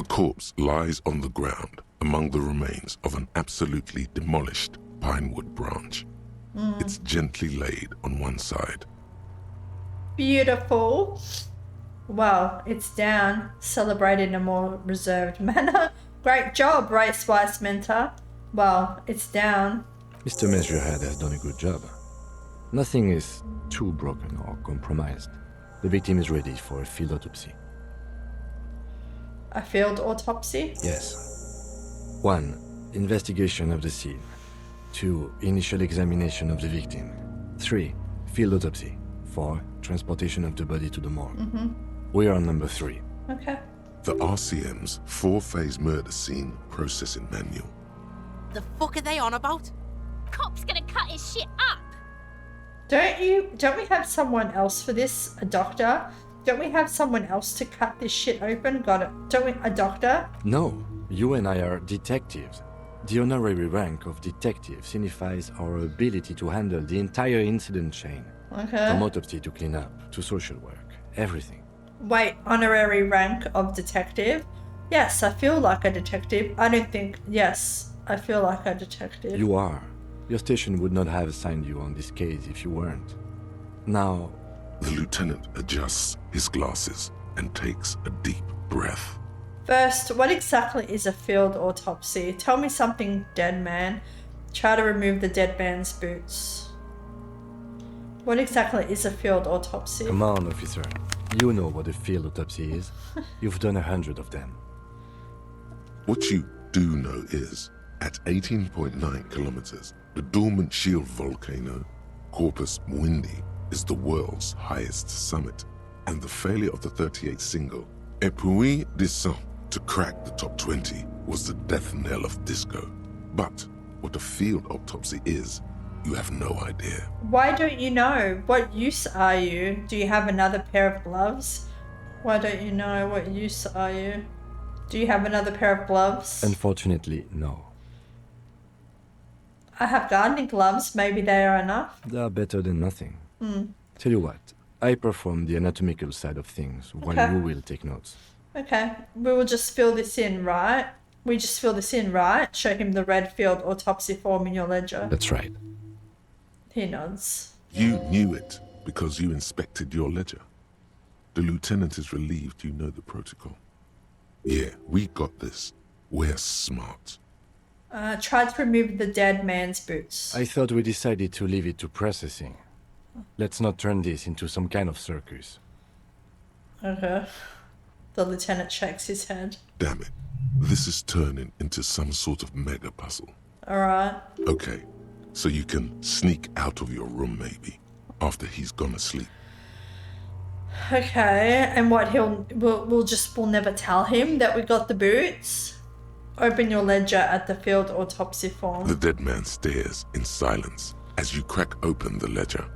corpse lies on the ground among the remains of an absolutely demolished pinewood branch. It's gently laid on one side. Beautiful. Well, it's down. Celebrate in a more reserved manner. Great job, Race-Wise Mentor. Well, it's down. Mr. Measurehead has done a good job. Nothing is too broken or compromised. The victim is ready for a field autopsy. A field autopsy? Yes. 1. Investigation of the scene. 2. Initial examination of the victim. 3. Field autopsy. 4. Transportation of the body to the morgue. We are on number 3. Okay. The RCM's 4-phase murder scene processing manual. The fuck are they on about? Cop's gonna cut his shit up. Don't we have someone else for this? A doctor? Don't we have someone else to cut this shit open? Got it. Don't we? A doctor? No, you and I are detectives. The honorary rank of detective signifies our ability to handle the entire incident chain. Okay. From autopsy to cleanup, to social work, everything. Wait, honorary rank of detective? Yes, I feel like a detective. I don't think... Yes, I feel like a detective. You are. Your station would not have assigned you on this case if you weren't. Now... The lieutenant adjusts his glasses and takes a deep breath. First, what exactly is a field autopsy? Tell me something, dead man. Try to remove the dead man's boots. What exactly is a field autopsy? Come on, officer. You know what a field autopsy is. You've done 100 of them. What you do know is, at 18.9 kilometers, the dormant shield volcano, Corpus Mundi, is the world's highest summit, and the failure of the 38 single, Et puis descend, to crack the top 20 was the death knell of disco. But what a field autopsy is, you have no idea. Why don't you know? What use are you? Do you have another pair of gloves? Why don't you know? What use are you? Do you have another pair of gloves? Unfortunately, no. I have gardening gloves. Maybe they are enough. They are better than nothing. Tell you what, I perform the anatomical side of things while Okay. you will take notes. Okay, we will just fill this in, right? We just fill this in, right? Show him the red field autopsy form in your ledger. That's right. He nods. You knew it because you inspected your ledger. The lieutenant is relieved you know the protocol. Yeah, we got this. We're smart. Try to remove the dead man's boots. I thought we decided to leave it to processing. Let's not turn this into some kind of circus. Okay. The lieutenant shakes his head. Damn it. This is turning into some sort of mega puzzle. Alright. Okay, so you can sneak out of your room maybe, after he's gone to sleep. Okay, and what we'll never tell him that we got the boots? Open your ledger at the field autopsy form. The dead man stares in silence as you crack open the ledger.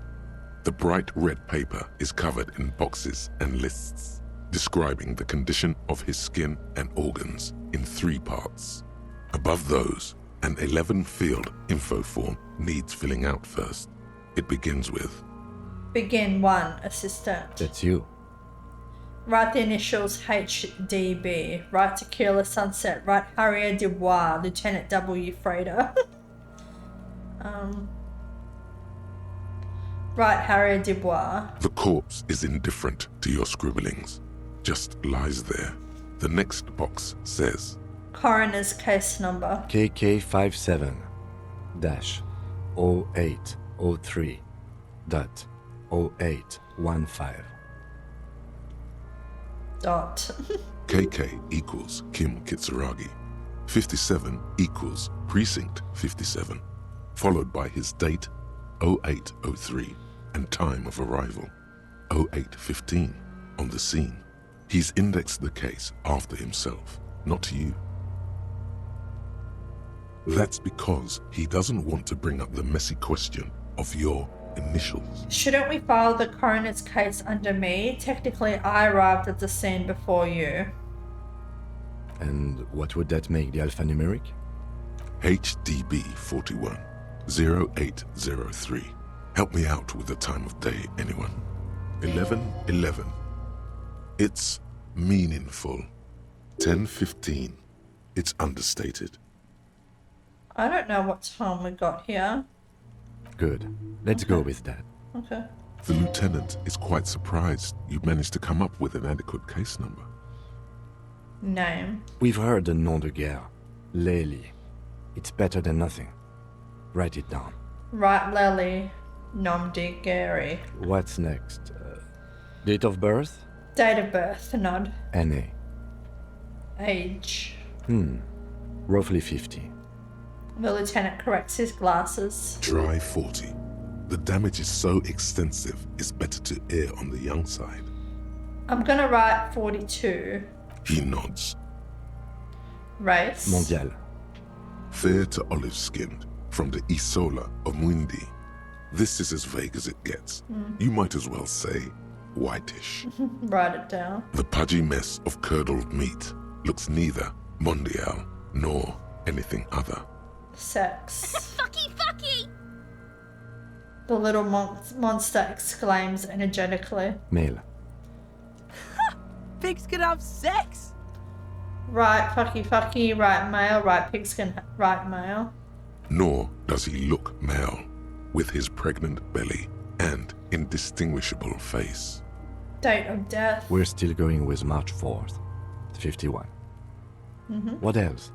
The bright red paper is covered in boxes and lists, describing the condition of his skin and organs in 3 parts. Above those, an 11-field info form needs filling out first. It begins with... Begin 1, assistant. That's you. Write the initials HDB. Write Tequila Sunset. Write Harrier Dubois, Lieutenant W. Frater. Write Harrier Dubois. The corpse is indifferent to your scribblings, just lies there. The next box says... Coroner's case number. KK57-0803.0815. Dot. KK equals Kim Kitsuragi. 57 equals Precinct 57, followed by his date 0803 and time of arrival 0815 on the scene. He's indexed the case after himself, not you. That's because he doesn't want to bring up the messy question of your initials. Shouldn't we file the coroner's case under me? Technically, I arrived at the scene before you. And what would that make the alphanumeric? HDB 41 0803. Help me out with the time of day, anyone? 11:11. It's meaningful. 10:15. It's understated. I don't know what time we got here. Good. Let's go with that. Okay. The lieutenant is quite surprised you managed to come up with an adequate case number. Name. We've heard the nom de guerre. Lely. It's better than nothing. Write it down. Right, Lely. Nom de Gary. What's next? Date of birth? Date of birth, nod. NA. Age. Roughly 50. The lieutenant corrects his glasses. Try 40. The damage is so extensive, it's better to err on the young side. I'm gonna write 42. He nods. Race. Mondial. Fair to olive-skinned, from the Isola of Mwindi. This is as vague as it gets. You might as well say whitish. Write it down. The pudgy mess of curdled meat looks neither mondial nor anything other. Sex. Fucky! The little monster exclaims energetically. Male. Pigs can have sex. Right, fucky, right male, right pigskin, right male. Nor does he look male, with his pregnant belly and indistinguishable face. Date of death. We're still going with March 4th. 51. What else?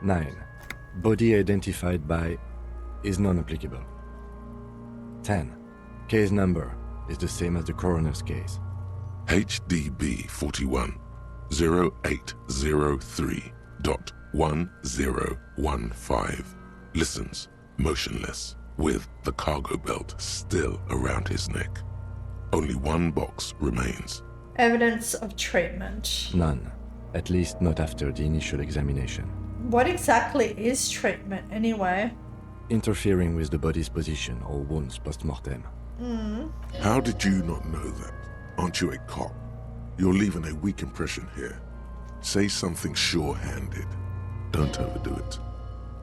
9. Body identified by is non-applicable. 10. Case number is the same as the coroner's case. HDB 41 0803.1015 listens motionless with the cargo belt still around his neck. Only one box remains. Evidence of treatment. None. At least not after the initial examination. What exactly is treatment anyway? Interfering with the body's position or wounds post-mortem. How did you not know that? Aren't you a cop? You're leaving a weak impression here. Say something sure-handed. Don't overdo it.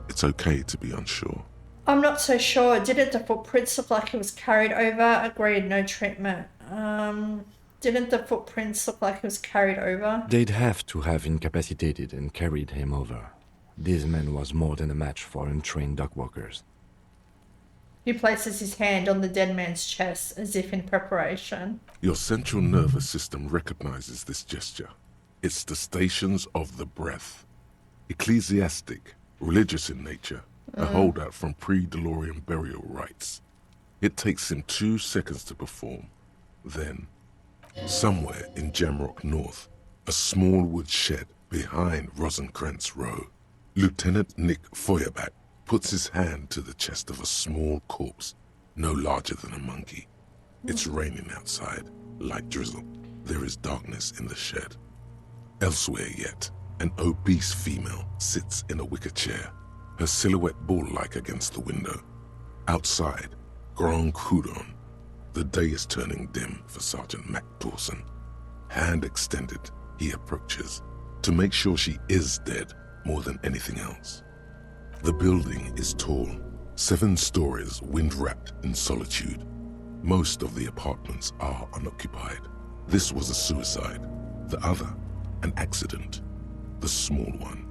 It's okay to be unsure. I'm not so sure. Didn't the footprints look like he was carried over? Agreed, no treatment. Didn't the footprints look like he was carried over? They'd have to have incapacitated and carried him over. This man was more than a match for untrained dogwalkers. He places his hand on the dead man's chest as if in preparation. Your central nervous system recognizes this gesture. It's the stations of the breath. Ecclesiastic, religious in nature, a holdout from pre-DeLorean burial rites. It takes him 2 seconds to perform. Then, somewhere in Jamrock North, a small wood shed behind Rosencrantz Row, Lieutenant Nick Feuerbach puts his hand to the chest of a small corpse, no larger than a monkey. It's raining outside, light drizzle. There is darkness in the shed. Elsewhere yet, an obese female sits in a wicker chair, her silhouette bull-like against the window. Outside, Grand Coudon. The day is turning dim for Sergeant Mac Dawson. Hand extended, he approaches, to make sure she is dead more than anything else. The building is tall, 7 stories wind-wrapped in solitude. Most of the apartments are unoccupied. This was a suicide, the other an accident, the small one.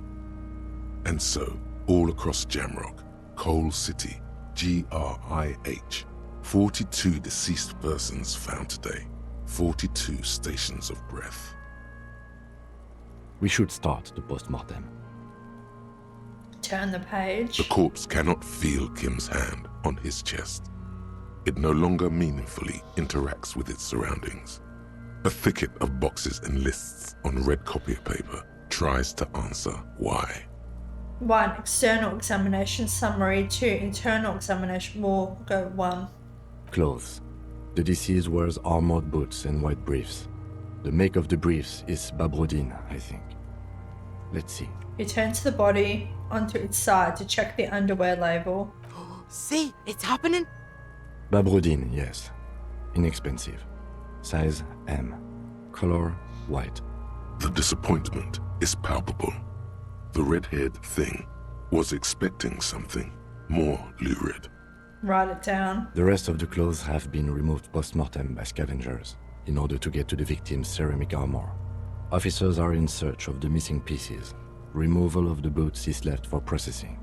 And so, all across Jamrock, Coal City, GRIH, 42 deceased persons found today, 42 stations of breath. We should start the post-mortem. Turn the page. The corpse cannot feel Kim's hand on his chest. It no longer meaningfully interacts with its surroundings. A thicket of boxes and lists on red copier paper tries to answer why. 1. External examination summary. 2. Internal examination. We'll go 1. Clothes. The deceased wears armored boots and white briefs. The make of the briefs is Babrodine, I think. Let's see. He turns the body onto its side to check the underwear label. See, it's happening. Babrodine, yes. Inexpensive. Size M. Color white. The disappointment is palpable. The red-haired thing was expecting something more lurid. Write it down. The rest of the clothes have been removed post-mortem by scavengers in order to get to the victim's ceramic armor. Officers are in search of the missing pieces. Removal of the boots is left for processing.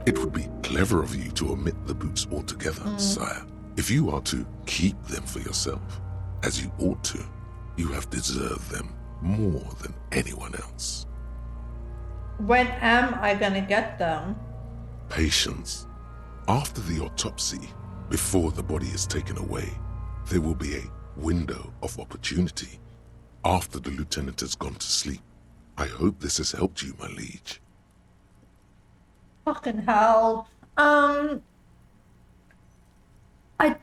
It would be clever of you to omit the boots altogether, sire. If you are to keep them for yourself, as you ought to, you have deserved them more than anyone else. When am I gonna get them? Patience. After the autopsy, before the body is taken away, there will be a window of opportunity. After the lieutenant has gone to sleep. I hope this has helped you, my liege. Fucking hell. I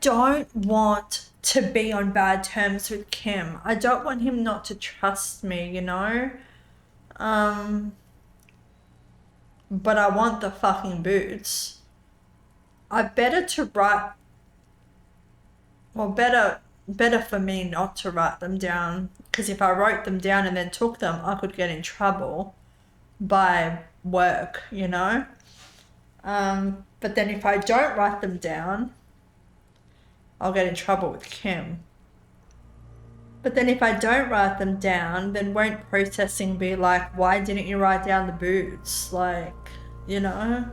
don't want to be on bad terms with Kim. I don't want him not to trust me, you know? But I want the fucking boots. Better for me not to write them down, because if I wrote them down and then took them, I could get in trouble by work, you know? But then if I don't write them down, I'll get in trouble with Kim. But then if I don't write them down, then won't processing be like, why didn't you write down the boots? Like, you know?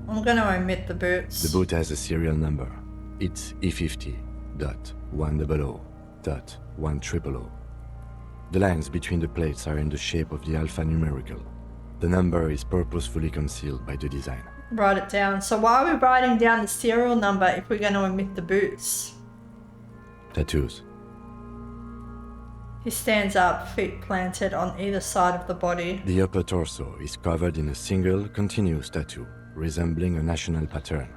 I'm gonna omit the boots. The boot has a serial number. It's E50.100.100. The lines between the plates are in the shape of the alphanumerical. The number is purposefully concealed by the design. Write it down. So why are we writing down the serial number if we're going to omit the boots? Tattoos. He stands up, feet planted on either side of the body. The upper torso is covered in a single continuous tattoo, resembling a national pattern.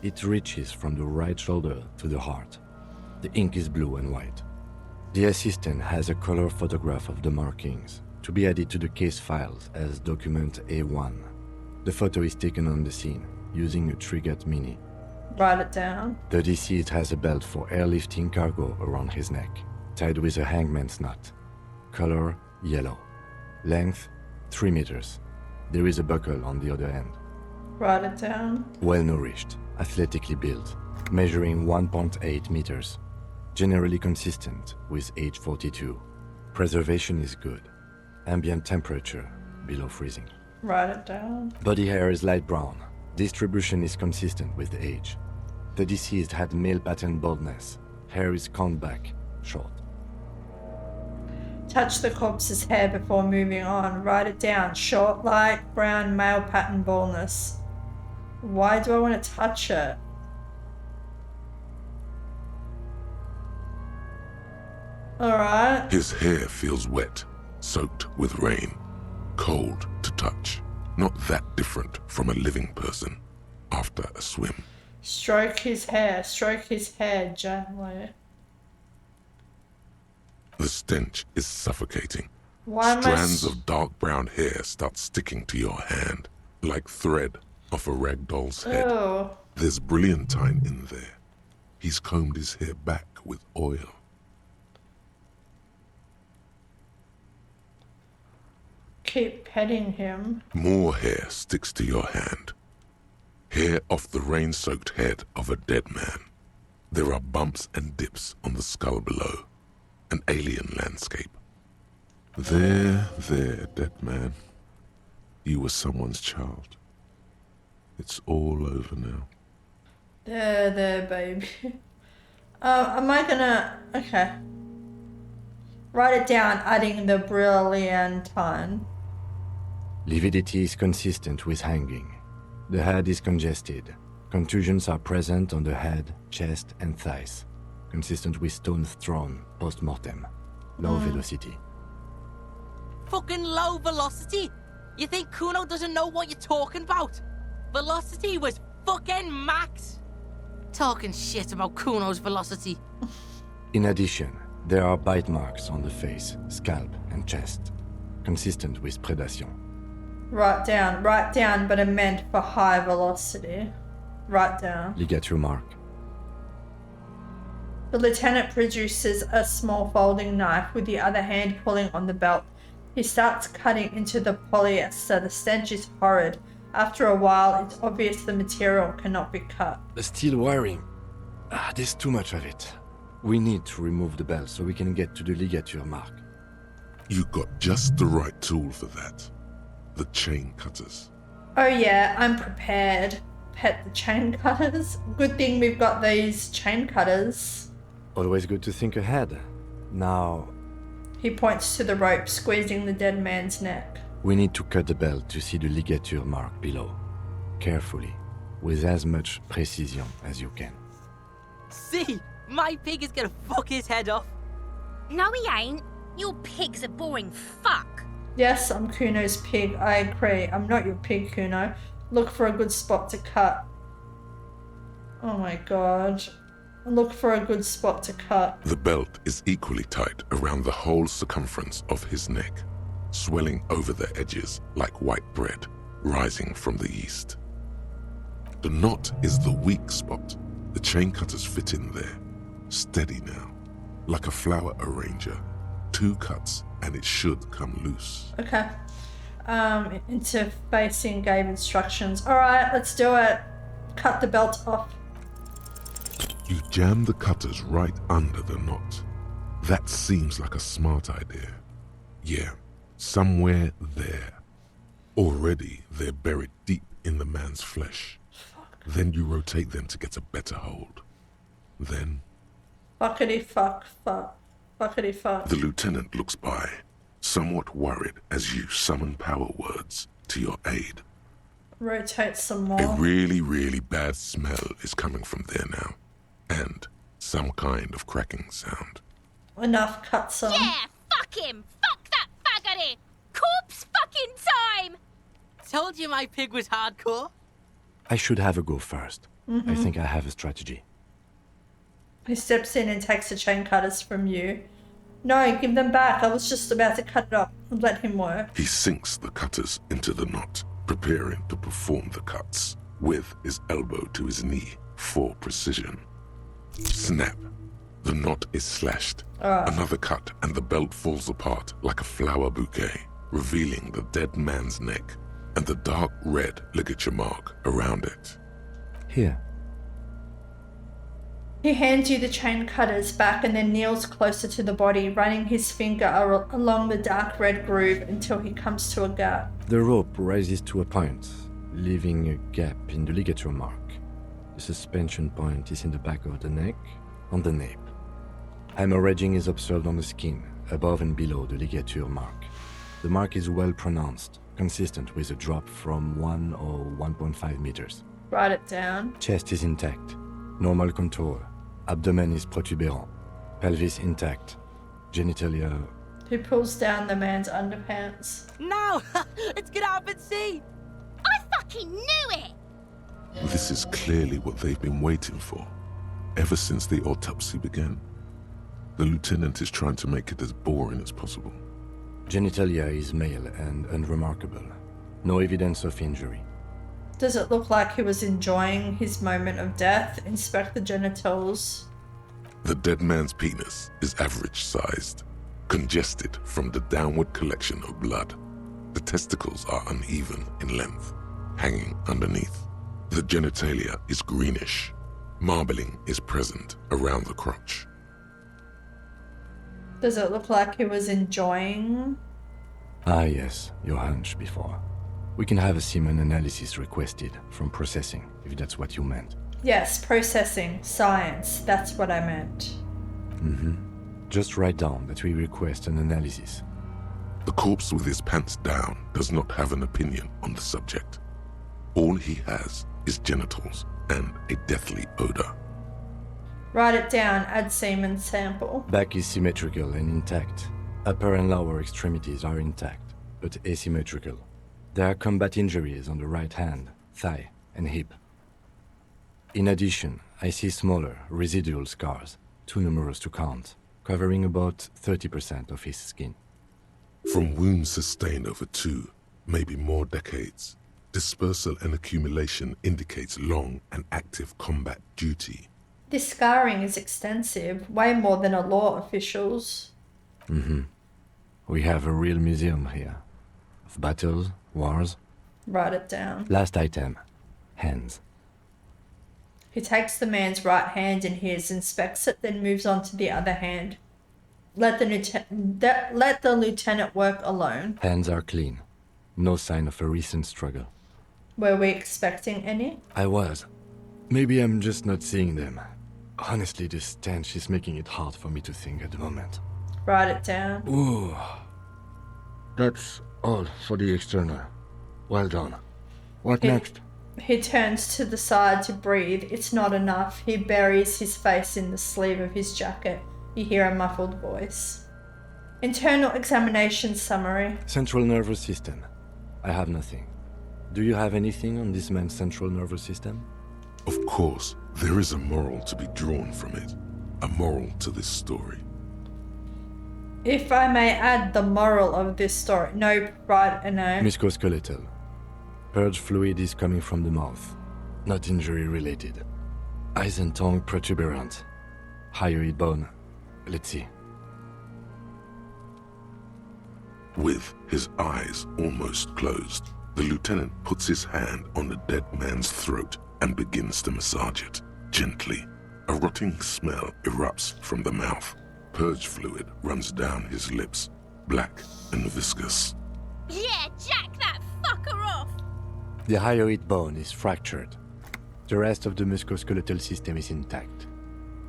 It reaches from the right shoulder to the heart. The ink is blue and white. The assistant has a color photograph of the markings, to be added to the case files as document A1. The photo is taken on the scene, using a Trigat Mini. Write it down. The deceased has a belt for airlifting cargo around his neck, tied with a hangman's knot. Color, yellow. Length, 3 meters. There is a buckle on the other end. Write it down. Well-nourished, athletically built, measuring 1.8 meters. Generally consistent with age 42. Preservation is good. Ambient temperature, below freezing. Write it down. Body hair is light brown. Distribution is consistent with the age. The deceased had male pattern baldness. Hair is combed back, short. Touch the corpse's hair before moving on. Write it down. Short, light, brown, male pattern baldness. Why do I want to touch it? Alright. His hair feels wet, soaked with rain, cold to touch. Not that different from a living person after a swim. Stroke his hair gently. The stench is suffocating. Why am I Strands of dark brown hair start sticking to your hand, like thread off a rag doll's head. Ew. There's brilliantine in there. He's combed his hair back with oil. Keep petting him. More hair sticks to your hand. Hair off the rain-soaked head of a dead man. There are bumps and dips on the skull below. An alien landscape. There, dead man. You were someone's child. It's all over now. There, baby. Am I gonna... Okay. Write it down, adding the brilliantine. Lividity is consistent with hanging. The head is congested. Contusions are present on the head, chest, and thighs. Consistent with stones thrown post-mortem. Low velocity. Fucking low velocity? You think Kuno doesn't know what you're talking about? Velocity was fucking max. Talking shit about Kuno's velocity. In addition, there are bite marks on the face, scalp, and chest. Consistent with predation. Write down, but it meant for high velocity. Write down. Ligature mark. The lieutenant produces a small folding knife with the other hand pulling on the belt. He starts cutting into the polyester. The stench is horrid. After a while, it's obvious the material cannot be cut. The steel wiring. There's too much of it. We need to remove the belt so we can get to the ligature mark. You got just the right tool for that. The chain cutters. Oh yeah, I'm prepared. Pet the chain cutters. Good thing we've got these chain cutters. Always good to think ahead. Now, He points to the rope squeezing the dead man's neck. we need to cut the belt to see the ligature mark below. Carefully, with as much precision as you can. See? My pig is gonna fuck his head off. No, he ain't. Your pig's a boring fuck. Yes, I'm Kuno's pig. I agree. I'm not your pig, Kuno. Look for a good spot to cut. Oh my god. Look for a good spot to cut. The belt is equally tight around the whole circumference of his neck, swelling over the edges like white bread rising from the east. The knot is the weak spot. The chain cutters fit in there. Steady now, like a flower arranger. 2 cuts and it should come loose. Okay. Interfacing gave instructions. Alright, let's do it. Cut the belt off. You jam the cutters right under the knot. That seems like a smart idea. Yeah, somewhere there. Already they're buried deep in the man's flesh. Then you rotate them to get a better hold. Then Fuckity fuck, fuck. Fuckity fuck. the lieutenant looks by, somewhat worried as you summon power words to your aid. Rotate some A more. really, really bad smell is coming from there now. And some kind of cracking sound. Enough, cut some. Yeah, fuck him. Fuck that faggoty. Corpse fucking time. Told you my pig was hardcore. I should have a go first. I think I have a strategy. He steps in and takes the chain cutters from you. No, give them back. I was just about to cut it off. Let him work. He sinks the cutters into the knot, preparing to perform the cuts, with his elbow to his knee for precision. Snap. The knot is slashed. Another cut and the belt falls apart like a flower bouquet, revealing the dead man's neck and the dark red ligature mark around it. Here. He hands you the chain cutters back and then kneels closer to the body, running his finger along the dark red groove until he comes to a gap. The rope rises to a point, leaving a gap in the ligature mark. The suspension point is in the back of the neck, on the nape. Hemorrhaging is observed on the skin, above and below the ligature mark. The mark is well pronounced, consistent with a drop from 1 or 1.5 meters. Write it down. Chest is intact, normal contour. Abdomen is protuberant, pelvis intact, genitalia. He pulls down the man's underpants. No! It's gonna happen, see? I fucking knew it. This is clearly what they've been waiting for, ever since the autopsy began. The lieutenant is trying to make it as boring as possible. Genitalia is male and unremarkable. No evidence of injury. Does it look like he was enjoying his moment of death? Inspect the genitals. The dead man's penis is average-sized, congested from the downward collection of blood. The testicles are uneven in length, hanging underneath. The genitalia is greenish. Marbling is present around the crotch. Does it look like he was enjoying? Ah yes, your hunch before. We can have a semen analysis requested from processing, if that's what you meant. Yes, processing. Science. That's what I meant. Just write down that we request an analysis. The corpse with his pants down does not have an opinion on the subject. All he has is genitals and a deathly odor. Write it down. Add semen sample. Back is symmetrical and intact. Upper and lower extremities are intact, but asymmetrical. There are combat injuries on the right hand, thigh, and hip. In addition, I see smaller, residual scars, too numerous to count, covering about 30% of his skin. From wounds sustained over 2, maybe more decades, dispersal and accumulation indicates long and active combat duty. This scarring is extensive, way more than a law official's. We have a real museum here. Of battles, wars. Write it down. Last item, hands. He takes the man's right hand in his, inspects it, then moves on to the other hand. let the lieutenant work alone. Hands are clean. No sign of a recent struggle. Were we expecting any? I was. Maybe I'm just not seeing them. Honestly, this stench is making it hard for me to think at the moment. Write it down. Ooh. That's all for the external. Well done. What next? He turns to the side to breathe. It's not enough. He buries his face in the sleeve of his jacket. You hear a muffled voice. Internal examination summary. Central nervous system. I have nothing. Do you have anything on this man's central nervous system? Of course, there is a moral to be drawn from it. A moral to this story. If I may add the moral of this story. No, right, no. Musculoskeletal. Purge fluid is coming from the mouth. Not injury related. Eyes and tongue protuberant. Hyoid bone. Let's see. With his eyes almost closed, the lieutenant puts his hand on the dead man's throat and begins to massage it, gently. A rotting smell erupts from the mouth. Purge fluid runs down his lips, black and viscous. Yeah, jack that fucker off! The hyoid bone is fractured. The rest of the musculoskeletal system is intact.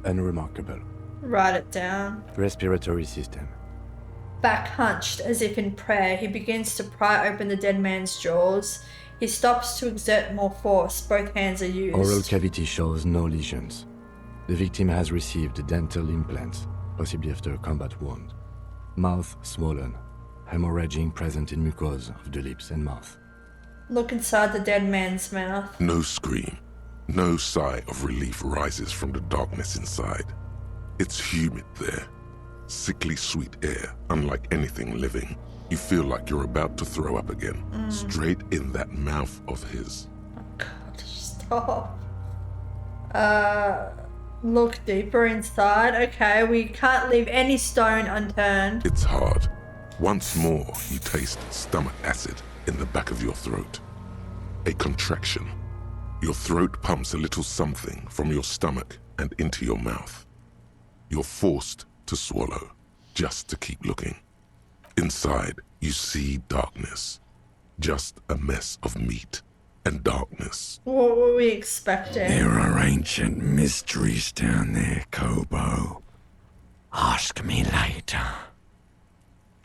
Unremarkable. Write it down. Respiratory system. Back hunched as if in prayer, he begins to pry open the dead man's jaws. He stops to exert more force. Both hands are used. Oral cavity shows no lesions. The victim has received dental implants, possibly after a combat wound. Mouth swollen. Hemorrhaging present in mucosa of the lips and mouth. Look inside the dead man's mouth. No scream, no sigh of relief rises from the darkness inside. It's humid there. Sickly sweet air, unlike anything living. You feel like you're about to throw up again, straight in that mouth of his. Oh God, stop. Look deeper inside. Okay, we can't leave any stone unturned. It's hard. Once more, you taste stomach acid in the back of your throat. A contraction. Your throat pumps a little something from your stomach and into your mouth. You're forced to swallow, just to keep looking. Inside, you see darkness. Just a mess of meat and darkness. What were we expecting? There are ancient mysteries down there, Kobo. Ask me later.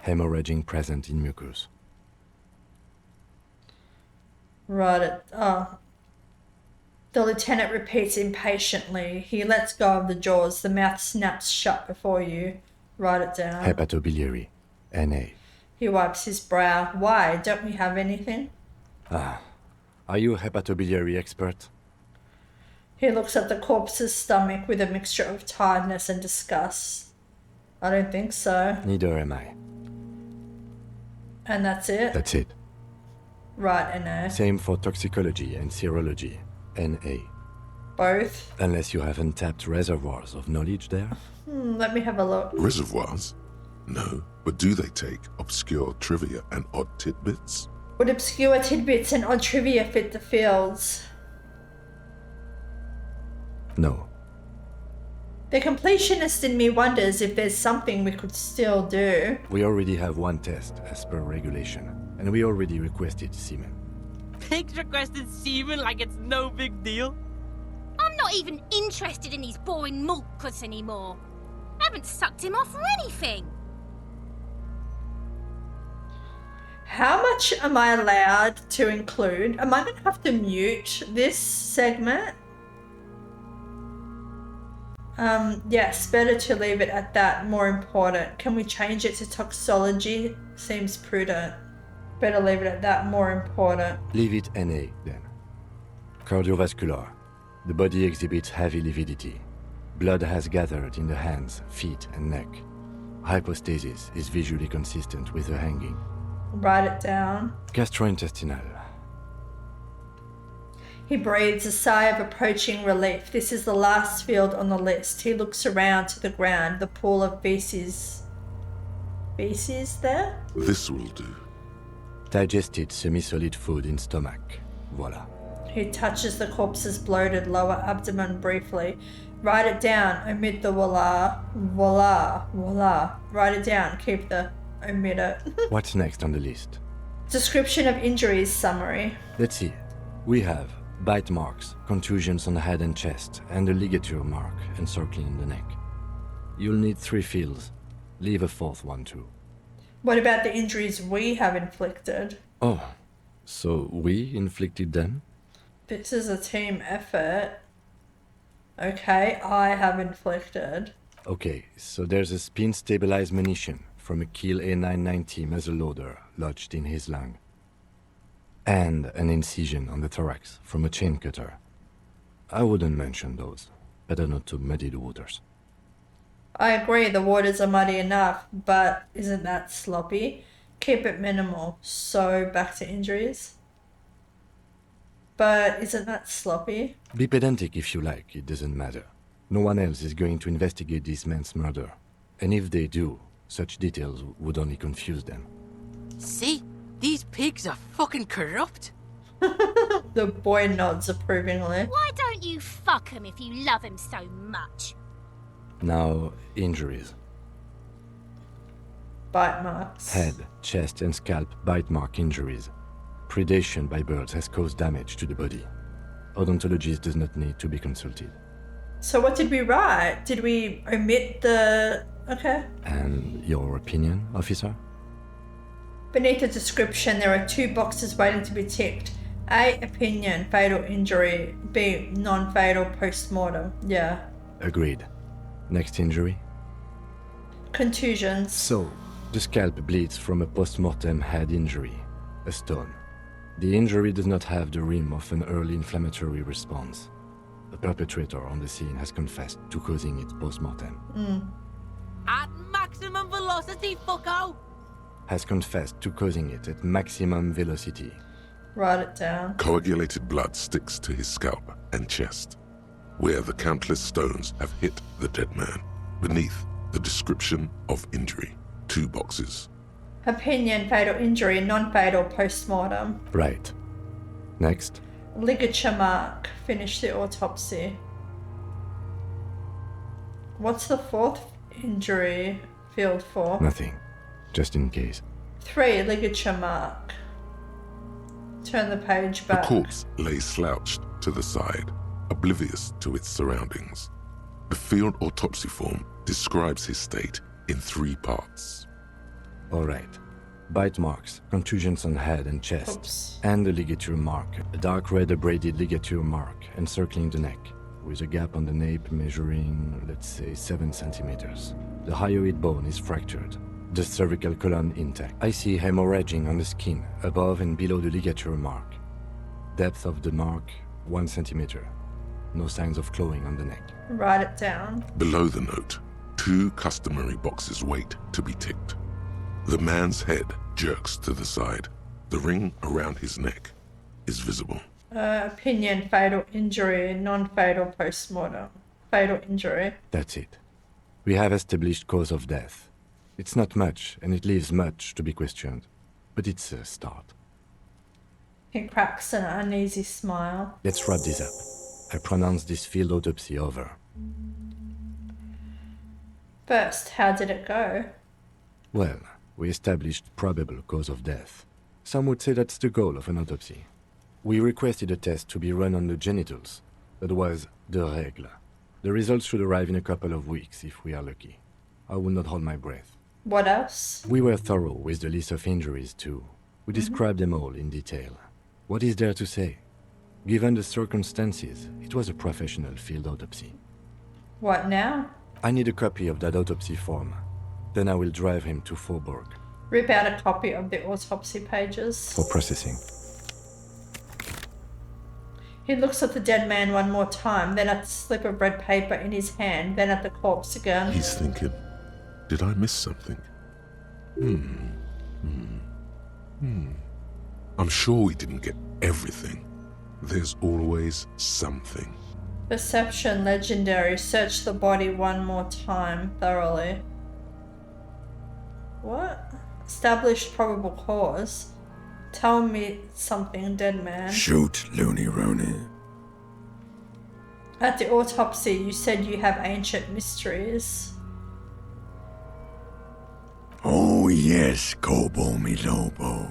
Hemorrhaging present in mucus. Right. The lieutenant repeats impatiently. He lets go of the jaws. The mouth snaps shut before you. Write it down. Hepatobiliary. NA. He wipes his brow. Why? Don't we have anything? Are you a hepatobiliary expert? He looks at the corpse's stomach with a mixture of tiredness and disgust. I don't think so. Neither am I. And that's it? That's it. Right, NA. Same for toxicology and serology. NA. Both? Unless you have untapped reservoirs of knowledge there. Let me have a look. Reservoirs? No, but do they take obscure trivia and odd tidbits? Would obscure tidbits and odd trivia fit the fields? No. The completionist in me wonders if there's something we could still do. We already have one test as per regulation, and we already requested semen. Pigs requested semen like it's no big deal. I'm not even interested in these boring mulklets anymore. I haven't sucked him off or anything. How much am I allowed to include? Am I going to have to mute this segment? Yes, better to leave it at that. More important. Can we change it to toxology? Seems prudent. Better leave it at that. More important. Leave it NA then. Cardiovascular. The body exhibits heavy lividity. Blood has gathered in the hands, feet, and neck. Hypostasis is visually consistent with the hanging. Write it down. Gastrointestinal. He breathes a sigh of approaching relief. This is the last field on the list. He looks around to the ground, the pool of feces. Feces there? This will do. Digested semi-solid food in stomach. Voila. He touches the corpse's bloated lower abdomen briefly. Write it down. Omit the voila. Voila. Voila. Write it down. Keep the omit it. What's next on the list? Description of injuries summary. Let's see. We have bite marks, contusions on the head and chest, and a ligature mark encircling the neck. You'll need 3 fields. Leave a 4th one too. What about the injuries we have inflicted? Oh, so we inflicted them? This is a team effort. Okay, I have inflicted. Okay, so there's a spin-stabilized munition from a Kiel A990 muzzleloader lodged in his lung. And an incision on the thorax from a chain cutter. I wouldn't mention those. Better not to muddy the waters. I agree, the waters are muddy enough, but isn't that sloppy? Keep it minimal. So, back to injuries. But isn't that sloppy? Be pedantic if you like, it doesn't matter. No one else is going to investigate this man's murder. And if they do, such details would only confuse them. See? These pigs are fucking corrupt. The boy nods approvingly. Why don't you fuck him if you love him so much? Now, injuries. Bite marks. Head, chest and scalp bite mark injuries. Predation by birds has caused damage to the body. Odontologist does not need to be consulted. So what did we write? Did we omit the... Okay. And your opinion, officer? Beneath the description, there are 2 boxes waiting to be ticked. A, opinion, fatal injury. B, non-fatal post-mortem. Yeah. Agreed. Next injury? Contusions. So, the scalp bleeds from a post-mortem head injury, a stone. The injury does not have the rim of an early inflammatory response. The perpetrator on the scene has confessed to causing it post-mortem. At maximum velocity, fucko! Has confessed to causing it at maximum velocity. Write it down. Coagulated blood sticks to his scalp and chest, where the countless stones have hit the dead man. Beneath the description of injury, 2 boxes. Opinion, fatal injury, non-fatal post-mortem. Right. Next. Ligature mark. Finish the autopsy. What's the 4th injury field for? Nothing. Just in case. 3, ligature mark. Turn the page The back. corpse lay slouched to the side, oblivious to its surroundings. The field autopsy form describes his state in 3 parts. Alright. Bite marks, contusions on head and chest, Oops. and a ligature mark, a dark red abraded ligature mark encircling the neck, with a gap on the nape measuring, let's say, 7 centimeters. The hyoid bone is fractured, the cervical column intact. I see hemorrhaging on the skin, above and below the ligature mark. Depth of the mark, 1 centimeter. No signs of clawing on the neck. Write it down. Below the note, 2 customary boxes wait to be ticked. The man's head jerks to the side. The ring around his neck is visible. Opinion, fatal injury, non-fatal post-mortem. Fatal injury. That's it. We have established cause of death. It's not much, and it leaves much to be questioned. But it's a start. He cracks an uneasy smile. Let's wrap this up. I pronounce this field autopsy over. First, how did it go? Well, we established probable cause of death. Some would say that's the goal of an autopsy. We requested a test to be run on the genitals. That was de règle. The results should arrive in a couple of weeks if we are lucky. I would not hold my breath. What else? We were thorough with the list of injuries too. We described them all in detail. What is there to say? Given the circumstances, it was a professional field autopsy. What now? I need a copy of that autopsy form. Then I will drive him to Faubourg Rip out a copy of the autopsy pages. for processing. He looks at the dead man one more time, then at the slip of red paper in his hand, then at the corpse again. He's thinking, did I miss something? I'm sure we didn't get everything. There's always something. Perception, legendary. Search the body one more time, thoroughly. What? Established probable cause. Tell me something, dead man. Shoot, Looney Rooney. At the autopsy, you said you have ancient mysteries. Oh yes, Kobo mi Lobo.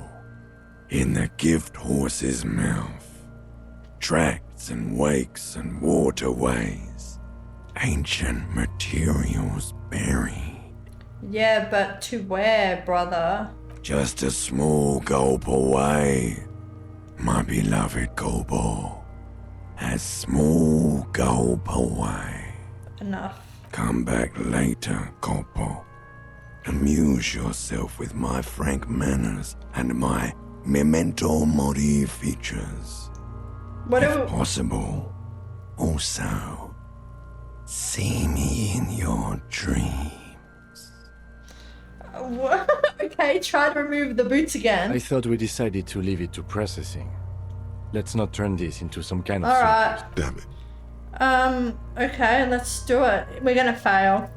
In the gift horse's mouth. Tracts and wakes and waterways. Ancient materials buried. Yeah, but to where, brother? Just a small gulp away. My beloved Kobo. A small gulp away. Enough. Come back later, Kobo. Amuse yourself with my frank manners and my memento mori features. What If do possible, also, see me in your dreams. Okay, try to remove the boots again. I thought we decided to leave it to processing. Let's not turn this into some kind of Alright. Damn it. Okay, let's do it. We're gonna fail.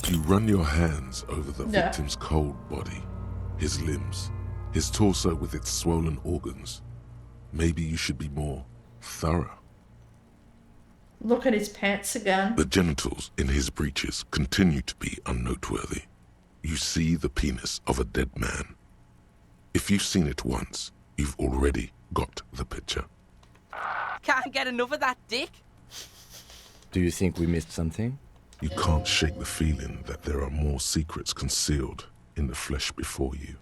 You run your hands over the Yeah. victim's cold body, his limbs, his torso with its swollen organs. Maybe you should be more thorough. Look at his pants again. The genitals in his breeches continue to be unnoteworthy. You see the penis of a dead man. If you've seen it once, you've already got the picture. Can't get enough of that dick. Do you think we missed something? You can't shake the feeling that there are more secrets concealed in the flesh before you.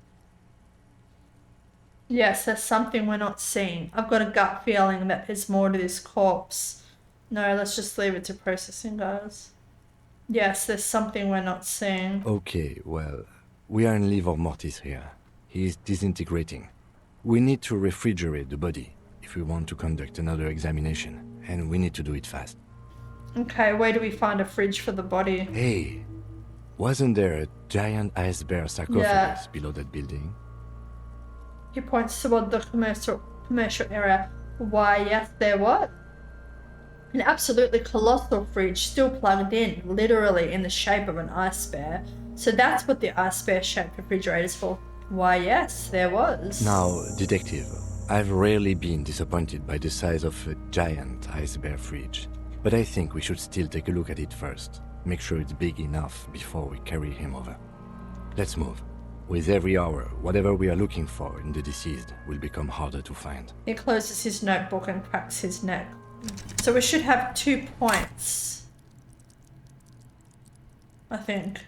Yes, there's something we're not seeing. I've got a gut feeling that there's more to this corpse. No, let's just leave it to processing, guys. Yes, there's something we're not seeing. Okay, well, we are in livor mortis here. He is disintegrating. We need to refrigerate the body if we want to conduct another examination, and we need to do it fast. Okay, where do we find a fridge for the body? Hey, wasn't there a giant ice bear sarcophagus below that building? He points toward the commercial area. Why, yes, there was. An absolutely colossal fridge still plugged in, literally in the shape of an ice bear. So that's what the ice bear shaped refrigerator is for. Why, yes, there was. Now, detective, I've rarely been disappointed by the size of a giant ice bear fridge. But I think we should still take a look at it first. Make sure it's big enough before we carry him over. Let's move. With every hour, whatever we are looking for in the deceased will become harder to find. He closes his notebook and cracks his neck. So we should have 2 points. I think.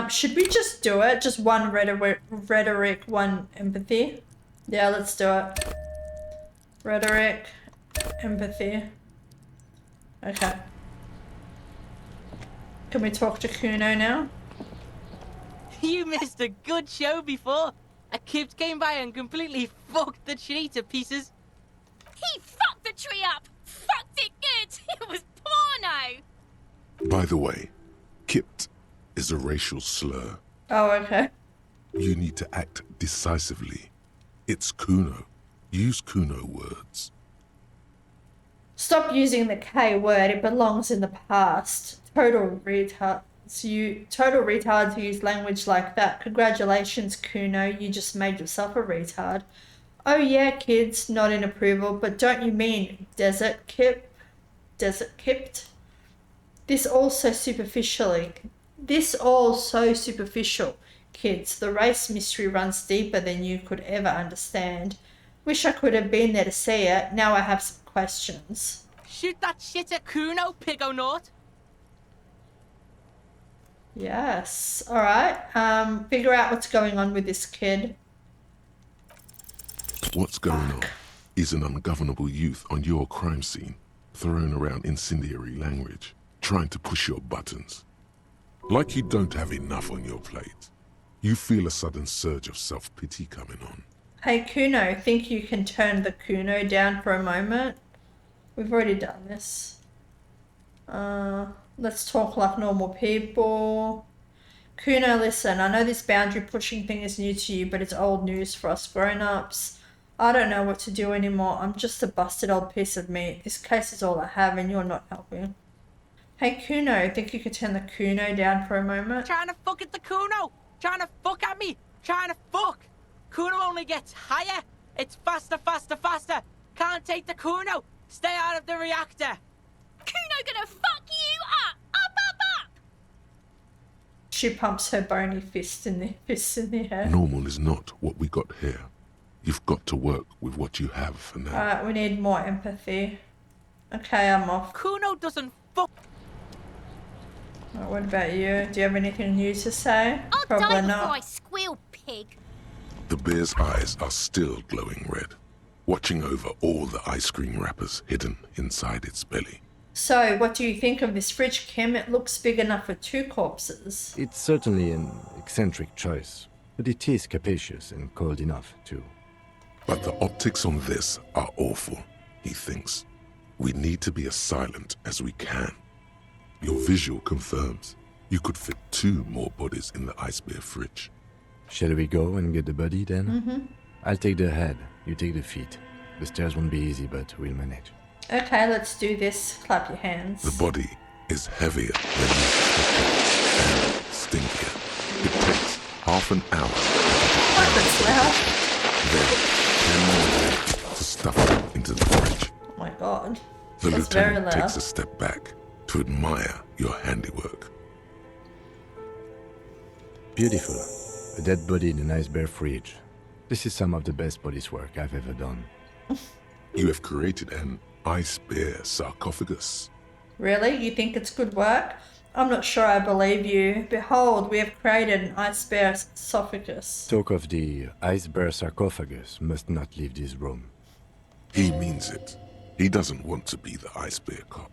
Should we just do it? Just one rhetoric, one empathy? Yeah, let's do it. Rhetoric, empathy. Okay. Can we talk to Kuno now? You missed a good show before. A kid came by and completely fucked the tree to pieces. He fucked the tree up! Fucked it good! It was porno! By the way, kipped is a racial slur. Oh, okay. You need to act decisively. It's Kuno. Use Kuno words. Stop using the K word, it belongs in the past. Total retards use language like that. Congratulations, Kuno, you just made yourself a retard. Oh yeah, kids, not in approval, but don't you mean desert kipped? This all so superficial, kids. The race mystery runs deeper than you could ever understand. Wish I could have been there to see it. Now I have some questions. Shoot that shit at Kuno, pigonaut. Yes. Alright. Figure out what's going on with this kid. What's going on is an ungovernable youth on your crime scene, throwing around incendiary language, trying to push your buttons. Like you don't have enough on your plate. You feel a sudden surge of self-pity coming on. Hey Kuno, think you can turn the Kuno down for a moment? We've already done this. Let's talk like normal people. Kuno, listen, I know this boundary pushing thing is new to you, but it's old news for us grown-ups. I don't know what to do anymore. I'm just a busted old piece of meat. This case is all I have and you're not helping. Hey Kuno, think you could turn the Kuno down for a moment? Trying to fuck at the Kuno. Trying to fuck at me. Trying to fuck. Kuno only gets higher. It's faster, faster, faster. Can't take the Kuno. Stay out of the reactor! Kuno gonna fuck you up! Up, up, up! She pumps her bony fists in the air. Normal is not what we got here. You've got to work with what you have for now. Alright, we need more empathy. Okay, I'm off. Kuno doesn't fuck. Alright, what about you? Do you have anything new to say? I'll Probably die before I not. squeal, pig. The bear's eyes are still glowing red, watching over all the ice cream wrappers hidden inside its belly. So, what do you think of this fridge, Kim? It looks big enough for 2 corpses. It's certainly an eccentric choice, but it is capacious and cold enough, too. But the optics on this are awful, he thinks. We need to be as silent as we can. Your visual confirms you could fit 2 more bodies in the ice bear fridge. Shall we go and get the body then? I'll take the head, you take the feet. The stairs won't be easy, but we'll manage. Okay, let's do this. Clap your hands. The body is heavier than you expected and stinkier. It takes half an hour Oh, that's loud. then 10 more minutes to stuff it into the fridge. Oh my god. The That's very lieutenant loud. takes a step back to admire your handiwork. Beautiful. A dead body in an ice bear fridge. This is some of the best police work I've ever done. You have created an ice bear sarcophagus. Really? You think it's good work? I'm not sure I believe you. Behold, we have created an ice bear esophagus. Talk of the ice bear sarcophagus must not leave this room. He means it. He doesn't want to be the ice bear cop.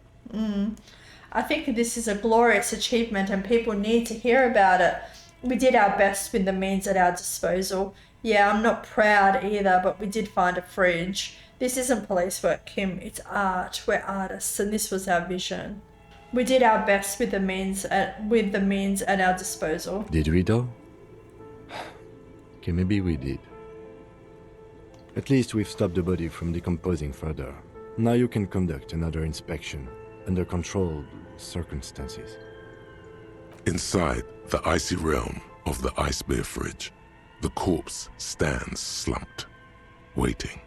I think this is a glorious achievement and people need to hear about it. We did our best with the means at our disposal. Yeah, I'm not proud either, but we did find a fridge. This isn't police work, Kim. It's art. We're artists, and this was our vision. We did our best with the means at our disposal. Did we though? Okay, maybe we did. At least we've stopped the body from decomposing further. Now you can conduct another inspection under controlled circumstances. Inside the icy realm of the ice bear fridge, the corpse stands slumped, waiting.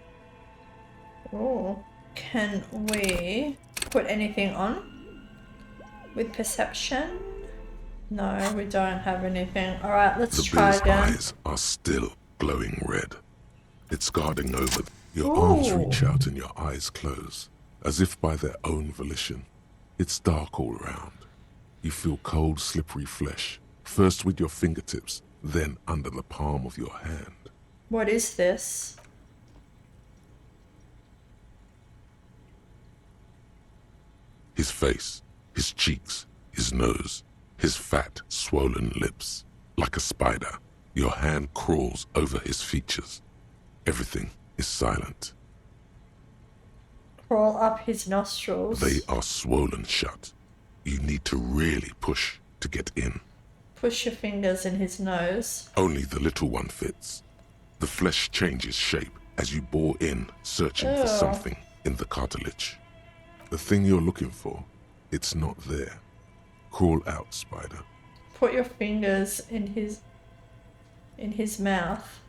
Oh, can we put anything on with perception? No, we don't have anything. All right, let's The try bear's again. eyes are still glowing red. It's guarding over. Your arms reach out and your eyes close, as if by their own volition. It's dark all around. You feel cold, slippery flesh, first with your fingertips, then under the palm of your hand. What is this? His face, his cheeks, his nose, his fat, swollen lips. Like a spider, your hand crawls over his features. Everything is silent. Crawl up his nostrils. They are swollen shut. You need to really push to get in. Push your fingers in his nose. Only the little one fits. The flesh changes shape as you bore in, searching for Ew. something in the cartilage. The thing you're looking for, it's not there. Crawl out, spider. Put your fingers in his mouth.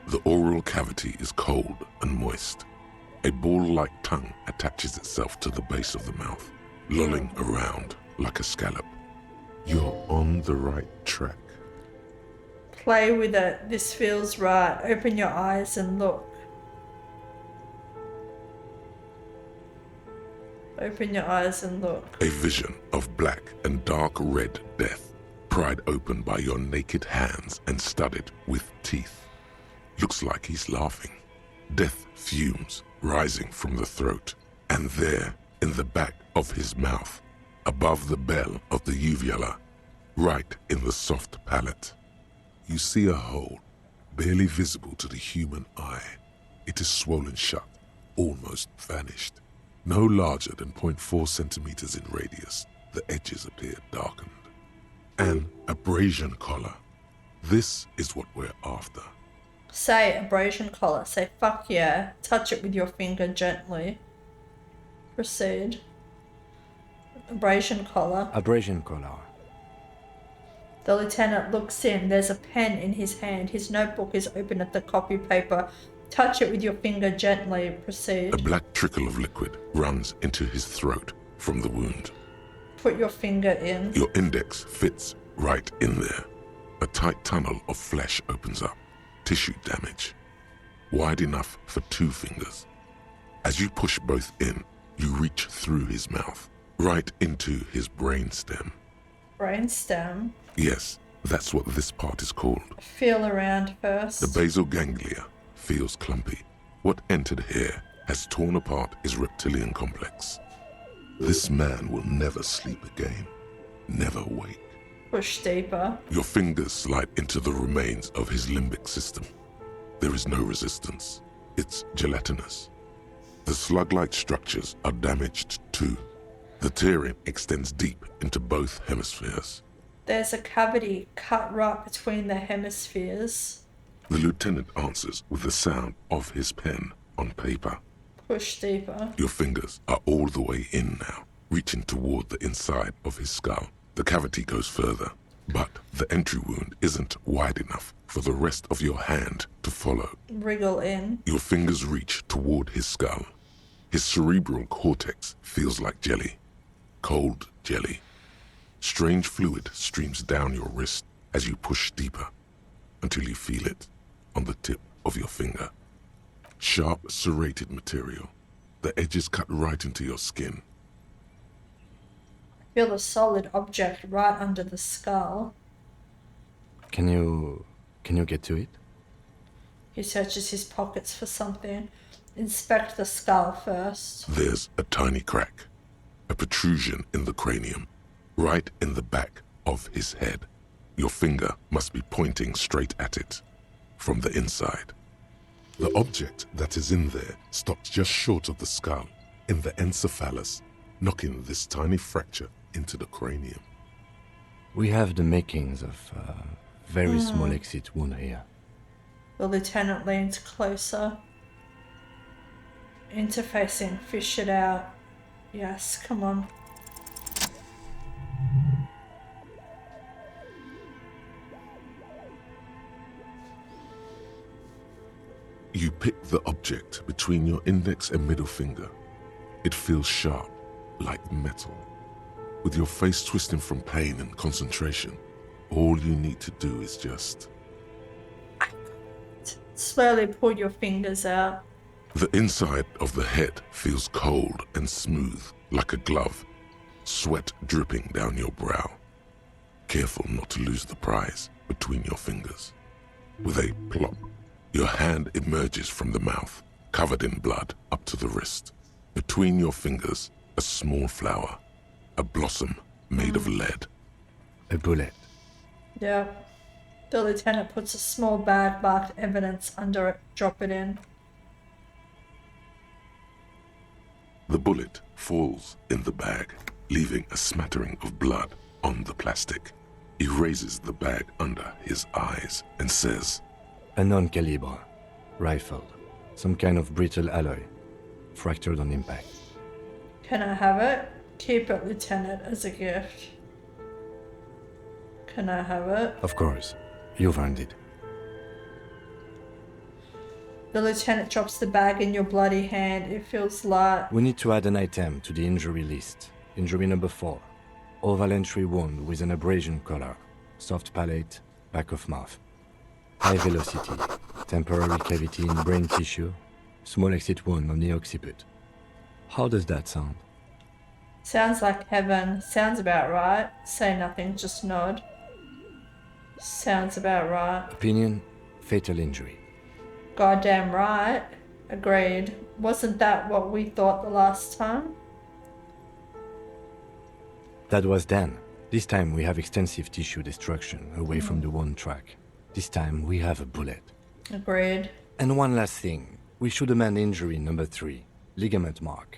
The oral cavity is cold and moist. A ball-like tongue attaches itself to the base of the mouth, lolling around like a scallop. You're on the right track. Play with it. This feels right. Open your eyes and look. Open your eyes and look. A vision of black and dark red death, pried open by your naked hands and studded with teeth. Looks like he's laughing. Death fumes rising from the throat, and there, in the back of his mouth, above the bell of the uvula, right in the soft palate, you see a hole, barely visible to the human eye. It is swollen shut, almost vanished. No larger than 0.4 centimeters in radius, the edges appear darkened. An abrasion collar. This is what we're after. Say abrasion collar. Say fuck yeah. Touch it with your finger gently. Proceed. Abrasion collar. Abrasion collar. The lieutenant looks in. There's a pen in his hand. His notebook is open at the copy paper. Touch it with your finger gently. Proceed. A black trickle of liquid runs into his throat from the wound. Put your finger in. Your index fits right in there. A tight tunnel of flesh opens up. Tissue damage. Wide enough for 2 fingers. As you push both in, you reach through his mouth, right into his brainstem. Brainstem. Yes, that's what this part is called. Feel around first. The basal ganglia feels clumpy. What entered here has torn apart his reptilian complex. This man will never sleep again. Never wake. Push deeper. Your fingers slide into the remains of his limbic system. There is no resistance. It's gelatinous. The slug-like structures are damaged too. The tearing extends deep into both hemispheres. There's a cavity cut right between the hemispheres. The lieutenant answers with the sound of his pen on paper. Push deeper. Your fingers are all the way in now, reaching toward the inside of his skull. The cavity goes further, but the entry wound isn't wide enough for the rest of your hand to follow. Wriggle in. Your fingers reach toward his skull. His cerebral cortex feels like jelly. Cold jelly. Strange fluid streams down your wrist as you push deeper until you feel it on the tip of your finger. Sharp, serrated material. The edges cut right into your skin. Feel a solid object right under the skull. Can you get to it? He searches his pockets for something. Inspect the skull first. There's a tiny crack. A protrusion in the cranium. Right in the back of his head. Your finger must be pointing straight at it. From the inside. The object that is in there stops just short of the skull, in the encephalus, knocking this tiny fracture into the cranium. We have the makings of a very small exit wound here. The lieutenant leans closer. Interfacing, fish it out. Yes, come on. You pick the object between your index and middle finger. It feels sharp, like metal. With your face twisting from pain and concentration, all you need to do is just... Slowly pull your fingers out. The inside of the head feels cold and smooth, like a glove. Sweat dripping down your brow. Careful not to lose the prize between your fingers. With a plop, your hand emerges from the mouth, covered in blood up to the wrist. Between your fingers, a small flower, a blossom made of lead. A bullet. Yeah. The lieutenant puts a small bag marked evidence under it. Drop it in. The bullet falls in the bag, leaving a smattering of blood on the plastic. He raises the bag under his eyes and says, A non-calibre. Rifle. Some kind of brittle alloy. Fractured on impact. Can I have it? Keep it, Lieutenant, as a gift. Can I have it? Of course. You've earned it. The lieutenant drops the bag in your bloody hand. It feels light. We need to add an item to the injury list. Injury number 4. Oval entry wound with an abrasion color. Soft palate, back of mouth. High velocity. Temporary cavity in brain tissue. Small exit wound on the occiput. How does that sound? Sounds like heaven. Sounds about right. Say nothing, just nod. Sounds about right. Opinion, fatal injury. Goddamn right. Agreed. Wasn't that what we thought the last time? That was then. This time we have extensive tissue destruction away from the wound track. This time we have a bullet. Agreed. And one last thing. We should amend injury number 3. Ligament mark.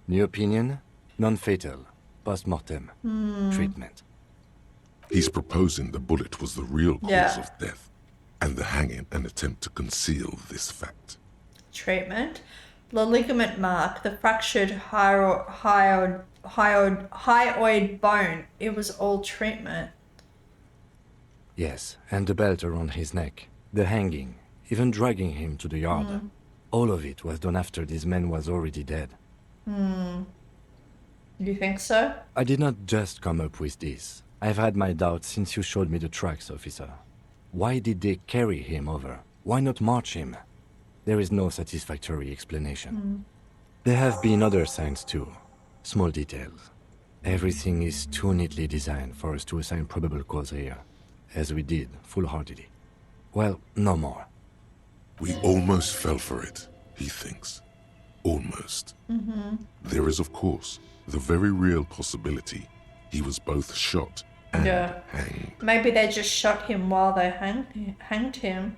New opinion? Non-fatal. Post-mortem. Treatment. He's proposing the bullet was the real cause Yeah. of death, and the hanging an attempt to conceal this fact. Treatment. The ligament mark, the fractured hyoid bone. It was all treatment. Yes, and the belt around his neck, the hanging, even dragging him to the yard. All of it was done after this man was already dead. You think so? I did not just come up with this. I've had my doubts since you showed me the tracks, officer. Why did they carry him over? Why not march him? There is no satisfactory explanation. There have been other signs too. Small details. Everything is too neatly designed for us to assign probable cause here, as we did, full-heartedly. Well, no more. We almost fell for it, he thinks. Almost. There is, of course, the very real possibility he was both shot and hanged. Maybe they just shot him while they hanged him.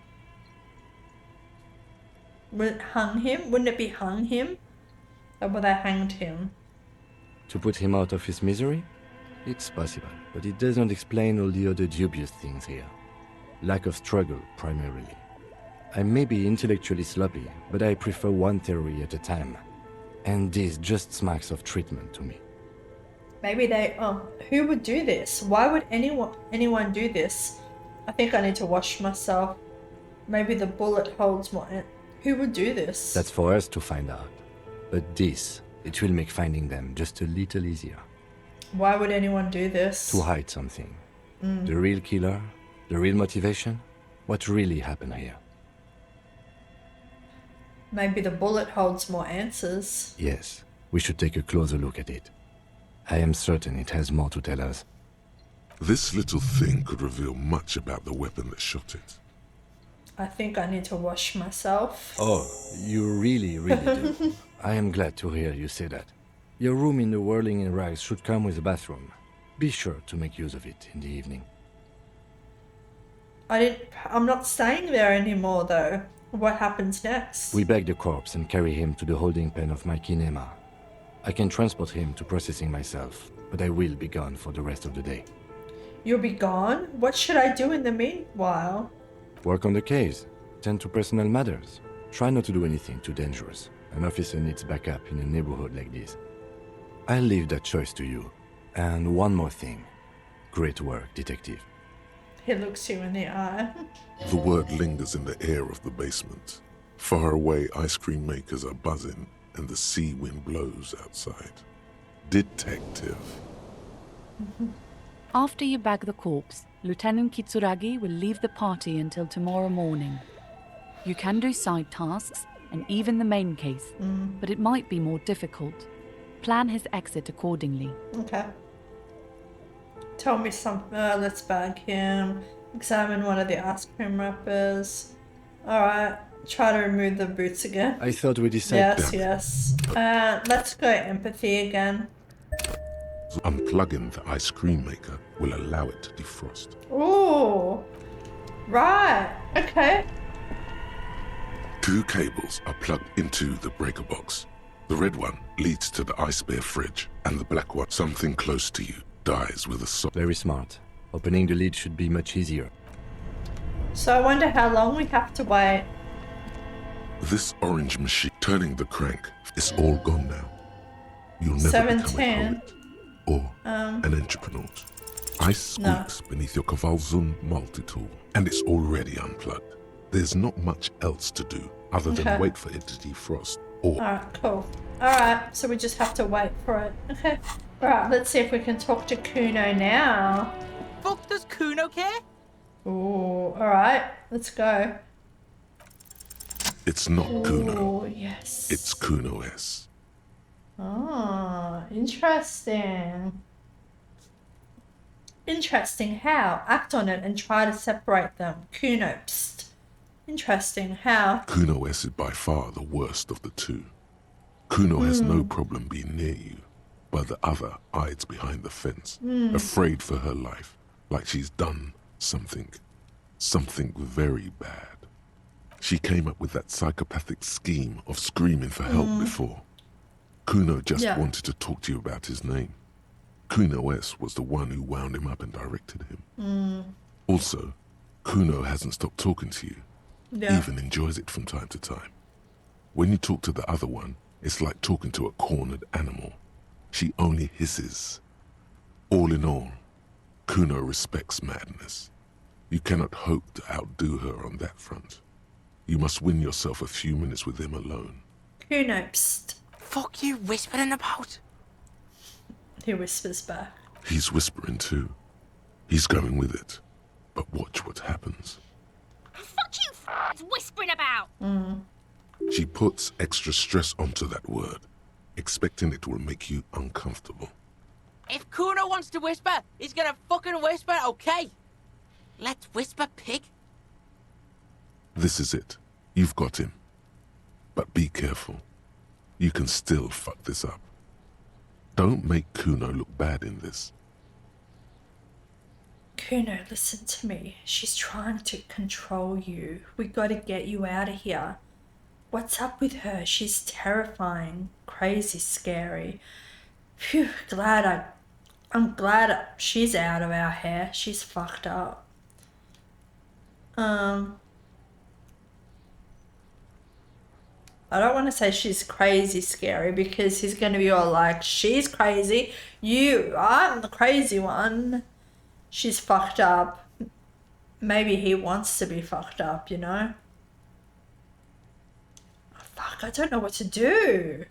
Hung him? Wouldn't it be hung him? Or would they hanged him? To put him out of his misery? It's possible, but it does not explain all the other dubious things here. Lack of struggle, primarily. I may be intellectually sloppy, but I prefer one theory at a time. And this just smacks of treatment to me. Maybe they... who would do this? Why would anyone do this? I think I need to wash myself. Maybe the bullet holds more... Who would do this? That's for us to find out. But this, it will make finding them just a little easier. Why would anyone do this? To hide something. The real killer, the real motivation, what really happened here. Maybe the bullet holds more answers. Yes, we should take a closer look at it. I am certain it has more to tell us. This little thing could reveal much about the weapon that shot it. I think I need to wash myself. Oh, you really do. I am glad to hear you say that. Your room in the Whirling in Rags should come with a bathroom. Be sure to make use of it in the evening. I'm not staying there anymore though. What happens next? We bag the corpse and carry him to the holding pen of my kinema. I can transport him to processing myself, but I will be gone for the rest of the day. You'll be gone? What should I do in the meanwhile? Work on the case. Tend to personal matters. Try not to do anything too dangerous. An officer needs backup in a neighborhood like this. I'll leave that choice to you. And one more thing. Great work, detective. He looks you in the eye. The word lingers in the air of the basement. Far away, ice cream makers are buzzing, and the sea wind blows outside. Detective. After you bag the corpse, Lieutenant Kitsuragi will leave the party until tomorrow morning. You can do side tasks, and even the main case, but it might be more difficult. Plan his exit accordingly. Okay. Tell me something. Let's bag him. Examine one of the ice cream wrappers. Alright. Try to remove the boots again. I thought we decided... Yes. Let's go empathy again. Unplugging the ice cream maker will allow it to defrost. Ooh. Right. Okay. 2 cables are plugged into the breaker box. The red one leads to the ice bear fridge, and the black one, something close to you, dies with a sock. Very smart. Opening the lid should be much easier. So I wonder how long we have to wait. This orange machine turning the crank is all gone now. You'll never become a poet or an entrepreneur. Ice squeaks beneath your Kavalzun multi-tool, and it's already unplugged. There's not much else to do other than wait for it to defrost. Alright, cool. Alright, so we just have to wait for it. Okay. Alright, let's see if we can talk to Kuno now. Fuck does Kuno care? Ooh, alright, let's go. It's not Kuno. Oh, yes. It's Kuno S. Oh, interesting. Interesting. How? Act on it and try to separate them. Kuno, psst. Interesting. How? Kuno S is by far the worst of the 2. Kuno has no problem being near you, but the other hides behind the fence, afraid for her life, like she's done something very bad. She came up with that psychopathic scheme of screaming for help before. Kuno just wanted to talk to you about his name. Kuno S was the one who wound him up and directed him. Also, Kuno hasn't stopped talking to you. Even enjoys it from time to time. When you talk to the other one, it's like talking to a cornered animal. She only hisses. All in all, Kuno respects madness. You cannot hope to outdo her on that front. You must win yourself a few minutes with him alone. Kuno, psst. Fuck you whispering about? He whispers back. He's whispering too. He's going with it. But watch what happens. Fuck you, whispering about. She puts extra stress onto that word, expecting it will make you uncomfortable. If Kuno wants to whisper, he's gonna fucking whisper, okay? Let's whisper, pig. This is it. You've got him. But be careful. You can still fuck this up. Don't make Kuno look bad in this. Kuno, listen to me. She's trying to control you. We gotta get you out of here. What's up with her? She's terrifying, crazy, scary. Phew, I'm glad she's out of our hair. She's fucked up. I don't want to say she's crazy scary because he's going to be all like, she's crazy. I'm the crazy one. She's fucked up. Maybe he wants to be fucked up, you know? Oh, fuck, I don't know what to do.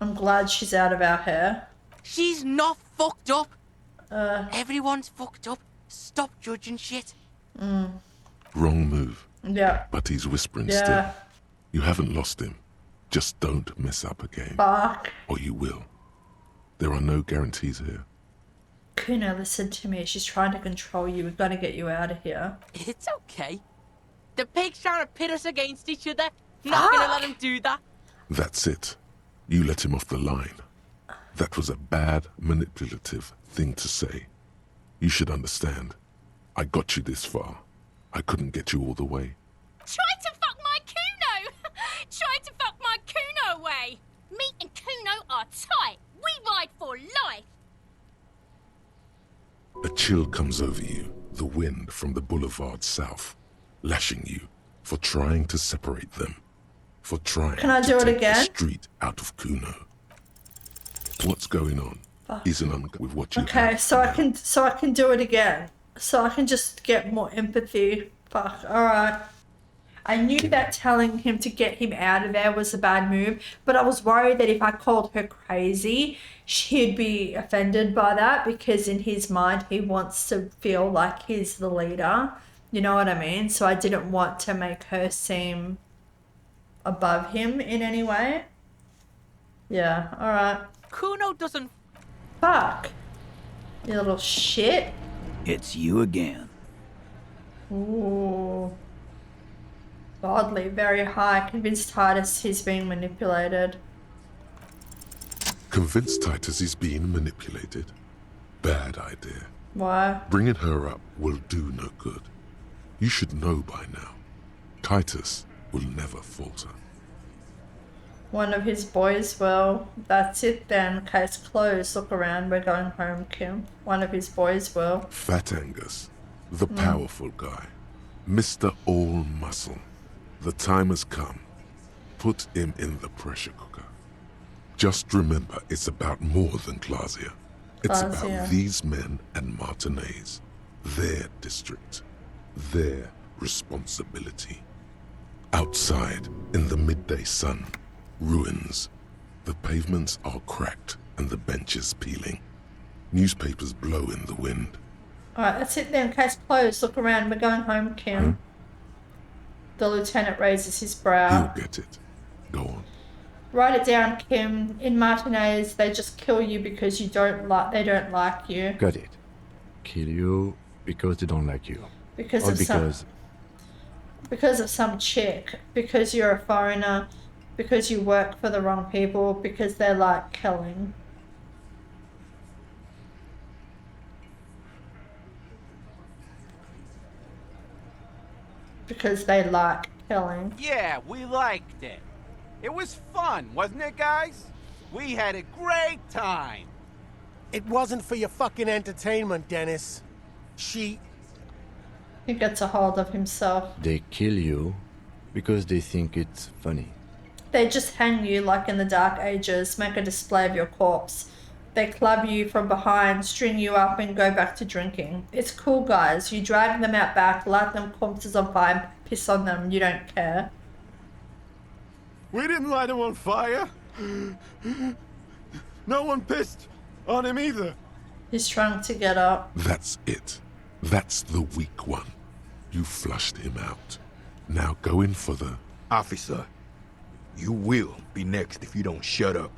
I'm glad she's out of our hair. She's not fucked up. Everyone's fucked up. Stop judging shit. Wrong move. Yeah. But he's whispering Yeah. still. You haven't lost him. Just don't mess up again. Fuck. Or you will. There are no guarantees here. Kuno, listen to me. She's trying to control you. We've got to get you out of here. It's okay. The pig's trying to pit us against each other. Not gonna let him do that. That's it. You let him off the line. That was a bad, manipulative thing to say. You should understand. I got you this far. I couldn't get you all the way. Try to fuck my Kuno! Try to fuck my Kuno away! Me and Kuno are tight. We ride for life. A chill comes over you, the wind from the boulevard south, lashing you for trying to separate them, for trying Can I to do it take again? the street out of Kuno. What's going on isn't uncut with what you Okay, have so I now. can do it again. So I can just get more empathy. Fuck. Alright. I knew that telling him to get him out of there was a bad move, but I was worried that if I called her crazy, she'd be offended by that because in his mind he wants to feel like he's the leader. You know what I mean? So I didn't want to make her seem above him in any way. Yeah, alright. Kuno doesn't. Fuck. You little shit. It's you again. Ooh. Godly, very high. Convince Titus he's being manipulated. Convince Titus he's being manipulated. Bad idea. Why? Bringing her up will do no good. You should know by now. Titus will never falter. One of his boys will. That's it then. Case closed. Look around. We're going home, Kim. One of his boys will. Fat Angus, the powerful guy, Mr. All Muscle. The time has come. Put him in the pressure cooker. Just remember, it's about more than Glasia. It's Glasia. about these men and Martinaise, their district, their responsibility. Outside, in the midday sun, ruins. The pavements are cracked and the benches peeling. Newspapers blow in the wind. Alright, that's it then. Case closed. Look around. We're going home, Kim. The lieutenant raises his brow. He'll get it. Go on. Write it down, Kim. In Martinaise, they just kill you because they don't like you. Got it. Kill you because they don't like you. Because Or of some chick, because you're a foreigner, because you work for the wrong people, because they like killing. Because they like killing. Yeah, we liked it. It was fun, wasn't it, guys? We had a great time. It wasn't for your fucking entertainment, Dennis. He gets a hold of himself. They kill you because they think it's funny. They just hang you like in the Dark Ages, make a display of your corpse. They club you from behind, string you up, and go back to drinking. It's cool, guys. You drag them out back, light them corpses on fire, piss on them. You don't care. We didn't light him on fire. No one pissed on him either. He's trying to get up. That's it. That's the weak one. You flushed him out. Now go in for the... Officer, you will be next if you don't shut up.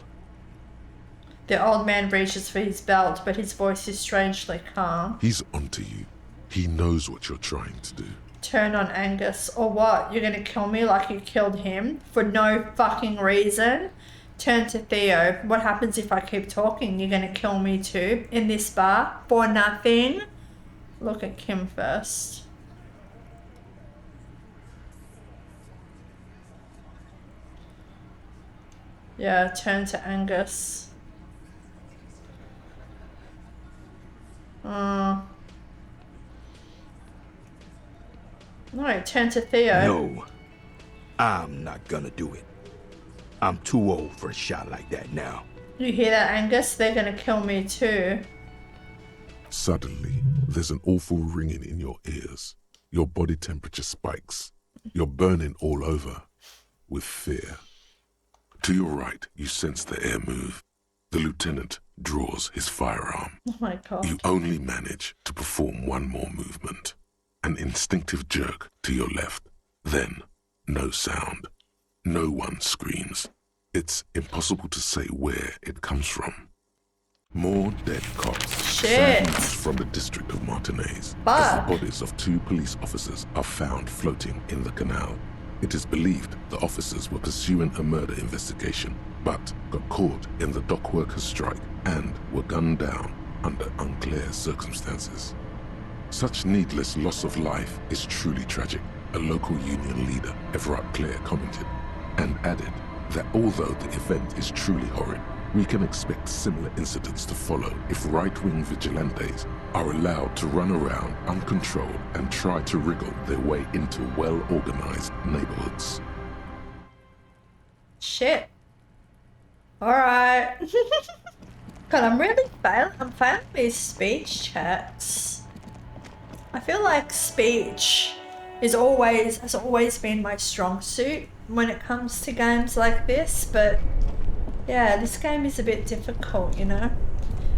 The old man reaches for his belt, but his voice is strangely calm. He's onto you. He knows what you're trying to do. Turn on Angus. Or what? You're gonna kill me like you killed him? For no fucking reason? Turn to Theo. What happens if I keep talking? You're gonna kill me too? In this bar? For nothing? Look at Kim first. Yeah, turn to Angus. No, turn to Theo. No, I'm not gonna do it. I'm too old for a shot like that now. You hear that, Angus? They're gonna kill me too. Suddenly, there's an awful ringing in your ears. Your body temperature spikes. You're burning all over with fear. To your right, you sense the air move. The lieutenant draws his firearm. Oh my god. You only manage to perform one more movement. An instinctive jerk to your left. Then, no sound. No one screams. It's impossible to say where it comes from. More dead cops. Shit. From the district of Martinaise. Fuck. As the bodies of 2 police officers are found floating in the canal. It is believed the officers were pursuing a murder investigation, but got caught in the dock workers' strike and were gunned down under unclear circumstances. Such needless loss of life is truly tragic, a local union leader, Everett Clare, commented, and added that although the event is truly horrid, we can expect similar incidents to follow if right-wing vigilantes are allowed to run around uncontrolled and try to wriggle their way into well-organized neighborhoods. Shit. Alright. God, I'm really failing these speech checks. I feel like speech has always been my strong suit when it comes to games like this, but yeah, this game is a bit difficult, you know.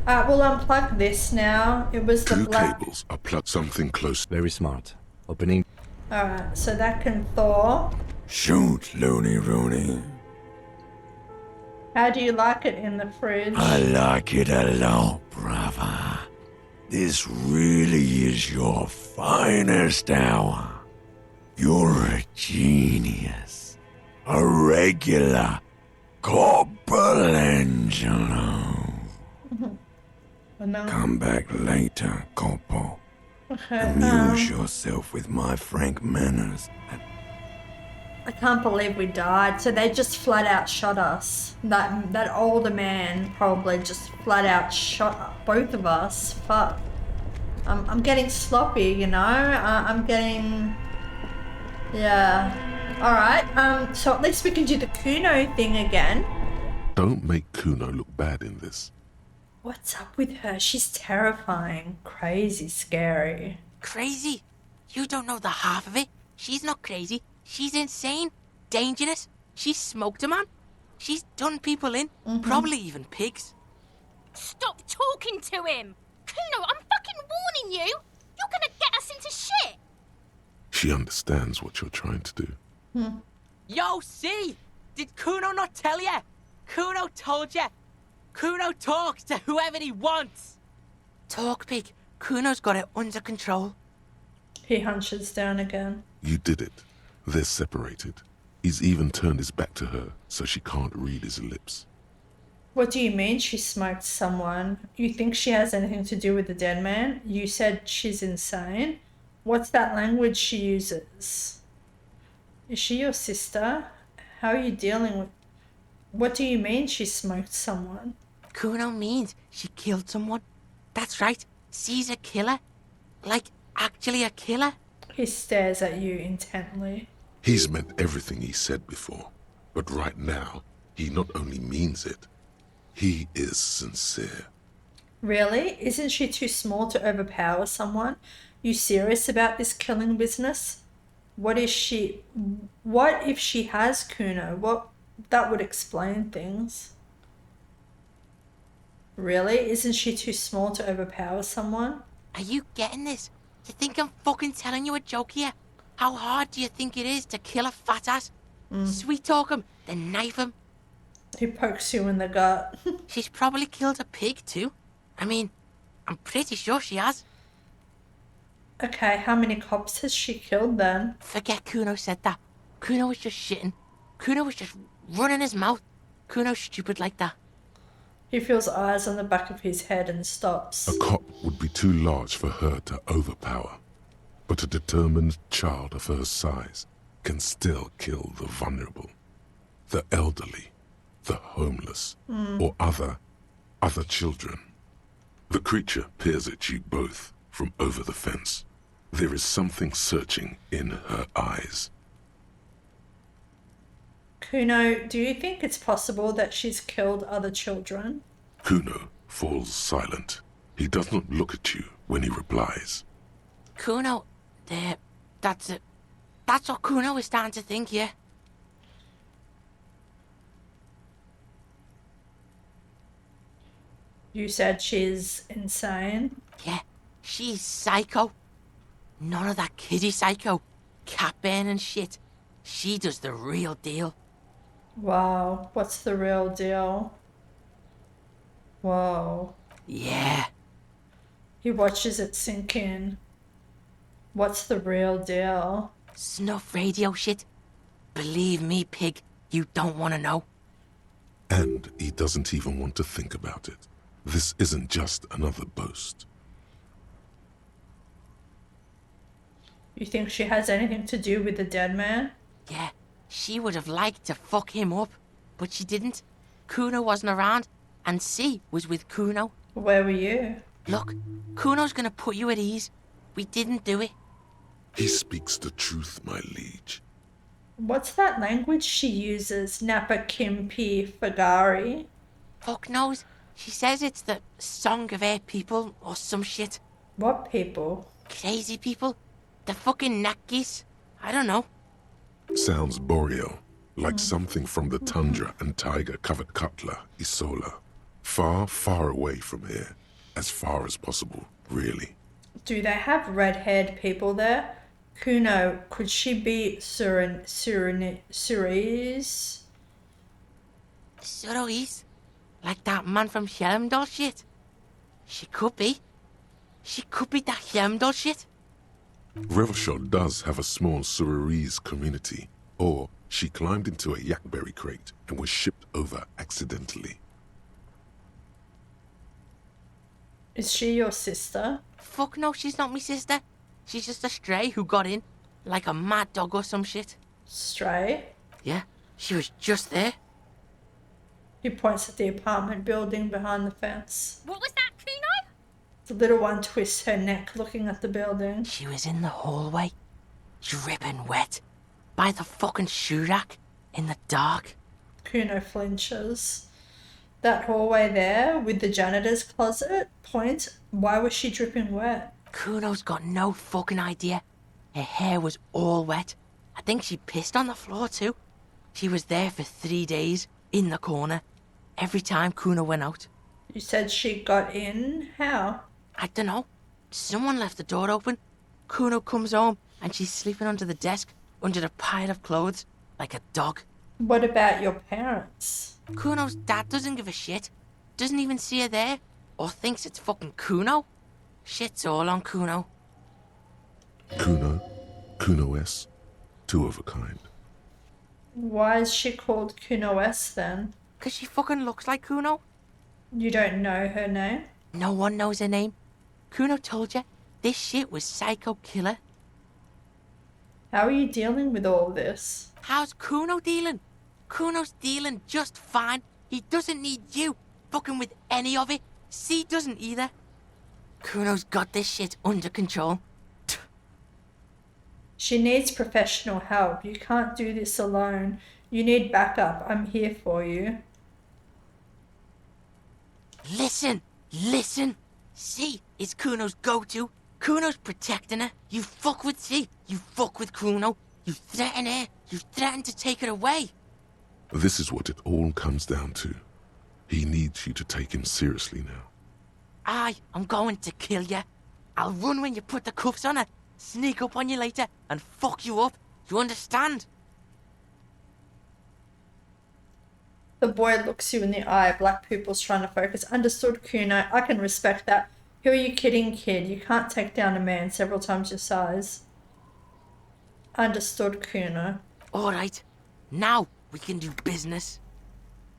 We'll unplug this now. It was the 2 black... cables are plugged something close. Very smart. Opening. Alright, so that can thaw. Shoot, Looney Rooney. How do you like it in the fridge? I like it a lot, brother. This really is your finest hour. You're a genius. A regular Corporal Angelo. No. Come back later, Corporal. Okay, Amuse yourself with my frank manners. I can't believe we died. So they just flat out shot us. That older man probably just flat out shot both of us. Fuck. I'm getting sloppy, you know. I'm getting... Yeah. Alright, so at least we can do the Kuno thing again. Don't make Kuno look bad in this. What's up with her? She's terrifying. Crazy scary. Crazy? You don't know the half of it. She's not crazy. She's insane. Dangerous. She's smoked a man. She's done people in. Probably even pigs. Stop talking to him! Kuno, I'm fucking warning you! You're gonna get us into shit! She understands what you're trying to do. Yo, see? Did Kuno not tell ya? Kuno told ya. Kuno talks to whoever he wants. Talk, pig. Kuno's got it under control. He hunches down again. You did it. They're separated. He's even turned his back to her so she can't read his lips. What do you mean she smoked someone? You think she has anything to do with the dead man? You said she's insane? What's that language she uses? Is she your sister? How are you dealing with... What do you mean she smoked someone? Kuno means she killed someone. That's right. She's a killer. Like, actually a killer. He stares at you intently. He's meant everything he said before, but right now, he not only means it, He is sincere. Really? Isn't she too small to overpower someone? You serious about this killing business? What if she has Kuno? That would explain things. Really? Isn't she too small to overpower someone? Are you getting this? You think I'm fucking telling you a joke here? How hard do you think it is to kill a fat ass? Sweet talk him, then knife him. Who pokes you in the gut? She's probably killed a pig too. I mean, I'm pretty sure she has. Okay, how many cops has she killed then? Forget Kuno said that. Kuno was just shitting. Kuno was just running his mouth. Kuno's stupid like that. He feels eyes on the back of his head and stops. A cop would be too large for her to overpower, but a determined child of her size can still kill the vulnerable, the elderly, the homeless, or other children. The creature peers at you both from over the fence. There is something searching in her eyes. Kuno, do you think it's possible that she's killed other children? Kuno falls silent. He does not look at you when he replies. Kuno, that's it. That's what Kuno is starting to think, yeah. You said she's insane? Yeah, she's psycho. None of that kiddie psycho, cat burning shit. She does the real deal. Wow, what's the real deal? Whoa. Yeah. He watches it sink in. What's the real deal? Snuff radio shit. Believe me, pig, you don't want to know. And he doesn't even want to think about it. This isn't just another boast. You think she has anything to do with the dead man? Yeah, she would have liked to fuck him up, but she didn't. Kuno wasn't around, and C was with Kuno. Where were you? Look, Kuno's gonna put you at ease. We didn't do it. He speaks the truth, my liege. What's that language she uses? Napa Kimpi Fagari? Fuck knows. She says it's the song of her people or some shit. What people? Crazy people. The fucking Nakis. I don't know. Sounds boreal, like something from the tundra and tiger-covered Cutler, Isola. Far, far away from here. As far as possible, really. Do they have red-haired people there? Kuno, could she be Surinese? Suroise? Like that man from Helmdall shit? She could be. She could be that Helmdall shit. Revachol does have a small Surinese community, or she climbed into a yakberry crate and was shipped over accidentally. Is she your sister? Fuck no, she's not my sister. She's just a stray who got in, like a mad dog or some shit. Stray? Yeah, she was just there. He points at the apartment building behind the fence. What was that, Kuno? The little one twists her neck looking at the building. She was in the hallway, dripping wet, by the fucking shoe rack, in the dark. Kuno flinches. That hallway there with the janitor's closet point, why was she dripping wet? Kuno's got no fucking idea. Her hair was all wet. I think she pissed on the floor too. She was there for 3 days, in the corner, every time Kuno went out. You said she got in? How? I don't know. Someone left the door open. Kuno comes home and she's sleeping under the desk, under the pile of clothes, like a dog. What about your parents? Kuno's dad doesn't give a shit. Doesn't even see her there. Or thinks it's fucking Kuno. Shit's all on Kuno. Kuno, Kuno-S, two of a kind. Why is she called Kuno S then? 'Cause she fucking looks like Kuno. You don't know her name? No one knows her name. Kuno told you this shit was Psycho Killer. How are you dealing with all this? How's Kuno dealing? Kuno's dealing just fine. He doesn't need you fucking with any of it. C doesn't either. Kuno's got this shit under control. She needs professional help. You can't do this alone. You need backup. I'm here for you. Listen, listen. C is Kuno's go-to. Kuno's protecting her. You fuck with C, you fuck with Kuno. You threaten her, you threaten to take her away. This is what it all comes down to. He needs you to take him seriously now. I'm going to kill you. I'll run when you put the cuffs on her, sneak up on you later, and fuck you up. You understand? The boy looks you in the eye, black pupils trying to focus. Understood, Kuno. I can respect that. Who are you kidding, kid? You can't take down a man several times your size. Understood, Kuno. Alright, now we can do business.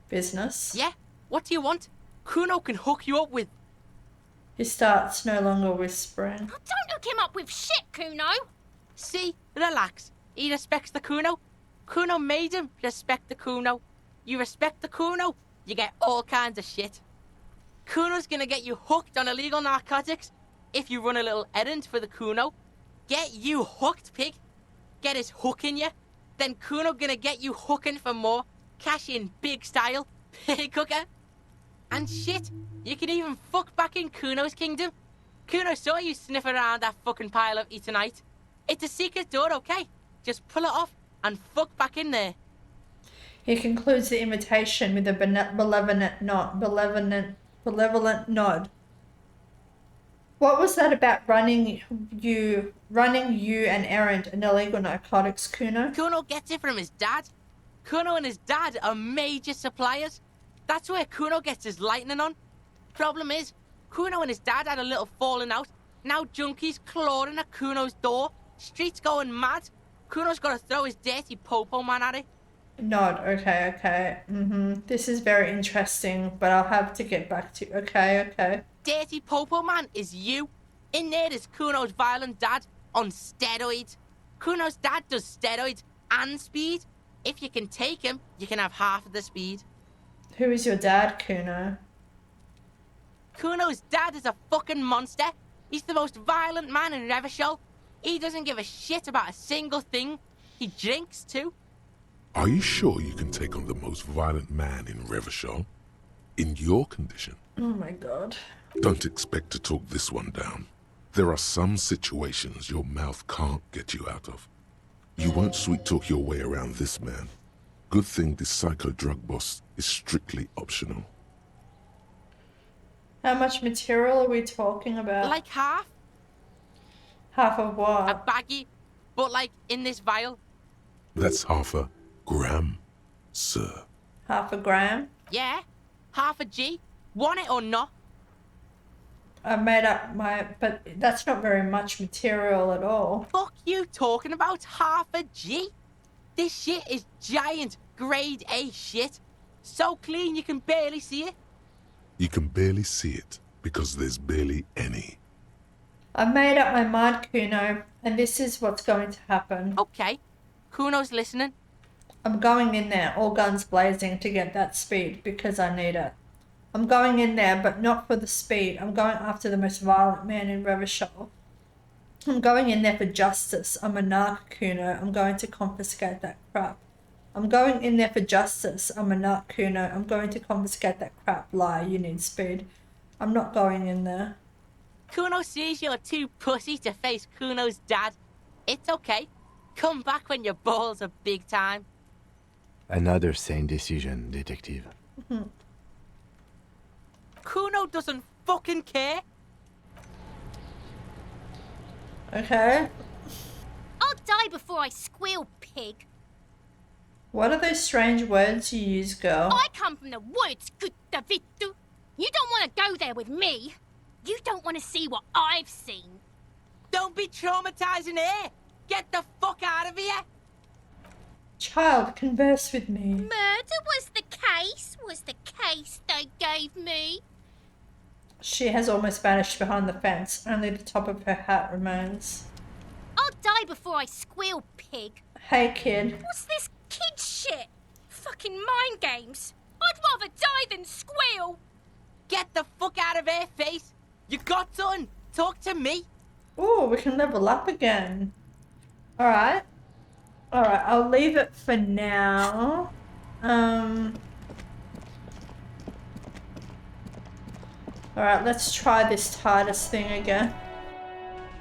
Business? Yeah? What do you want? Kuno can hook you up with... He starts no longer whispering. Don't hook him up with shit, Kuno. See? Relax. He respects the Kuno. Kuno made him respect the Kuno. You respect the Kuno, you get all kinds of shit. Kuno's gonna get you hooked on illegal narcotics if you run a little errand for the Kuno. Get you hooked, pig. Get his hook in you. Then Kuno gonna get you hooking for more. Cash in big style. Pig hooker. And shit, you can even fuck back in Kuno's kingdom. Kuno saw you sniff around that fucking pile of Etonite. It's a secret door, okay? Just pull it off and fuck back in there. He concludes the invitation with a benevolent nod. What was that about running you an errand and illegal narcotics, Kuno? Kuno gets it from his dad. Kuno and his dad are major suppliers. That's where Kuno gets his lightning on. Problem is, Kuno and his dad had a little falling out. Now junkies clawing at Kuno's door. Streets going mad. Kuno's got to throw his dirty popo man at it. Nod. Okay. This is very interesting, but I'll have to get back to you. Okay. Dirty popo man is you. In there is Kuno's violent dad on steroids. Kuno's dad does steroids and speed. If you can take him, you can have half of the speed. Who is your dad, Kuno? Kuno's dad is a fucking monster. He's the most violent man in Revachol. He doesn't give a shit about a single thing. He drinks too. Are you sure you can take on the most violent man in Revachol? In your condition? Oh my god. Don't expect to talk this one down. There are some situations your mouth can't get you out of. You won't sweet-talk your way around this man. Good thing this psycho drug boss is strictly optional. How much material are we talking about? Like half. Half of what? A baggie, but like in this vial. That's half a gram, sir. Half a gram? Yeah, half a G. Want it or not? I made up but that's not very much material at all. Fuck you talking about half a G? This shit is giant, grade A shit. So clean you can barely see it. You can barely see it because there's barely any. I made up my mind, Kuno, and this is what's going to happen. Okay, Kuno's listening. I'm going in there, all guns blazing, to get that speed because I need it. I'm going in there, but not for the speed. I'm going after the most violent man in Revachol. I'm going in there for justice. I'm a narc, Kuno. I'm going to confiscate that crap. I'm going in there for justice. I'm a narc, Kuno. I'm going to confiscate that crap. Lie, you need speed. I'm not going in there. Kuno sees you're too pussy to face Kuno's dad. It's okay. Come back when your balls are big time. Another sane decision, detective. Kuno doesn't fucking care. Okay. I'll die before I squeal, pig. What are those strange words you use, girl? I come from the woods, good Davidu. You don't want to go there with me. You don't want to see what I've seen. Don't be traumatizing her. Get the fuck out of here. Child, converse with me. Murder was the case they gave me. She has almost vanished behind the fence. Only the top of her hat remains. I'll die before I squeal, pig. Hey, kid. What's this kid shit? Fucking mind games. I'd rather die than squeal. Get the fuck out of her face. You got done. Talk to me. Ooh, we can level up again. Alright. Alright, I'll leave it for now. Alright, let's try this TARDIS thing again.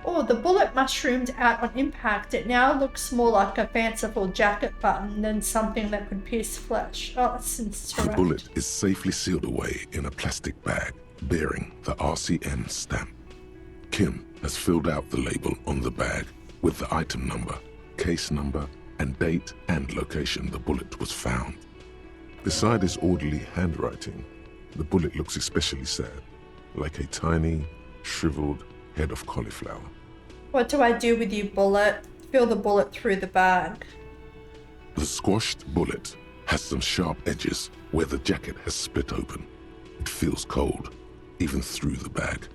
Oh, the bullet mushroomed out on impact. It now looks more like a fanciful jacket button than something that could pierce flesh. Oh, since The bullet is safely sealed away in a plastic bag bearing the RCM stamp. Kim has filled out the label on the bag with the item number, case number, and date and location the bullet was found. Beside his orderly handwriting, the bullet looks especially sad, like a tiny, shriveled head of cauliflower. What do I do with you, bullet? Fill the bullet through the bag. The squashed bullet has some sharp edges where the jacket has split open. It feels cold, even through the bag.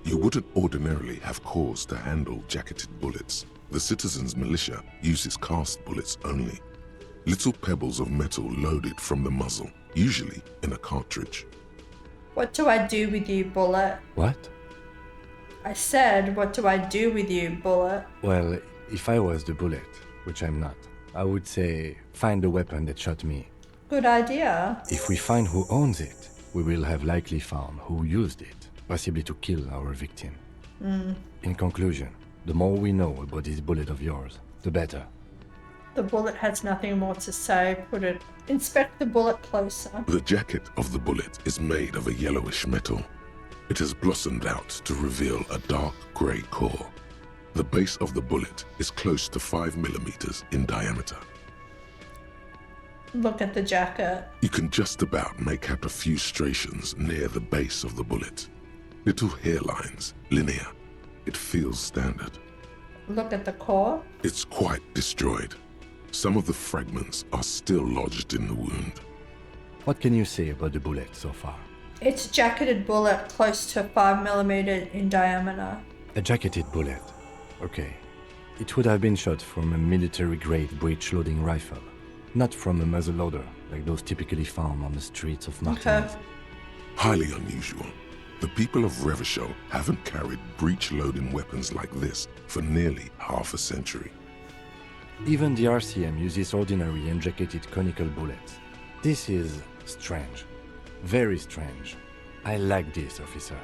You wouldn't ordinarily have cause to handle jacketed bullets. The citizens' militia uses cast bullets only. Little pebbles of metal loaded from the muzzle, usually in a cartridge. What do I do with you, bullet? What? I said, what do I do with you, bullet? Well, if I was the bullet, which I'm not, I would say find the weapon that shot me. Good idea. If we find who owns it, we will have likely found who used it, possibly to kill our victim. In conclusion, the more we know about this bullet of yours, the better. The bullet has nothing more to say. Inspect the bullet closer. The jacket of the bullet is made of a yellowish metal. It has blossomed out to reveal a dark grey core. The base of the bullet is close to 5 millimeters in diameter. Look at the jacket. You can just about make out a few striations near the base of the bullet. Little hairlines, linear. It feels standard. Look at the core. It's quite destroyed. Some of the fragments are still lodged in the wound. What can you say about the bullet so far? It's a jacketed bullet close to 5 millimeters in diameter. A jacketed bullet. Okay. It would have been shot from a military-grade breech-loading rifle, not from a muzzleloader like those typically found on the streets of Martinaise. Okay. Highly unusual. The people of Revachol haven't carried breech-loading weapons like this for nearly half a century. Even the RCM uses ordinary unjacketed conical bullets. This is strange. Very strange. I like this, officer.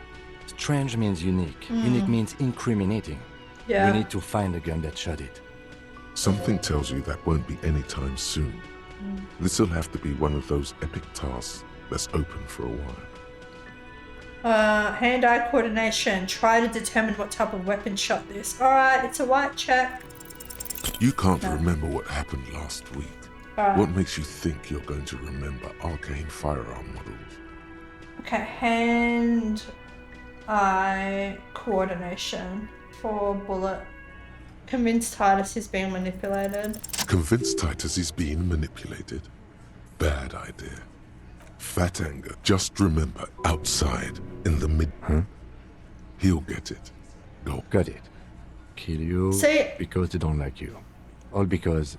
Strange means unique. Unique means incriminating. Yeah. We need to find the gun that shot it. Something tells you that won't be anytime soon. This'll have to be one of those epic tasks that's open for a while. Hand-eye coordination. Try to determine what type of weapon shot this. Alright, it's a white check. You can't remember what happened last week. What makes you think you're going to remember arcane firearm models? Okay, hand-eye coordination for bullet. Convince Titus he's being manipulated. Convince Titus he's being manipulated? Bad idea. Fat anger. Just remember, outside, in the mid... He'll get it. Go. Got it. Kill you because they don't like you. All because...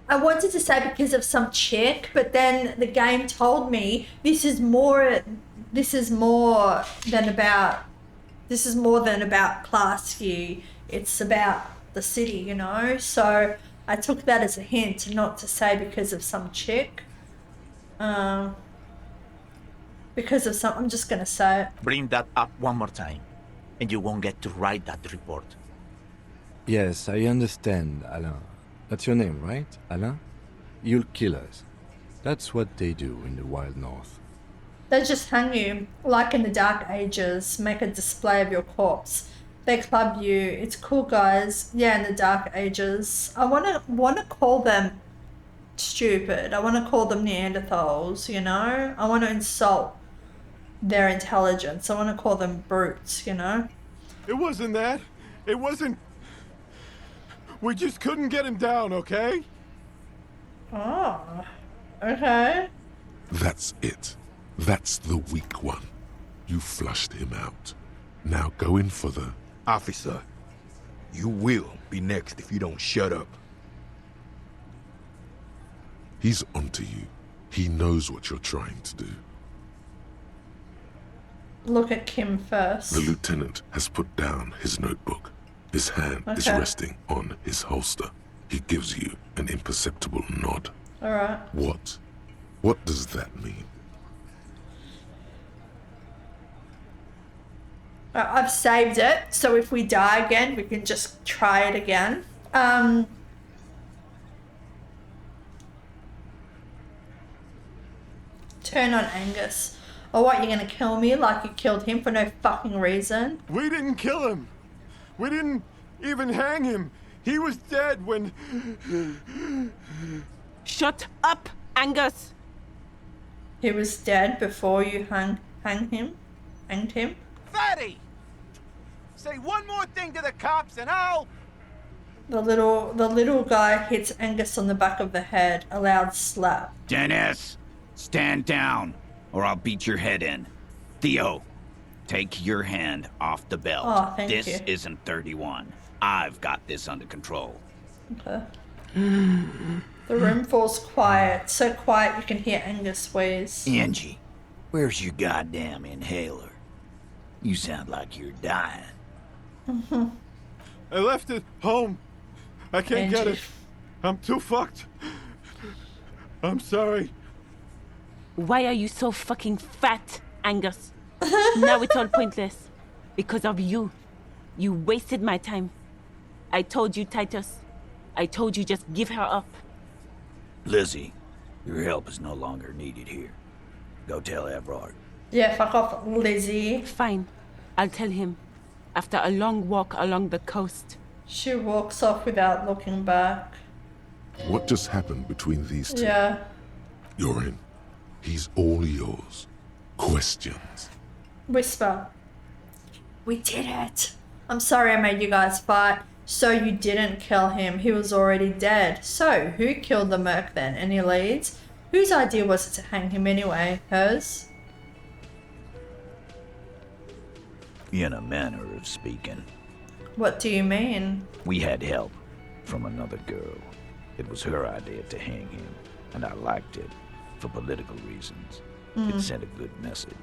I wanted to say because of some chick, but then the game told me this is more than about Klasky. It's about the city, you know? So I took that as a hint not to say because of some chick. Because of some, I'm just gonna say it. Bring that up one more time, and you won't get to write that report. Yes, I understand, Alain. That's your name, right, Alain? You'll kill us. That's what they do in the Wild North. They just hang you, like in the Dark Ages, make a display of your corpse. They club you. It's cool, guys. Yeah, in the Dark Ages. I wanna call them stupid. I wanna call them Neanderthals, you know? I wanna insult their intelligence. I wanna call them brutes, you know? It wasn't that. It wasn't... We just couldn't get him down, okay? Oh, okay. That's it. That's the weak one. You flushed him out. Now go in for the... Officer, you will be next if you don't shut up. He's onto you. He knows what you're trying to do. Look at Kim first. The lieutenant has put down his notebook. His hand is resting on his holster. He gives you an imperceptible nod. Alright. What? What does that mean? I've saved it, so if we die again, we can just try it again. Turn on Angus. Oh, what, you're gonna kill me like you killed him for no fucking reason? We didn't kill him. We didn't even hang him. He was dead when... Shut up, Angus! He was dead before you hanged him? Fatty! Say one more thing to the cops and I'll... The little guy hits Angus on the back of the head. A loud slap. Dennis, stand down, or I'll beat your head in. Theo, take your hand off the belt. Oh, thank this you. isn't 31. I've got this under control. Okay. The room falls quiet. So quiet you can hear Angus wheeze. Angie, where's your goddamn inhaler? You sound like you're dying. I left it home. I can't get Angie. it. I'm too fucked. I'm sorry. Why are you so fucking fat, Angus? Now it's all pointless. Because of you. You wasted my time. I told you, Titus. I told you just give her up. Lizzie, your help is no longer needed here. Go tell Everard. Yeah, fuck off, Lizzie. Fine. I'll tell him. After a long walk along the coast. She walks off without looking back. What just happened between these two? Yeah. You're in. He's all yours. Questions. Whisper. We did it. I'm sorry I made you guys fight. So you didn't kill him. He was already dead. So who killed the merc then? Any leads? Whose idea was it to hang him anyway? Hers? In a manner of speaking. What do you mean? We had help from another girl. It was her idea to hang him, and I liked it for political reasons. It sent a good message.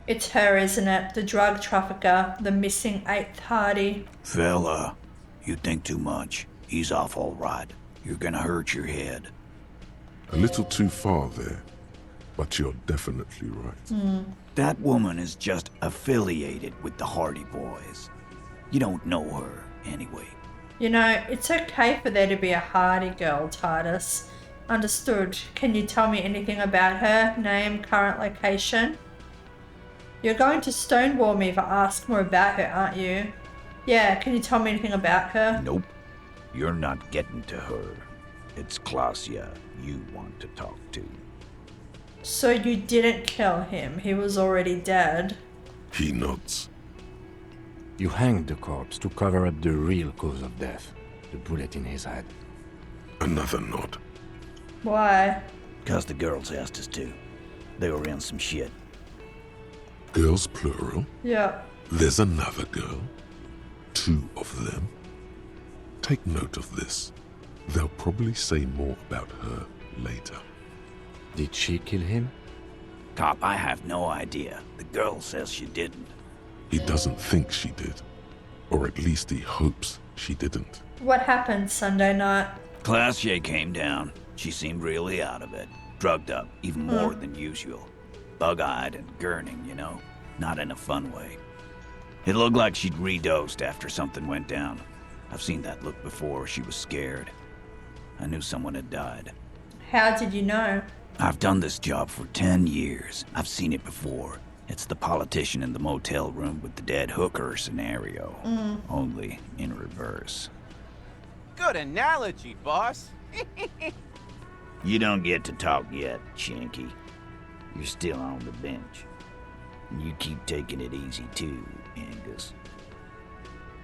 It's her, isn't it? The drug trafficker, the missing 8th Hardy. Fella, you think too much. He's off all right. You're gonna hurt your head. A little too far there, but you're definitely right. That woman is just affiliated with the Hardy Boys. You don't know her, anyway. You know, it's okay for there to be a Hardy girl, Titus. Understood. Can you tell me anything about her? Name, current location? You're going to stonewall me if I ask more about her, aren't you? Yeah, can you tell me anything about her? Nope. You're not getting to her. It's Klasia you want to talk to. So you didn't kill him. He was already dead. He nods. You hanged the corpse to cover up the real cause of death, the bullet in his head. Another nod. Why? 'Cause the girls asked us to. They were in some shit. Girls plural. Yeah. There's another girl. 2 of them. Take note of this. They'll probably say more about her later. Did she kill him? Cop, I have no idea. The girl says she didn't. He doesn't think she did. Or at least he hopes she didn't. What happened Sunday night? Klasia came down. She seemed really out of it. Drugged up, even more than usual. Bug-eyed and gurning, you know. Not in a fun way. It looked like she'd redosed after something went down. I've seen that look before. She was scared. I knew someone had died. How did you know? I've done this job for 10 years. I've seen it before. It's the politician in the motel room with the dead hooker scenario. Only in reverse. Good analogy, boss. You don't get to talk yet, Shanky. You're still on the bench. And you keep taking it easy too, Angus.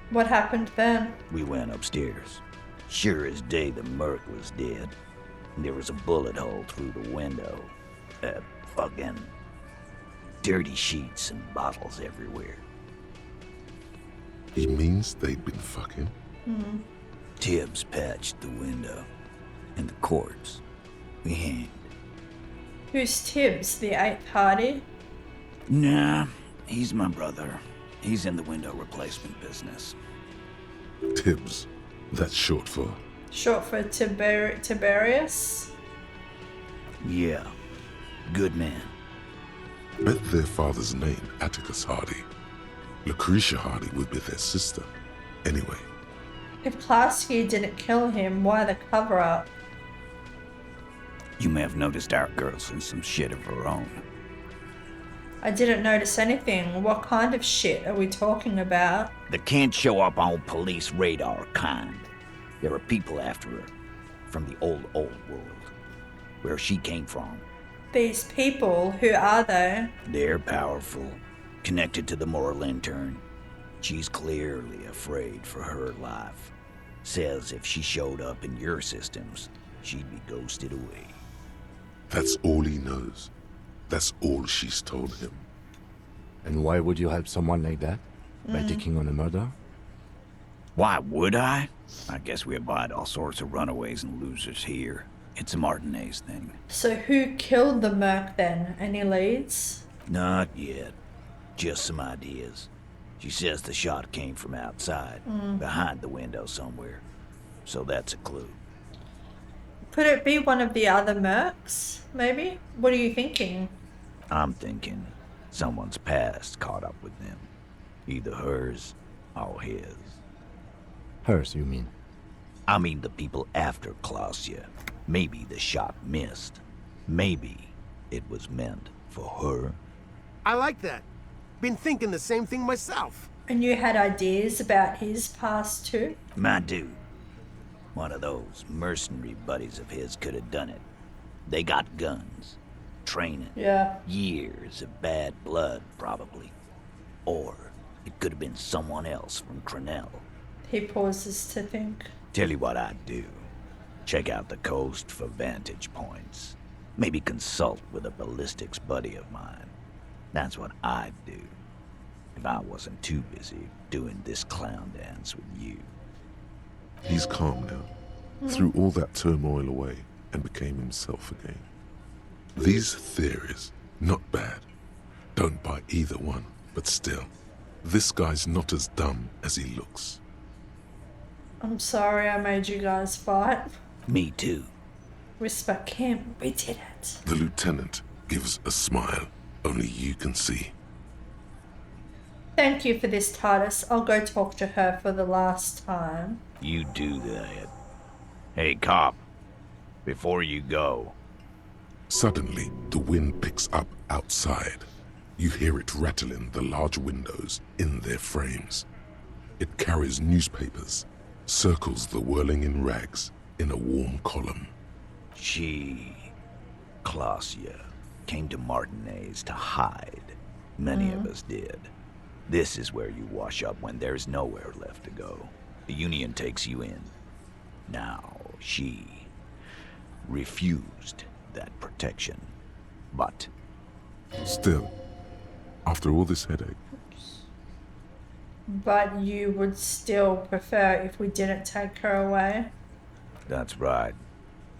What happened then? We went upstairs. Sure as day the merc was dead. And there was a bullet hole through the window. Fucking dirty sheets and bottles everywhere. He means they'd been fucking. Tibbs patched the window. And the corpse. We hanged. Who's Tibbs, the 8th Hardy? Nah, he's my brother. He's in the window replacement business. Tibbs. That's short for... Short for Tiberius? Yeah. Good man. Bet their father's name, Atticus Hardy. Lucretia Hardy would be their sister. Anyway, If Klasky didn't kill him, why the cover-up? You may have noticed our girl's in some shit of her own. I didn't notice anything. What kind of shit are we talking about? The can't show up on police radar kind. There are people after her. From the old world. Where she came from. These people, who are they? They're powerful. Connected to the Moral Intern. She's clearly afraid for her life. Says if she showed up in your systems, she'd be ghosted away. that's all he knows. That's all she's told him. And why would you help someone like that? By taking on a murder? Why would I? I guess we abide all sorts of runaways and losers here. It's a Martinaise thing. So who killed the merc then? Any leads? Not yet. Just some ideas. She says the shot came from outside, behind the window somewhere. So that's a clue. Could it be one of the other mercs, maybe? What are you thinking? I'm thinking someone's past caught up with them. Either hers or his. Hers, you mean? I mean the people after Klausya. Maybe the shot missed. Maybe it was meant for her. I like that. Been thinking the same thing myself. And you had ideas about his past too? My dude. One of those mercenary buddies of his could have done it. They got guns. Training. Yeah. Years of bad blood, probably. Or it could have been someone else from Crenell. He pauses to think. Tell you what I'd do. Check out the coast for vantage points. Maybe consult with a ballistics buddy of mine. That's what I'd do. If I wasn't too busy doing this clown dance with you. He's calm now, threw all that turmoil away and became himself again. These theories, not bad. Don't buy either one, but still, this guy's not as dumb as he looks. I'm sorry I made you guys fight. Me too. Whisper, Kim, we did it. The lieutenant gives a smile only you can see. Thank you for this, Titus. I'll go talk to her for the last time. You do that. Hey, cop. Before you go. Suddenly, the wind picks up outside. You hear it rattling the large windows in their frames. It carries newspapers, circles the whirling in rags in a warm column. She, Klausya, came to Martinaise to hide. Many of us did. This is where you wash up when there's nowhere left to go. The Union takes you in. Now, she refused that protection. But Still, after all this headache, But you would still prefer if we didn't take her away? that's right.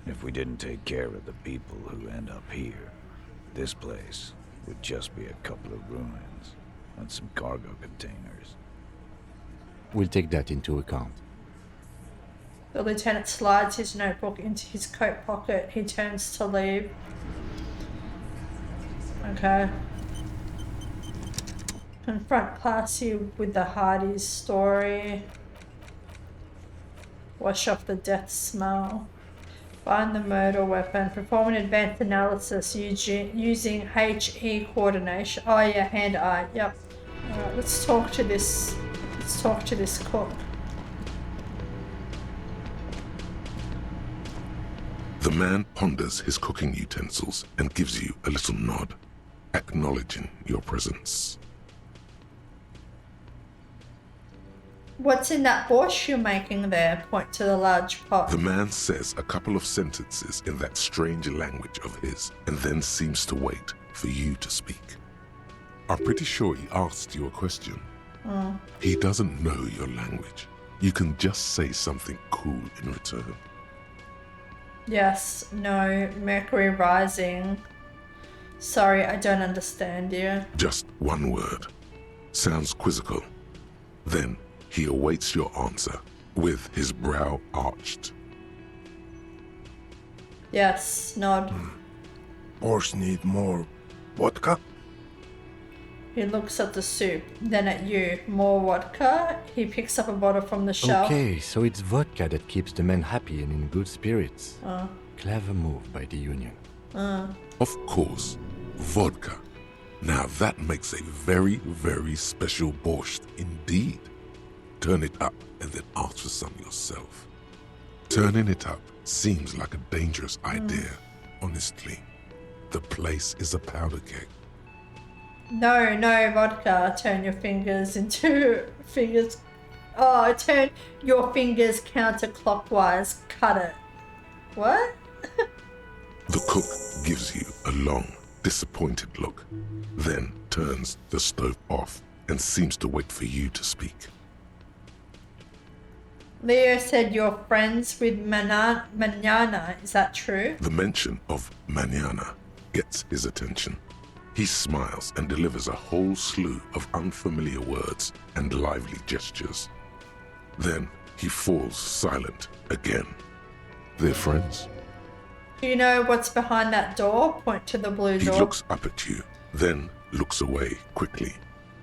If we didn't take care of the people who end up here, this place would just be a couple of ruins and some cargo containers. We'll take that into account. The lieutenant slides his notebook into his coat pocket. He turns to leave. Okay. Confront Classy with the Hardy's story. Wash off the death smell. Find the murder weapon. Perform an advanced analysis using HE coordination. Oh yeah, hand-eye. Yep. Alright, let's talk to this. Let's talk to this cook. the man ponders his cooking utensils and gives you a little nod, acknowledging your presence. What's in that borscht you're making there? Point to the large pot. The man says a couple of sentences in that strange language of his and then seems to wait for you to speak. I'm pretty sure he asked you a question. He doesn't know your language. You can just say something cool in return. Yes, no, Mercury rising. Sorry, I don't understand you. Just one word. Sounds quizzical. Then he awaits your answer with his brow arched. Yes, nod. Borscht need more vodka? He looks at the soup, then at you. More vodka. He picks up a bottle from the shelf. Okay, so it's vodka that keeps the men happy and in good spirits. Clever move by the Union. Of course, vodka. Now that makes a very, very special borscht indeed. Turn it up and then ask for some yourself. Turning it up seems like a dangerous idea, honestly. The place is a powder keg. No, no vodka. Turn your fingers into fingers. Oh, turn your fingers counterclockwise. Cut it. What? The cook gives you a long, disappointed look, then turns the stove off and seems to wait for you to speak. Leo said you're friends with Manana. Is that true? The mention of mañana gets his attention. He smiles and delivers a whole slew of unfamiliar words and lively gestures. Then he falls silent again. They're friends. Do you know what's behind that door? Point to the blue He door. looks up at you, then looks away quickly,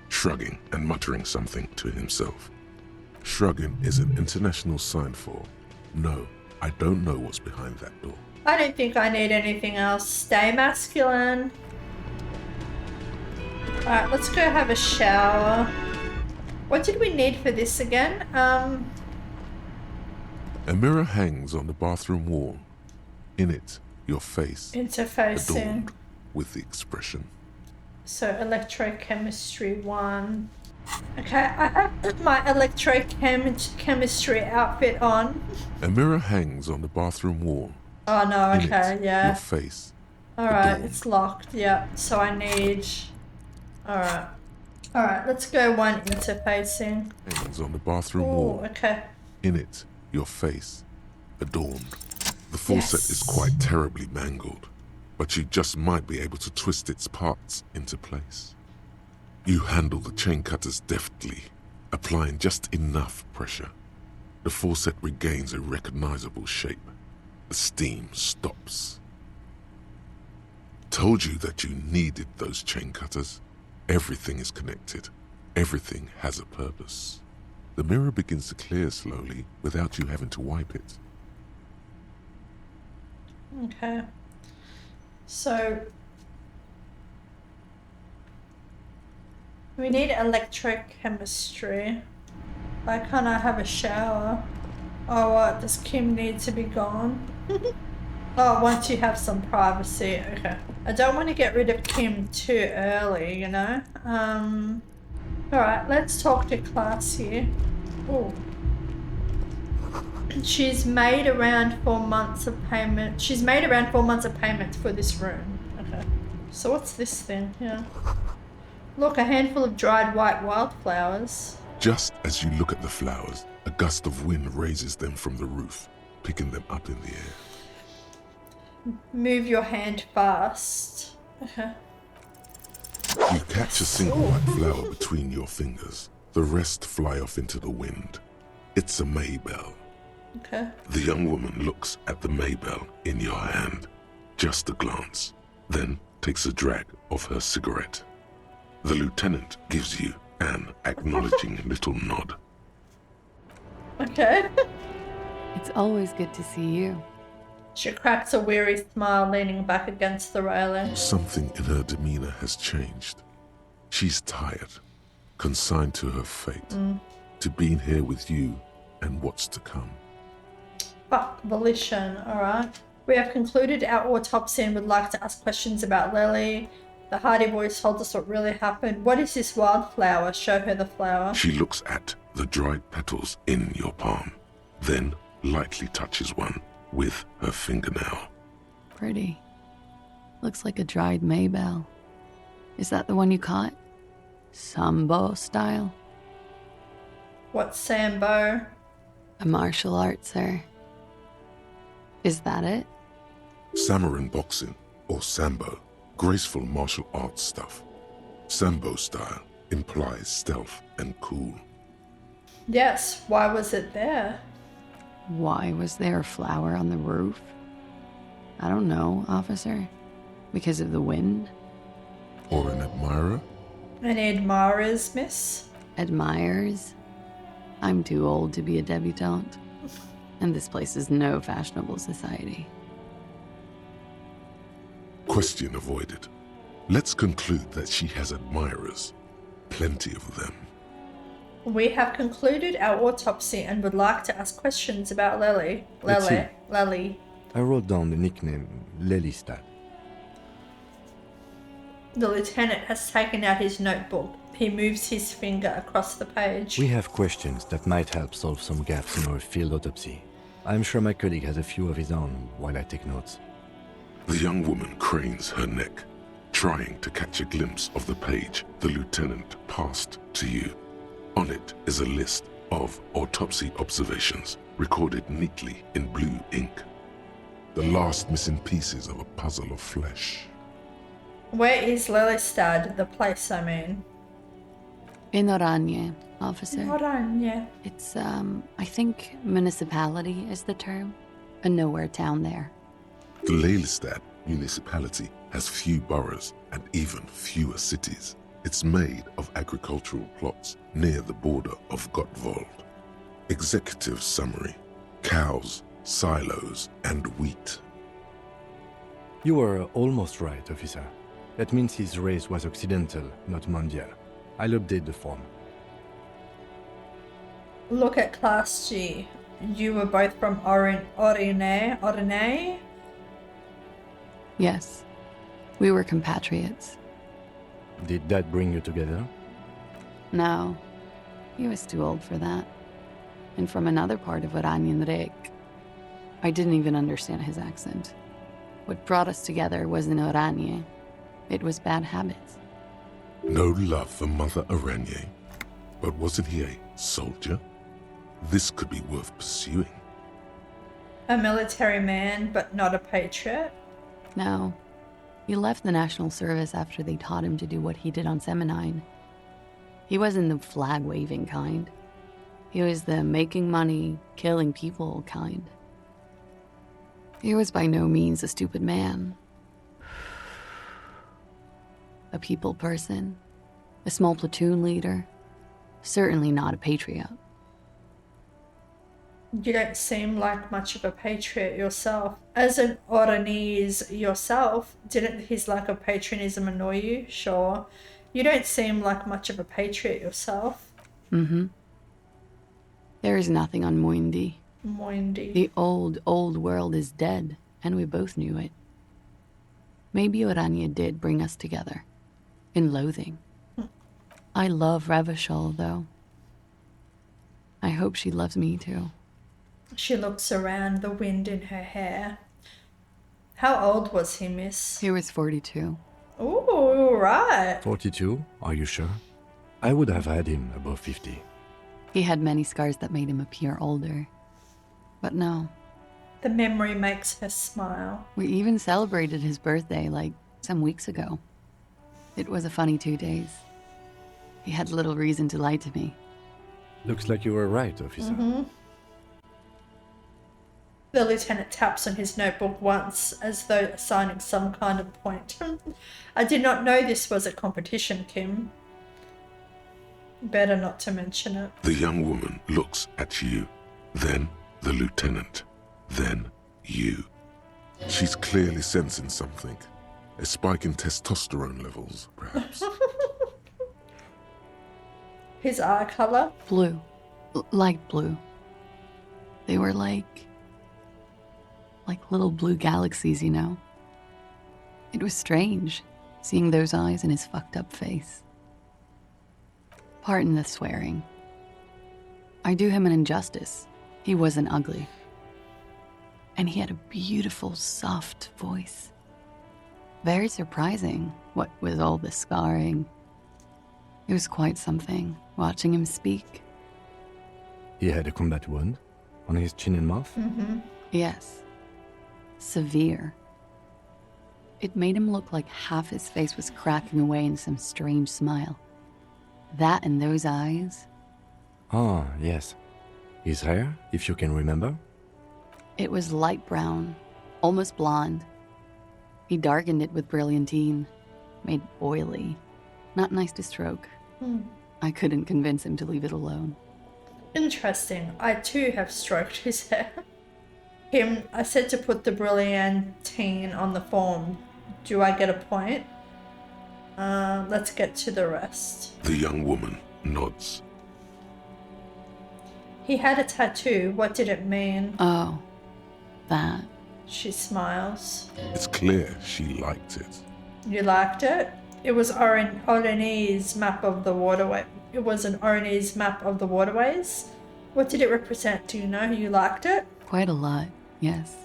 shrugging and muttering something to himself. Shrugging is an international sign for, no, I don't know what's behind that door. I don't think I need anything else. Stay masculine. Alright, let's go have a shower. What did we need for this again? A mirror hangs on the bathroom wall. In it, your face, Interfacing. adorned with the expression. So electrochemistry 1. Okay, I have my electrochemistry outfit on. A mirror hangs on the bathroom wall. Oh no, In okay, it, yeah. your face, Alright, adorned. it's locked, yeah. So I need... Alright. Alright, let's go one interfacing. hangs on the bathroom Oh, wall. okay. In it, your face, adorned. The faucet is quite terribly mangled, but you just might be able to twist its parts into place. You handle the chain cutters deftly, applying just enough pressure. The faucet regains a recognizable shape. The steam stops. Told you that you needed those chain cutters. Everything is connected. Everything has a purpose. The mirror begins to clear slowly without you having to wipe it. Okay. So... we need electrochemistry. Why can't I have a shower? Oh, what? Does Kim need to be gone? Oh, once you have some privacy. Okay. I don't want to get rid of Kim too early, you know? Alright, let's talk to class here. Oh. She's made around 4 months of payment. She's made around 4 months of payment for this room. Okay. So what's this thing? Yeah. Look, a handful of dried white wildflowers. Just as you look at the flowers, a gust of wind raises them from the roof, picking them up in the air. Move your hand fast. Okay. You catch a single white flower between your fingers. The rest fly off into the wind. It's a maybell. Okay. The young woman looks at the maybell in your hand. Just a glance, then takes a drag of her cigarette. The lieutenant gives you an acknowledging little nod. Okay. It's always good to see you. She cracks a weary smile, leaning back against the railing. Something in her demeanor has changed. She's tired, consigned to her fate, to being here with you and what's to come. Fuck, volition, alright. We have concluded our autopsy and would like to ask questions about Lily. The Hardy boys told us what really happened. What is this wildflower? Show her the flower. She looks at the dried petals in your palm, then lightly touches one with her fingernail. Pretty. Looks like a dried maybell. Is that the one you caught? Sambo style? What's Sambo? A martial art, sir. Is that it? Samurai boxing, or Sambo, graceful martial arts stuff. Sambo style implies stealth and cool. Yes, why was it there? Why was there a flower on the roof? I don't know, officer. Because of the wind? Or an admirer? Any admirers, miss? Admirers? I'm too old to be a debutante. And this place is no fashionable society. Question avoided. Let's conclude that she has admirers. Plenty of them. We have concluded our autopsy and would like to ask questions about Lely. Let's see. Lely. I wrote down the nickname Lelystad. The lieutenant has taken out his notebook. He moves his finger across the page. We have questions that might help solve some gaps in our field autopsy. I'm sure my colleague has a few of his own while I take notes. The young woman cranes her neck, trying to catch a glimpse of the page the lieutenant passed to you. On it is a list of autopsy observations recorded neatly in blue ink. The last missing pieces of a puzzle of flesh. Where is Lelystad, the place I mean? In Oranje, officer. Oranje. It's, I think municipality is the term. A nowhere town there. The Lelystad municipality has few boroughs and even fewer cities. It's made of agricultural plots near the border of Gottwald. Executive summary: cows, silos, and wheat. You were almost right, officer. That means his race was occidental, not mondial. I'll update the form. Look at Class G. You were both from Oranje? Yes. We were compatriots. Did that bring you together? No. He was too old for that. And from another part of Oranjenrijk. I didn't even understand his accent. What brought us together wasn't Oranje. It was bad habits. No love for Mother Oranje. But wasn't he a soldier? This could be worth pursuing. A military man, but not a patriot? No. He left the National Service after they taught him to do what he did on Seminine. He wasn't the flag-waving kind. He was the making money, killing people kind. He was by no means a stupid man. A people person. A small platoon leader. Certainly not a patriot. You don't seem like much of a patriot yourself. As an Oranese yourself, didn't his lack of patriotism annoy you? Sure. You don't seem like much of a patriot yourself. Mm-hmm. There is nothing on Moindi. Moindi. The old world is dead, and we both knew it. Maybe Oranje did bring us together. In loathing. I love Revachol, though. I hope she loves me, too. She looks around, the wind in her hair. How old was he, miss? He was 42. Ooh, right. 42? Are you sure? I would have had him above 50. He had many scars that made him appear older. But no. The memory makes her smile. We even celebrated his birthday, like, some weeks ago. It was a funny 2 days. He had little reason to lie to me. Looks like you were right, officer. Mm-hmm. The lieutenant taps on his notebook once, as though assigning some kind of point. I did not know this was a competition, Kim. Better not to mention it. The young woman looks at you, then the lieutenant, then you. She's clearly sensing something. A spike in testosterone levels, perhaps. His eye color? Blue. Light blue. They were like little blue galaxies, you know? It was strange, seeing those eyes in his fucked up face. Pardon the swearing. I do him an injustice. He wasn't ugly. And he had a beautiful, soft voice. Very surprising, what with all the scarring. It was quite something, watching him speak. He had a combat wound on his chin and mouth? Mm-hmm. Yes. Severe. It made him look like half his face was cracking away in some strange smile. That and those eyes. Ah, yes. His hair, if you can remember? It was light brown, almost blonde. He darkened it with brilliantine, made oily. Not nice to stroke. I couldn't convince him to leave it alone. Interesting. I too have stroked his hair. I said to put the brilliantine on the form. Do I get a point? Let's get to the rest. The young woman nods. He had a tattoo. What did it mean? Oh, that. She smiles. It's clear she liked it. You liked it? It was Orionese map of the waterway. It was an Orionese map of the waterways. What did it represent? Do you know? You liked it? Quite a lot, yes.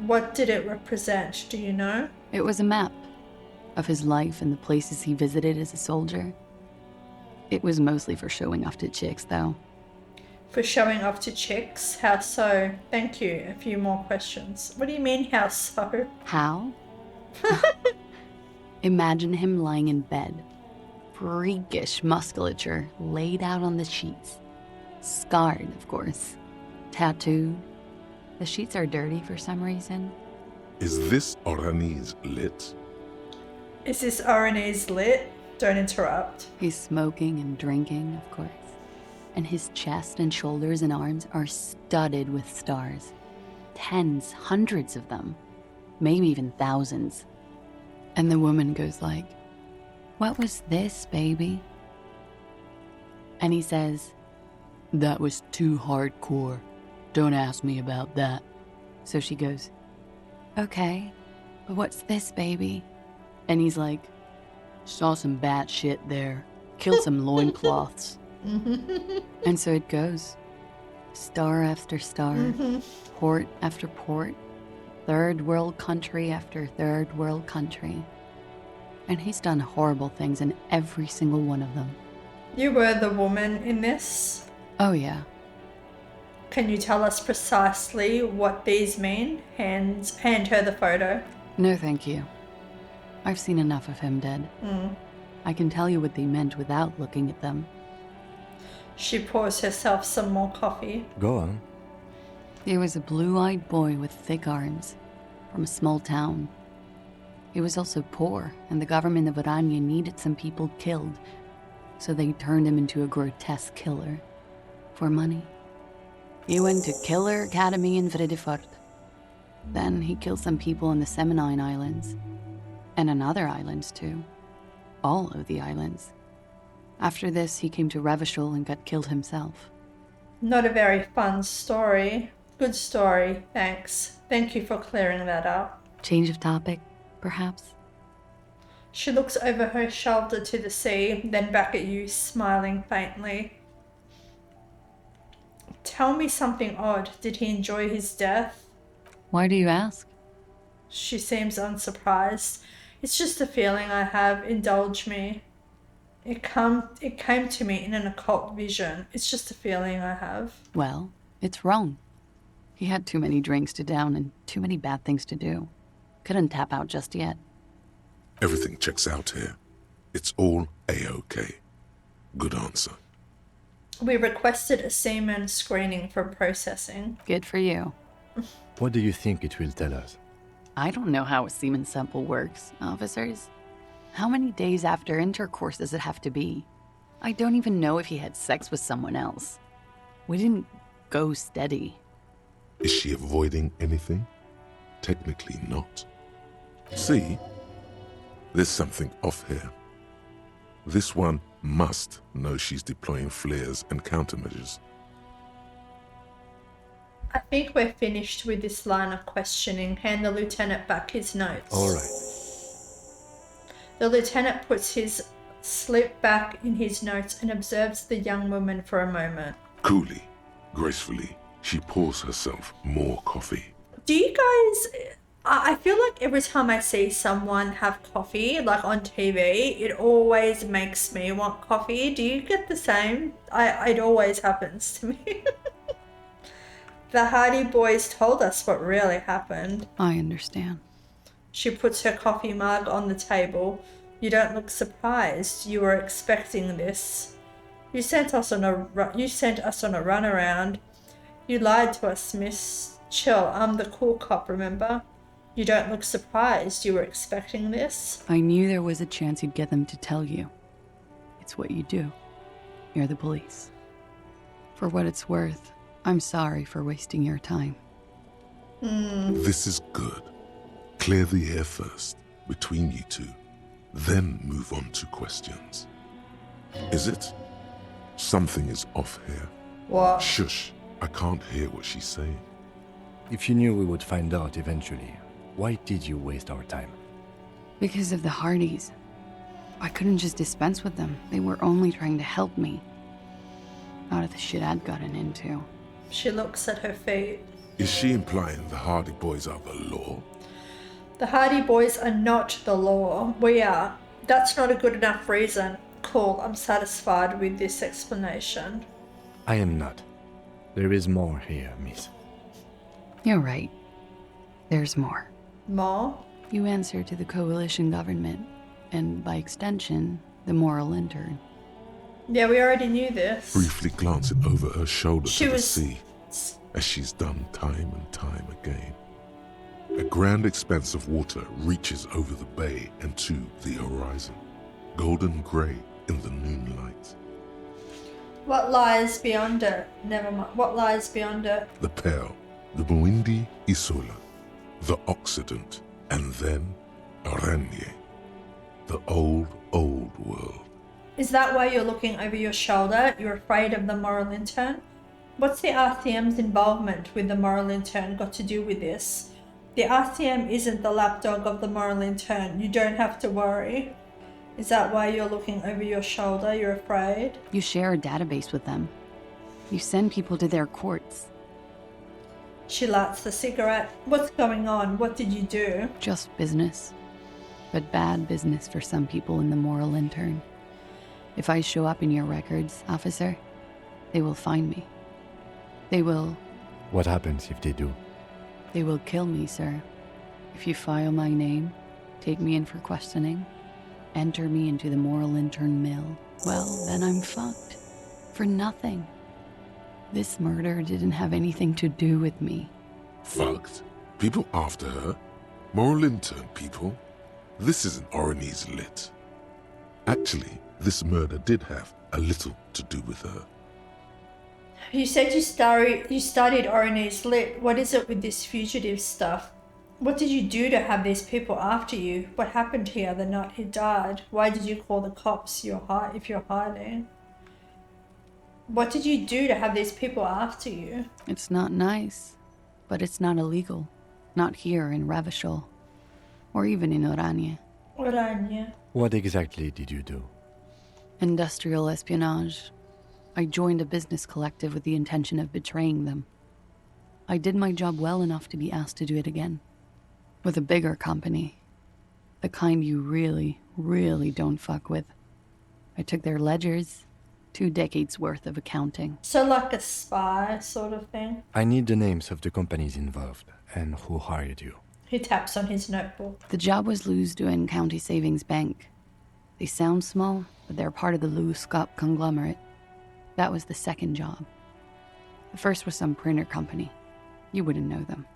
What did it represent? Do you know? It was a map of his life and the places he visited as a soldier. It was mostly for showing off to chicks, though. For showing off to chicks? How so? Thank you. A few more questions. What do you mean, how so? How? Imagine him lying in bed. Freakish musculature laid out on the sheets. Scarred, of course. Tattooed. The sheets are dirty for some reason. Is this Oranese lit? Is this Orionese lit? Don't interrupt. He's smoking and drinking, of course. And his chest and shoulders and arms are studded with stars. Tens, hundreds of them. Maybe even thousands. And the woman goes like, "What was this, baby?" And he says, "That was too hardcore. Don't ask me about that." So she goes, "Okay, but what's this, baby?" And he's like, "Saw some bat shit there. Killed some loincloths." And so it goes. Star after star, port after port, third world country after third world country. And he's done horrible things in every single one of them. You were the woman in this? Oh yeah. Can you tell us precisely what these mean? Hand her the photo. No thank you. I've seen enough of him dead. I can tell you what they meant without looking at them. She pours herself some more coffee. Go on. He was a blue-eyed boy with thick arms, from a small town. He was also poor, and the government of Oranje needed some people killed, so they turned him into a grotesque killer. For money. He went to Killer Academy in Vredefort. Then he killed some people on the Semenine Islands. And on other islands, too. All of the islands. After this, he came to Revachol and got killed himself. Not a very fun story. Good story, thanks. Thank you for clearing that up. Change of topic, perhaps? She looks over her shoulder to the sea, then back at you, smiling faintly. Tell me something odd. Did he enjoy his death? Why do you ask? She seems unsurprised. It's just a feeling I have. Indulge me. It came to me in an occult vision. It's just a feeling I have. Well, it's wrong. He had too many drinks to down and too many bad things to do. Couldn't tap out just yet. Everything checks out here. It's all A-OK. Good answer. We requested a semen screening for processing. Good for you. What do you think it will tell us? I don't know how a semen sample works, officers. How many days after intercourse does it have to be? I don't even know if he had sex with someone else. We didn't go steady. Is she avoiding anything? Technically not. See? There's something off here. This one must know she's deploying flares and countermeasures. I think we're finished with this line of questioning. Hand the lieutenant back his notes. All right. The lieutenant puts his slip back in his notes and observes the young woman for a moment. Coolly, gracefully, she pours herself more coffee. Do you guys... I feel like every time I see someone have coffee, like on TV, it always makes me want coffee. Do you get the same? It always happens to me. The Hardy Boys told us what really happened. I understand. She puts her coffee mug on the table. You don't look surprised. You were expecting this. You sent us on a runaround. You lied to us, miss. Chill, I'm the cool cop, remember? You don't look surprised. You were expecting this? I knew there was a chance you'd get them to tell you. It's what you do. You're the police. For what it's worth, I'm sorry for wasting your time. This is good. Clear the air first, between you two. Then move on to questions. Is it? Something is off here. What? Shush. I can't hear what she's saying. If you knew we would find out eventually, why did you waste our time? Because of the Hardys. I couldn't just dispense with them. They were only trying to help me. Out of the shit I'd gotten into. She looks at her feet. Is she implying the Hardy Boys are the law? The Hardy Boys are not the law. We are. That's not a good enough reason. Cool, I'm satisfied with this explanation. I am not. There is more here, miss. You're right. There's more. More? You answer to the coalition government, and by extension, the moral intern. Yeah, we already knew this. Briefly glancing over her shoulder She to the was- sea, as she's done time and time again. A grand expanse of water reaches over the bay and to the horizon, golden grey in the noonlight. What lies beyond it? Never mind. What lies beyond it? The Pearl, the Muindi Isola, the Occident, and then Oranje, the old world. Is that why you're looking over your shoulder? You're afraid of the moral intern? What's the RCM's involvement with the moral intern got to do with this? The RCM isn't the lapdog of the moral intern. You don't have to worry. Is that why you're looking over your shoulder? You're afraid? You share a database with them. You send people to their courts. She lights the cigarette. What's going on? What did you do? Just business. But bad business for some people in the moral intern. If I show up in your records, officer, they will find me. They will... What happens if they do? They will kill me, sir. If you file my name, take me in for questioning, enter me into the moral intern mill, well, then I'm fucked. For nothing. This murder didn't have anything to do with me. Fucked? People after her? Moral intern people? This isn't Oranese lit. Actually, this murder did have a little to do with her. You said you studied Oranese Lit. What is it with this fugitive stuff? What did you do to have these people after you? What happened here the night he died? Why did you call the cops if you're hiding? What did you do to have these people after you? It's not nice, but it's not illegal. Not here in Revachol, or even in Oranje. Oranje. What exactly did you do? Industrial espionage. I joined a business collective with the intention of betraying them. I did my job well enough to be asked to do it again. With a bigger company. The kind you really, really don't fuck with. I took their ledgers, 2 decades worth of accounting. So like a spy sort of thing? I need the names of the companies involved and who hired you. He taps on his notebook. The job was Lou's-Duin County Savings Bank. They sound small, but they're part of the Lou-Scop conglomerate. That was the second job. The first was some printer company. You wouldn't know them.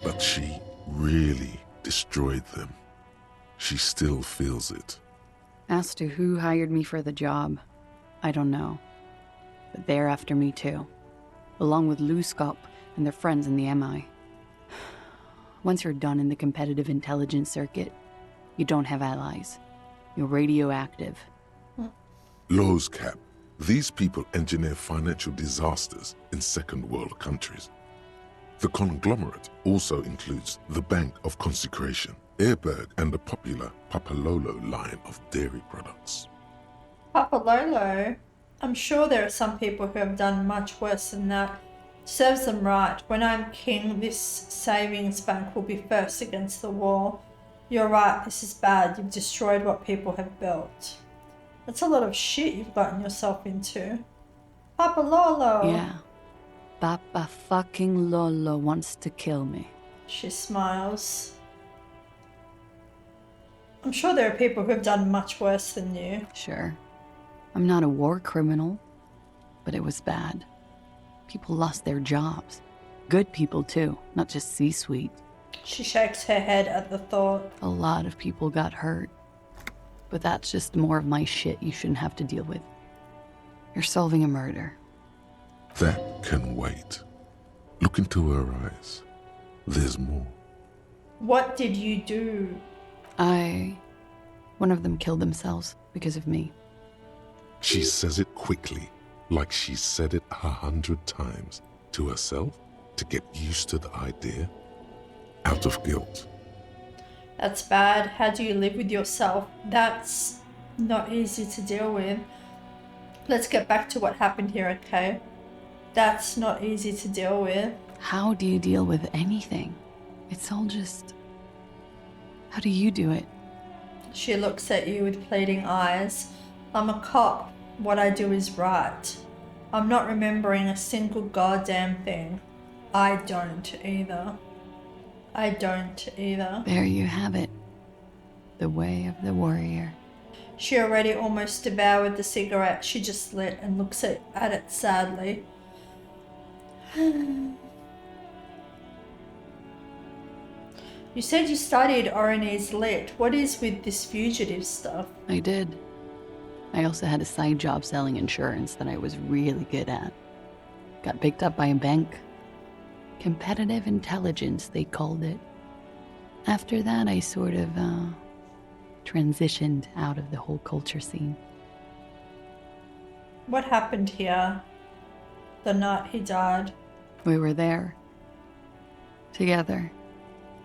But she really destroyed them. She still feels it. As to who hired me for the job, I don't know. But they're after me too. Along with Lou-Scop and their friends in the MI. Once you're done in the competitive intelligence circuit, you don't have allies. You're radioactive. Lowe's cap. These people engineer financial disasters in second world countries. The conglomerate also includes the Bank of Consecration, Airberg, and the popular Papalolo line of dairy products. Papalolo? I'm sure there are some people who have done much worse than that. Serves them right. When I'm king, this savings bank will be first against the wall. You're right, this is bad. You've destroyed what people have built. That's a lot of shit you've gotten yourself into. Papa Lolo! Yeah. Papa fucking Lolo wants to kill me. She smiles. I'm sure there are people who have done much worse than you. Sure. I'm not a war criminal, but it was bad. People lost their jobs. Good people too, not just C-suite. She shakes her head at the thought. A lot of people got hurt. But that's just more of my shit you shouldn't have to deal with. You're solving a murder. That can wait. Look into her eyes. There's more. What did you do? One of them killed themselves because of me. She says it quickly, like she said it 100 times to herself to get used to the idea. Out of guilt. That's bad. How do you live with yourself? That's not easy to deal with. Let's get back to what happened here, okay? That's not easy to deal with. How do you deal with anything? It's all just... How do you do it? She looks at you with pleading eyes. I'm a cop. What I do is right. I'm not remembering a single goddamn thing. I don't either. I don't either. There you have it. The way of the warrior. She already almost devoured the cigarette she just lit and looks at it sadly. You said you studied Martinaise lit. What is with this fugitive stuff? I did. I also had a side job selling insurance that I was really good at. Got picked up by a bank. Competitive intelligence, they called it. After that, I sort of, transitioned out of the whole culture scene. What happened here the night he died? We were there. Together.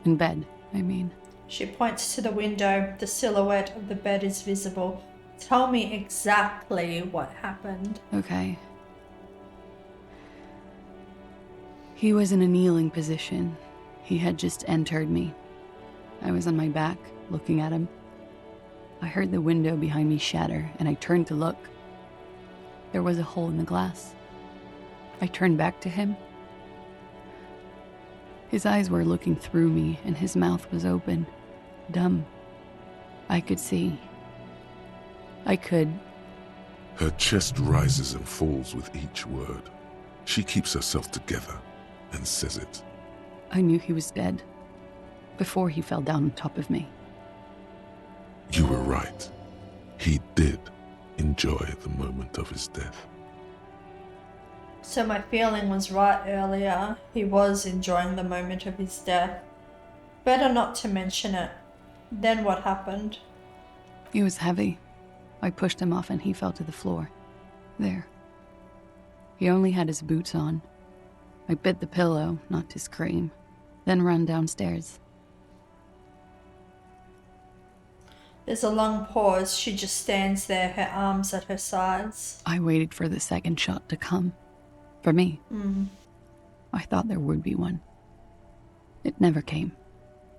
In bed, I mean. She points to the window. The silhouette of the bed is visible. Tell me exactly what happened. Okay. He was in a kneeling position. He had just entered me. I was on my back, looking at him. I heard the window behind me shatter, and I turned to look. There was a hole in the glass. I turned back to him. His eyes were looking through me, and his mouth was open, dumb. I could see. I could. Her chest rises and falls with each word. She keeps herself together and says it. I knew he was dead before he fell down on top of me. You were right. He did enjoy the moment of his death. So my feeling was right earlier. He was enjoying the moment of his death. Better not to mention it. Then what happened? He was heavy. I pushed him off and he fell to the floor. There. He only had his boots on. I bit the pillow, not to scream, then ran downstairs. There's a long pause. She just stands there, her arms at her sides. I waited for the second shot to come. For me. Mm. I thought there would be one. It never came.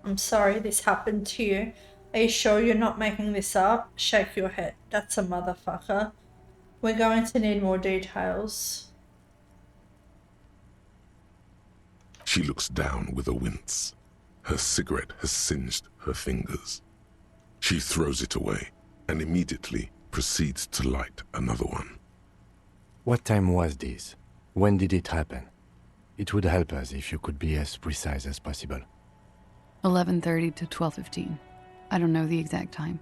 I'm sorry this happened to you. Are you sure you're not making this up? Shake your head. That's a motherfucker. We're going to need more details. She looks down with a wince. Her cigarette has singed her fingers. She throws it away and immediately proceeds to light another one. What time was this? When did it happen? It would help us if you could be as precise as possible. 11:30 to 12:15. I don't know the exact time.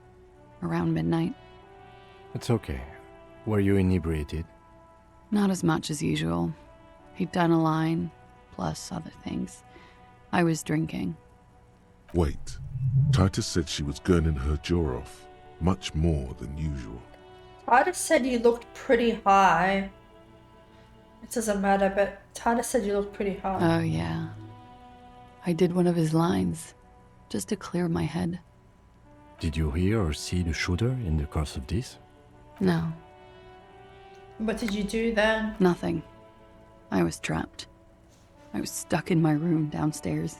Around midnight. It's okay. Were you inebriated? Not as much as usual. He'd done a line, plus other things. I was drinking. Wait. Titus said she was gurning her jaw off, much more than usual. Titus said you looked pretty high. It doesn't matter, but Titus said you looked pretty high. Oh, yeah. I did one of his lines, just to clear my head. Did you hear or see the shooter in the course of this? No. What did you do then? Nothing. I was trapped. I was stuck in my room downstairs.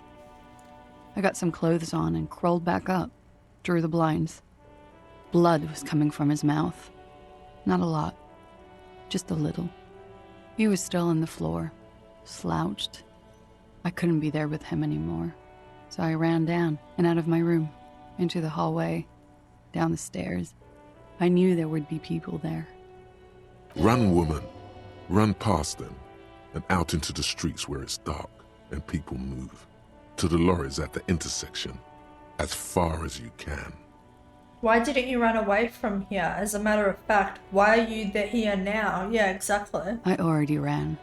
I got some clothes on and crawled back up, drew the blinds. Blood was coming from his mouth. Not a lot, just a little. He was still on the floor, slouched. I couldn't be there with him anymore, so I ran down and out of my room, into the hallway, down the stairs. I knew there would be people there. Run, woman. Run past them and out into the streets where it's dark and people move. to the lorries at the intersection. As far as you can. Why didn't you run away from here? As a matter of fact, why are you here now? Yeah, exactly. I already ran.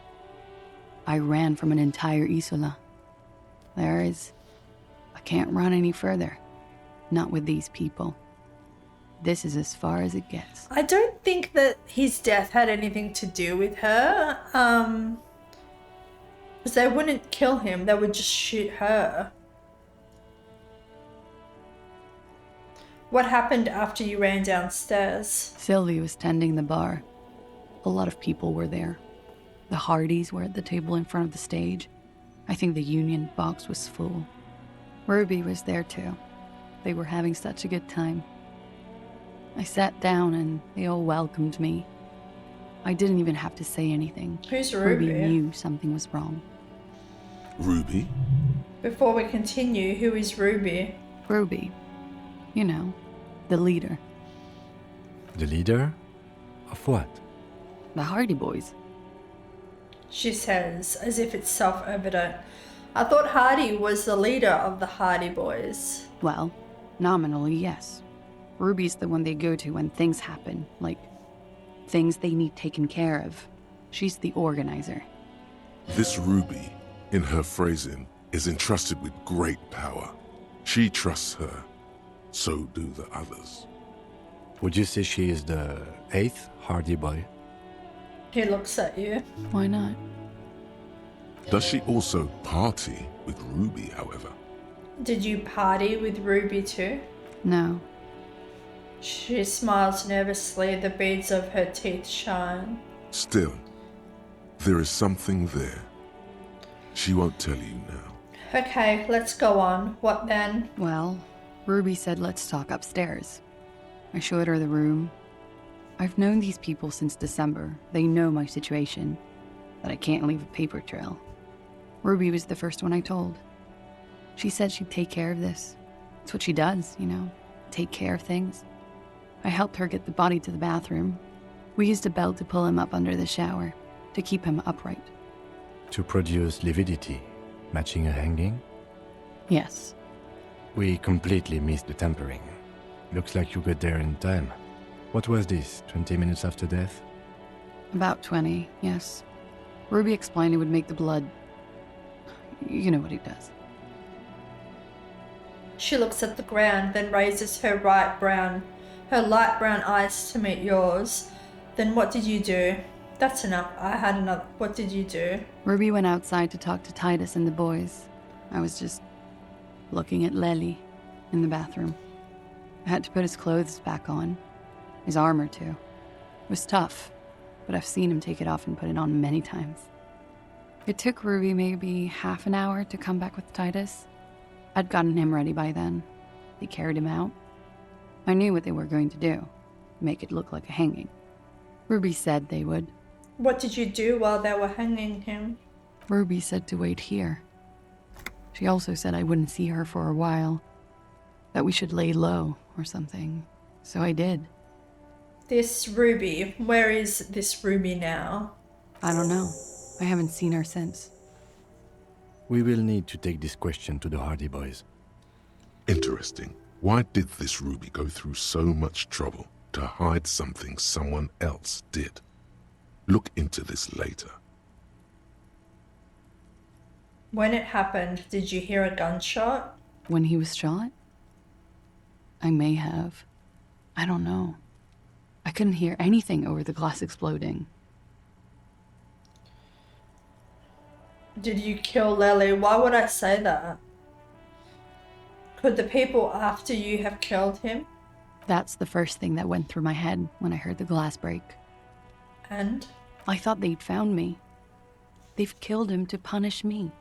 I ran from an entire Isola. I can't run any further. Not with these people. This is as far as it gets. I don't think that his death had anything to do with her. Because they wouldn't kill him, they would just shoot her. What happened after you ran downstairs? Sylvie was tending the bar. A lot of people were there. The Hardys were at the table in front of the stage. I think the Union box was full. Ruby was there too. They were having such a good time. I sat down and they all welcomed me. I didn't even have to say anything. Who's Ruby? Ruby knew something was wrong. Ruby? Before we continue, who is Ruby? Ruby. You know, the leader. The leader? Of what? The Hardy Boys. She says, as if it's self-evident. I thought Hardy was the leader of the Hardy Boys. Well, nominally, yes. Ruby's the one they go to when things happen, like things they need taken care of. She's the organizer. This Ruby, in her phrasing, is entrusted with great power. She trusts her. So do the others. Would you say she is the 8th Hardy Boy? He looks at you. Why not? Does she also party with Ruby, however? Did you party with Ruby too? No. She smiles nervously, the beads of her teeth shine. Still, there is something there. She won't tell you now. Okay, let's go on. What then? Well, Ruby said let's talk upstairs. I showed her the room. I've known these people since December. They know my situation, that I can't leave a paper trail. Ruby was the first one I told. She said she'd take care of this. It's what she does, you know, take care of things. I helped her get the body to the bathroom. We used a belt to pull him up under the shower, to keep him upright. To produce lividity, matching a hanging? Yes. We completely missed the tampering. Looks like you got there in time. What was this, 20 minutes after death? About 20, yes. Ruby explained it would make the blood... You know what he does. She looks at the ground, then raises her light brown eyes to meet yours. Then what did you do? That's enough. I had another. What did you do? Ruby went outside to talk to Titus and the boys. I was just looking at Lely in the bathroom. I had to put his clothes back on. His armor, too. It was tough, but I've seen him take it off and put it on many times. It took Ruby maybe half an hour to come back with Titus. I'd gotten him ready by then. They carried him out. I knew what they were going to do, make it look like a hanging. Ruby said they would. What did you do while they were hanging him? Ruby said to wait here. She also said I wouldn't see her for a while, that we should lay low or something. So I did. This Ruby, where is this Ruby now? I don't know. I haven't seen her since. We will need to take this question to the Hardy Boys. Interesting. Why did this Ruby go through so much trouble to hide something someone else did? Look into this later. When it happened, did you hear a gunshot? When he was shot? I may have. I don't know. I couldn't hear anything over the glass exploding. Did you kill Lely? Why would I say that? Could the people after you have killed him? That's the first thing that went through my head when I heard the glass break. And? I thought they'd found me. They've killed him to punish me.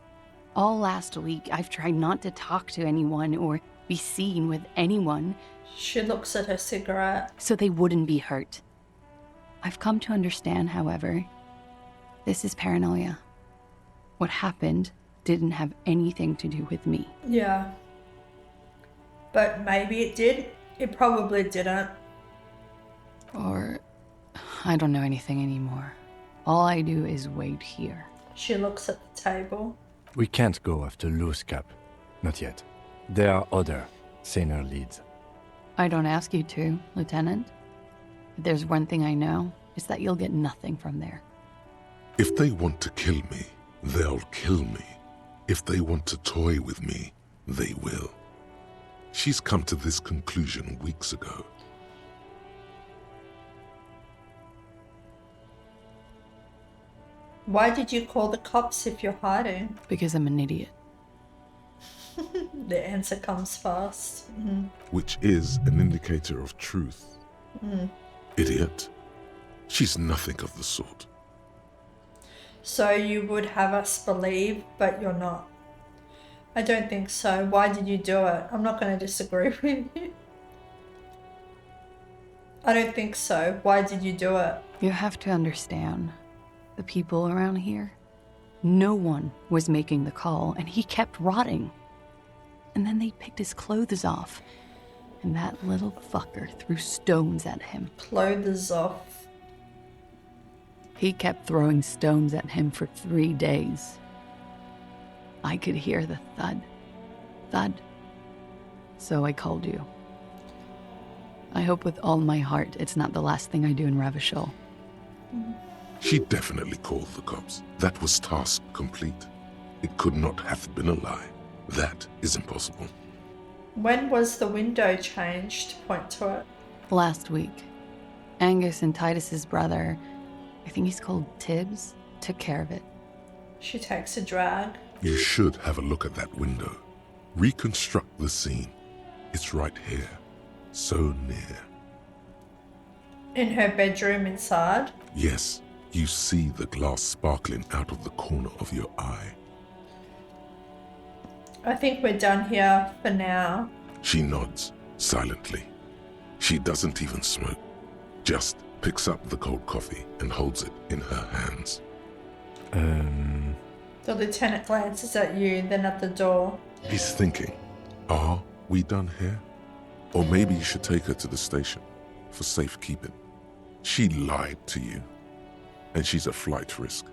All last week, I've tried not to talk to anyone or be seen with anyone. She looks at her cigarette. So they wouldn't be hurt. I've come to understand, however, this is paranoia. What happened didn't have anything to do with me. Yeah. But maybe it did. It probably didn't. Or I don't know anything anymore. All I do is wait here. She looks at the table. We can't go after Loose Cap. Not yet. There are other, saner leads. I don't ask you to, Lieutenant. If there's one thing I know, it's that you'll get nothing from there. If they want to kill me, they'll kill me. If they want to toy with me, they will. She's come to this conclusion weeks ago. Why did you call the cops if you're hiding? Because I'm an idiot. The answer comes fast. Which is an indicator of truth. Idiot. She's nothing of the sort. So you would have us believe, but you're not. I don't think so. Why did you do it? I'm not going to disagree with you. I don't think so. Why did you do it? You have to understand, the people around here, no one was making the call, and he kept rotting. And then they picked his clothes off, and that little fucker threw stones at him. Clothes off. He kept throwing stones at him for 3 days. I could hear the thud, thud. So I called you. I hope with all my heart it's not the last thing I do in Revachol. She definitely called the cops. That was task complete. It could not have been a lie. That is impossible. When was the window changed? Point to it. Last week, Angus and Titus's brother, I think he's called Tibbs, took care of it. She takes a drag. You should have a look at that window. Reconstruct the scene. It's right here. So near. In her bedroom inside? Yes, you see the glass sparkling out of the corner of your eye. I think we're done here for now. She nods, silently. She doesn't even smoke. Just picks up the cold coffee and holds it in her hands. The lieutenant glances at you, then at the door. He's thinking, are we done here? Or maybe you should take her to the station for safekeeping. She lied to you, and she's a flight risk.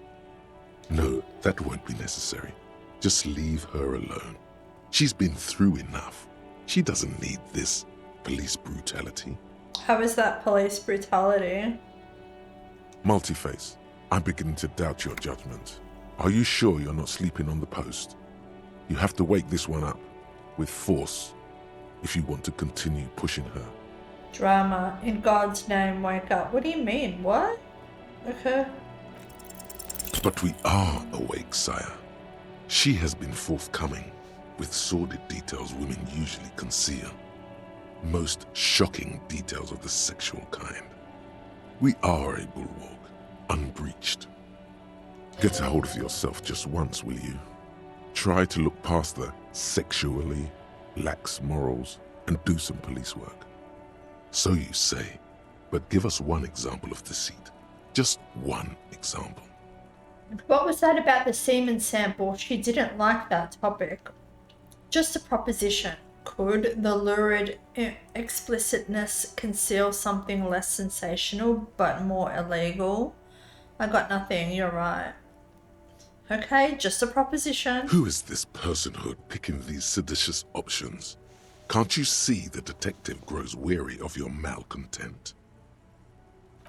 No, that won't be necessary. Just leave her alone. She's been through enough. She doesn't need this police brutality. How is that police brutality? Multi-face, I'm beginning to doubt your judgment. Are you sure you're not sleeping on the post? You have to wake this one up, with force, if you want to continue pushing her. Drama. In God's name, wake up. What do you mean? What? Okay. But we are awake, sire. She has been forthcoming with sordid details women usually conceal. Most shocking details of the sexual kind. We are a bulwark, unbreached. Get a hold of yourself just once, will you? Try to look past the sexually lax morals and do some police work. So you say, but give us one example of deceit. Just one example. What was that about the semen sample? She didn't like that topic. Just a proposition. Could the lurid explicitness conceal something less sensational but more illegal? I got nothing, you're right. Okay, just a proposition. Who is this personhood picking these seditious options? Can't you see the detective grows weary of your malcontent?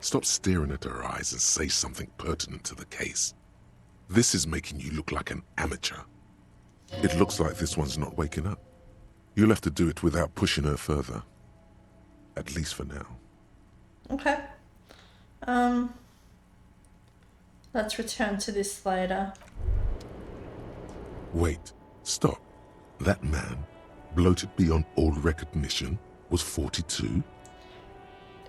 Stop staring at her eyes and say something pertinent to the case. This is making you look like an amateur. It looks like this one's not waking up. You'll have to do it without pushing her further. At least for now. Okay. Let's return to this later. Wait, stop. That man, bloated beyond all recognition, was 42?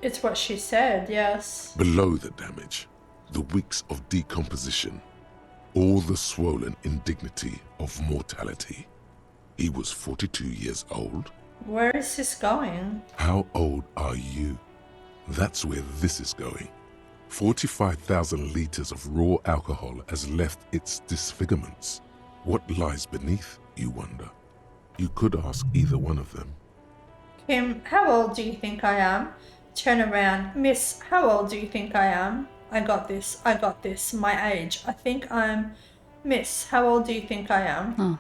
It's what she said, yes. Below the damage, the weeks of decomposition, all the swollen indignity of mortality. He was 42 years old. Where is this going? How old are you? That's where this is going. 45,000 liters of raw alcohol has left its disfigurements. What lies beneath, you wonder? You could ask either one of them. Kim, how old do you think I am? Turn around. Miss, how old do you think I am? I got this. My age. I think I'm... Miss, how old do you think I am? Huh.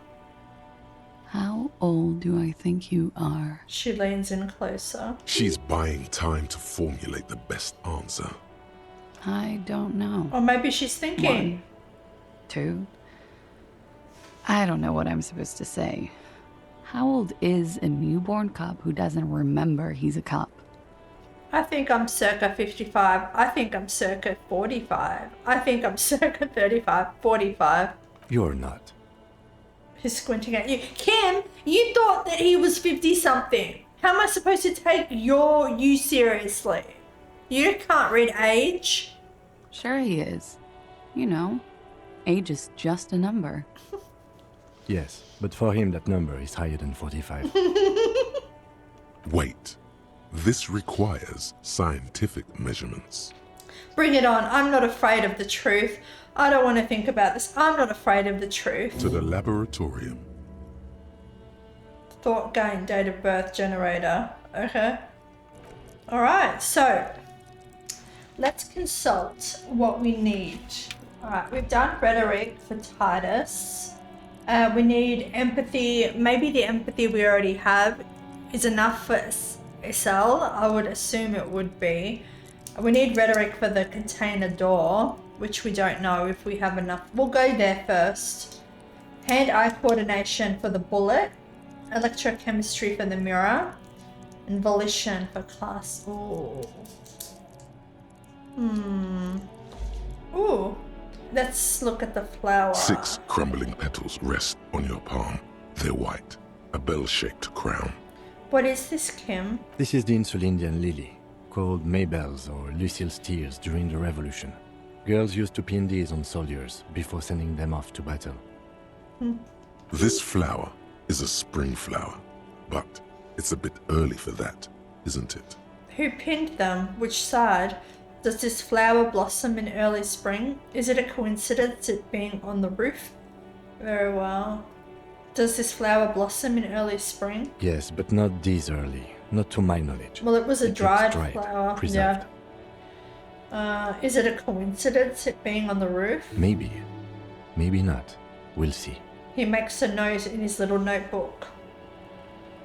How old do I think you are? She leans in closer. She's buying time to formulate the best answer. I don't know. Or maybe she's thinking. 1, 2. I don't know what I'm supposed to say. How old is a newborn cop who doesn't remember he's a cop? I think I'm circa 55. I think I'm circa 45. I think I'm circa 35, 45. You're not. He's squinting at you. Kim, you thought that he was 50-something. How am I supposed to take you seriously? You can't read age. Sure he is. You know, age is just a number. Yes, but for him that number is higher than 45. Wait. This requires scientific measurements. Bring it on. I'm not afraid of the truth. I don't want to think about this. I'm not afraid of the truth. To the laboratorium. Thought gain date of birth generator. Okay. Alright, so let's consult what we need. Alright, we've done rhetoric for Titus. We need empathy. Maybe the empathy we already have is enough for SL. I would assume it would be. We need rhetoric for the container door, which we don't know if we have enough. We'll go there first. Hand-eye coordination for the bullet. Electrochemistry for the mirror. And volition for class. Ooh. Ooh. Let's look at the flower. 6 crumbling petals rest on your palm. They're white. A bell-shaped crown. What is this, Kim? This is the Insulindian lily, called Mabel's or Lucille's tears during the Revolution. Girls used to pin these on soldiers before sending them off to battle. This flower is a spring flower, but it's a bit early for that, isn't it? Who pinned them? Which side? Does this flower blossom in early spring? Is it a coincidence it being on the roof? Very well. Does this flower blossom in early spring? Yes, but not these early. Not to my knowledge. Well, it was a dried dried, flower. preserved. Yeah. Is it a coincidence it being on the roof? Maybe. Maybe not. We'll see. He makes a note in his little notebook.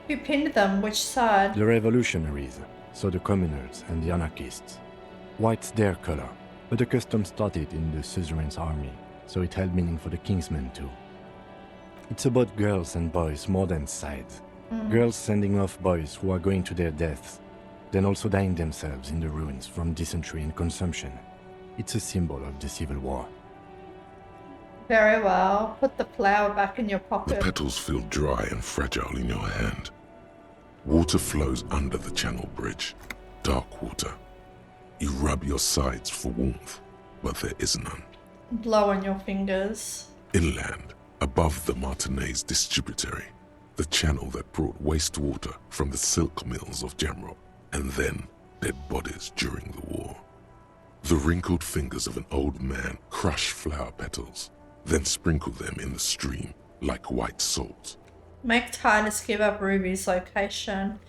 Who pinned them? Which side? The revolutionaries, so the communards and the anarchists. White's their color, but the custom started in the suzerain's army, so it held meaning for the kingsmen too. It's about girls and boys more than sides. Girls sending off boys who are going to their deaths, then also dying themselves in the ruins from dysentery and consumption. It's a symbol of the Civil War. Very well. Put the flower back in your The pocket. petals feel dry and fragile in your hand. Water flows under the channel bridge. Dark water. You rub your sides for warmth, but there is none. Blow on your fingers. Inland, above the Martinaise distributary, the channel that brought wastewater from the silk mills of Jamrock, and then dead bodies during the war. The wrinkled fingers of an old man crush flower petals, then sprinkle them in the stream like white salt. Make Titus give up Ruby's location.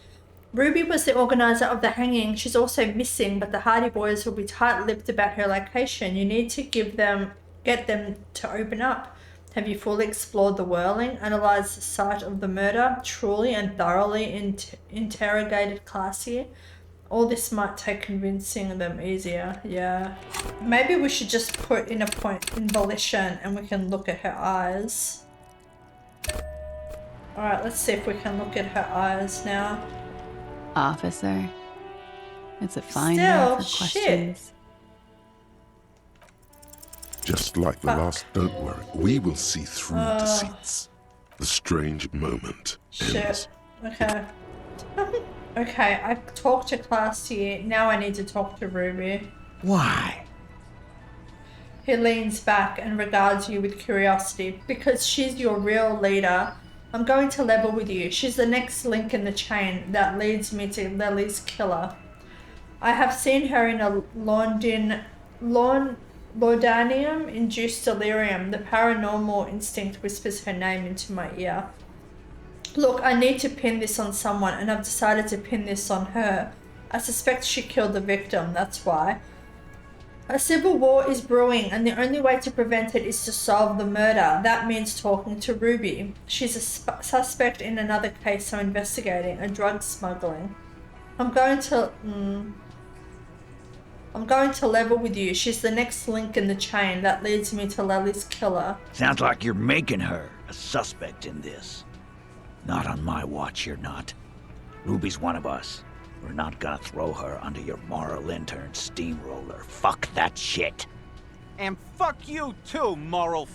Ruby was the organizer of the hanging. She's also missing, but the Hardy Boys will be tight-lipped about her location. You need to get them to open up. Have you fully explored the whirling, analysed the site of the murder, truly and thoroughly interrogated Classier? All this might take convincing them easier. Yeah. Maybe we should just put in a point in volition and we can look at her eyes. Alright, let's see if we can look at her eyes now. Officer. It's a fine Still, mouth of shit. questions. Just like the last, don't worry, we will see through deceits. The strange moment ends. Shit. Okay. Okay, I've talked to Classier. Now I need to talk to Ruby. Why? He leans back and regards you with curiosity. Because she's your real leader, I'm going to level with you. She's the next link in the chain that leads me to Lily's killer. I have seen her in a Laudanium-induced delirium. The paranormal instinct whispers her name into my ear. Look, I need to pin this on someone, and I've decided to pin this on her. I suspect she killed the victim, that's why. A civil war is brewing, and the only way to prevent it is to solve the murder. That means talking to Ruby. She's a suspect in another case I'm investigating, a drug smuggling. I'm going to level with you. She's the next link in the chain that leads me to Lely's killer. Sounds like you're making her a suspect in this. Not on my watch, you're not. Ruby's one of us. We're not gonna throw her under your moral intern steamroller. Fuck that shit. And fuck you too, moral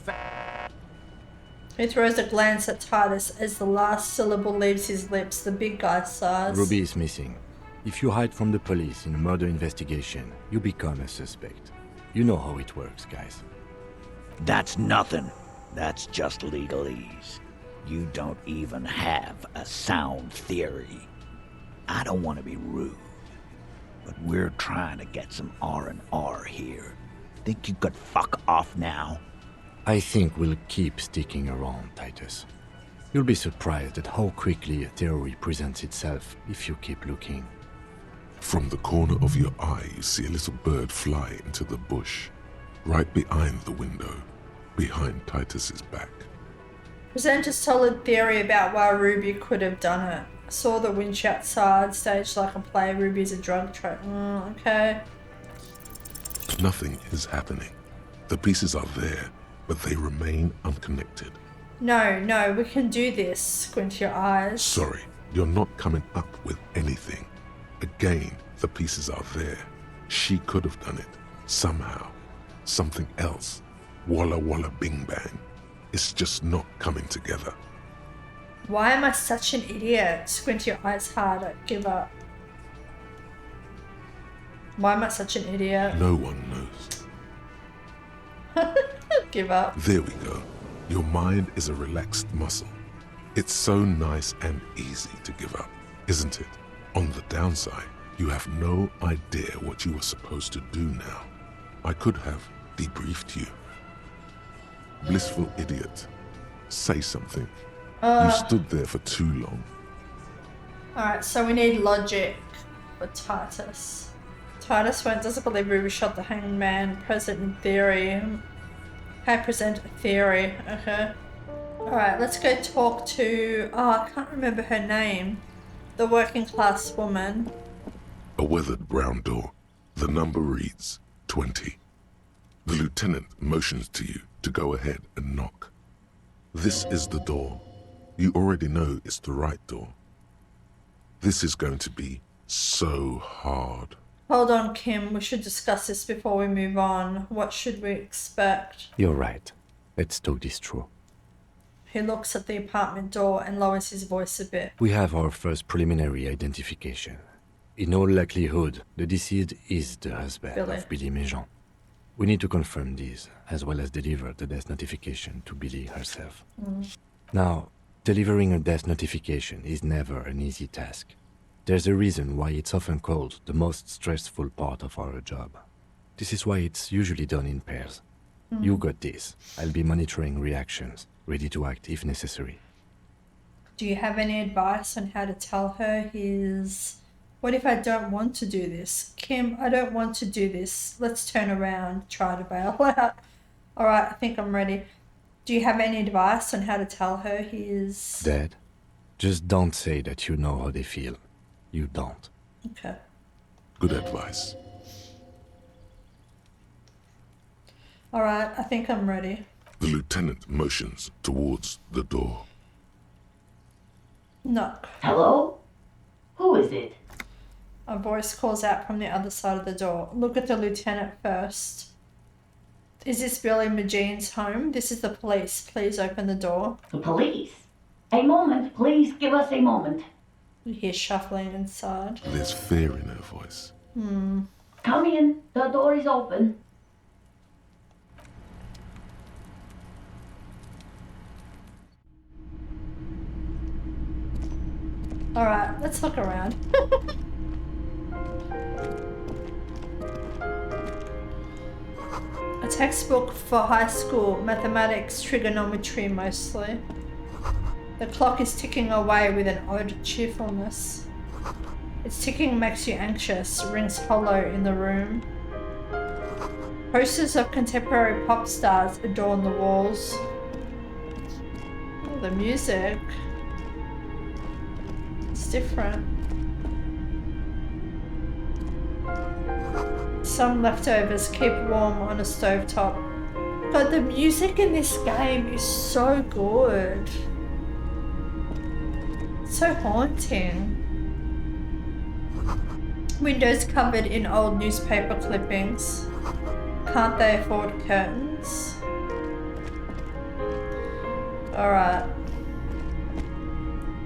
He throws a glance at Titus as the last syllable leaves his lips. The big guy sighs. Ruby is missing. If you hide from the police in a murder investigation, you become a suspect. You know how it works, guys. That's nothing. That's just legalese. You don't even have a sound theory. I don't want to be rude, but we're trying to get some R&R here. Think you could fuck off now? I think we'll keep sticking around, Titus. You'll be surprised at how quickly a theory presents itself if you keep looking. From the corner of your eye, you see a little bird fly into the bush, right behind the window, behind Titus's back. Present a solid theory about why Ruby could have done it. I saw the winch outside, staged like a play. Ruby's a drug trade. Okay. Nothing is happening. The pieces are there, but they remain unconnected. No, we can do this. Squint your eyes. Sorry, you're not coming up with anything. Again, the pieces are there. She could have done it. Somehow. Something else. Walla walla bing bang. It's just not coming together. Why am I such an idiot? Squint your eyes harder. Give up. Why am I such an idiot? No one knows. Give up. There we go. Your mind is a relaxed muscle. It's so nice and easy to give up, isn't it? On the downside, you have no idea what you were supposed to do now. I could have debriefed you. Blissful idiot. Say something. You stood there for too long. Alright, so we need logic for Titus. Titus doesn't believe Ruby shot the hanged man. Present in theory. Okay, present a theory. Okay. Alright, let's go talk to... I can't remember her name. The working class woman. A weathered brown door. The number reads 20. The lieutenant motions to you to go ahead and knock. This is the door. You already know it's the right door. This is going to be so hard. Hold on, Kim. We should discuss this before we move on. What should we expect? You're right. Let's talk this through. He looks at the apartment door and lowers his voice a bit. We have our first preliminary identification. In all likelihood, the deceased is the husband of Billy Méjean. We need to confirm this, as well as deliver the death notification to Billy herself. Now, delivering a death notification is never an easy task. There's a reason why it's often called the most stressful part of our job. This is why it's usually done in pairs. You got this. I'll be monitoring reactions, ready to act if necessary. Do you have any advice on how to tell her his... What if I don't want to do this? Kim, I don't want to do this. Let's turn around, try to bail out. Alright, I think I'm ready. Do you have any advice on how to tell her he's... Dead? Just don't say that you know how they feel. You don't. Okay. Good advice. Alright, I think I'm ready. The lieutenant motions towards the door. Knock. Hello? Who is it? A voice calls out from the other side of the door. Look at the lieutenant first. Is this Billy Méjean's home? This is the police. Please open the door. The police? A moment, please give us a moment. You hear shuffling inside. There's fear in her voice. Come in, the door is open. Alright, let's look around. A textbook for high school mathematics, trigonometry mostly. The clock is ticking away with an odd cheerfulness. Its ticking makes you anxious, rings hollow in the room. Posters of contemporary pop stars adorn the walls. Oh, the music. It's different. Some leftovers keep warm on a stovetop. God, the music in this game is so good. It's so haunting. Windows covered in old newspaper clippings. Can't they afford curtains? Alright.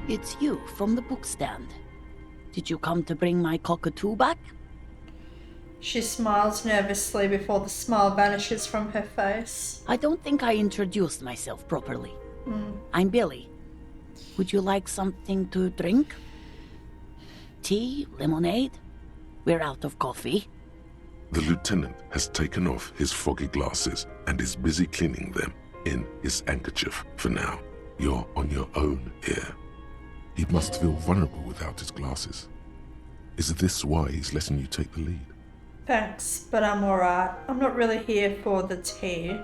It's you from the bookstand. Did you come to bring my cockatoo back? She smiles nervously before the smile vanishes from her face. I don't think I introduced myself properly. I'm Billy. Would you like something to drink? Tea? Lemonade? We're out of coffee. The lieutenant has taken off his foggy glasses and is busy cleaning them in his handkerchief for now. You're on your own here. He must feel vulnerable without his glasses. Is this why he's letting you take the lead? Thanks, but I'm alright. I'm not really here for the tea.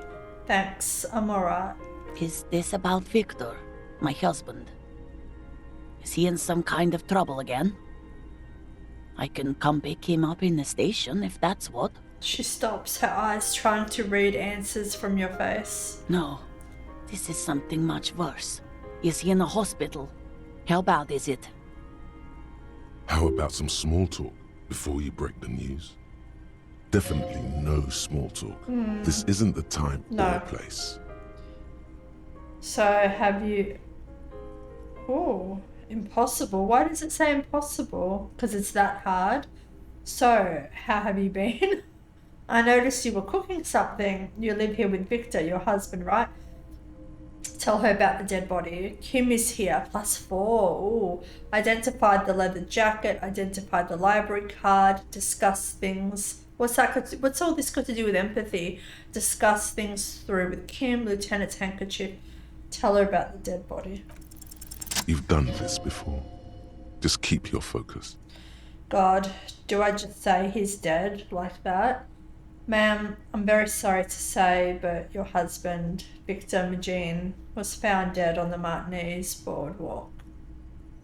Thanks, I'm alright. Is this about Victor, my husband? Is he in some kind of trouble again? I can come pick him up in the station if that's what. She stops, her eyes trying to read answers from your face. No, this is something much worse. Is he in the hospital? How bad is it? How about some small talk before you break the news? Definitely no small talk. This isn't the time or place. So have you... Oh, impossible. Why does it say impossible? Because it's that hard. So, how have you been? I noticed you were cooking something. You live here with Victor, your husband, right? Tell her about the dead body. Kim is here, +4. Ooh. Identified the leather jacket, identified the library card, discuss things. What's all this got to do with empathy? Discuss things through with Kim, Lieutenant's handkerchief. Tell her about the dead body. You've done this before. Just keep your focus. God, do I just say he's dead like that? Ma'am, I'm very sorry to say, but your husband, Victor Magine, was found dead on the Martinaise boardwalk.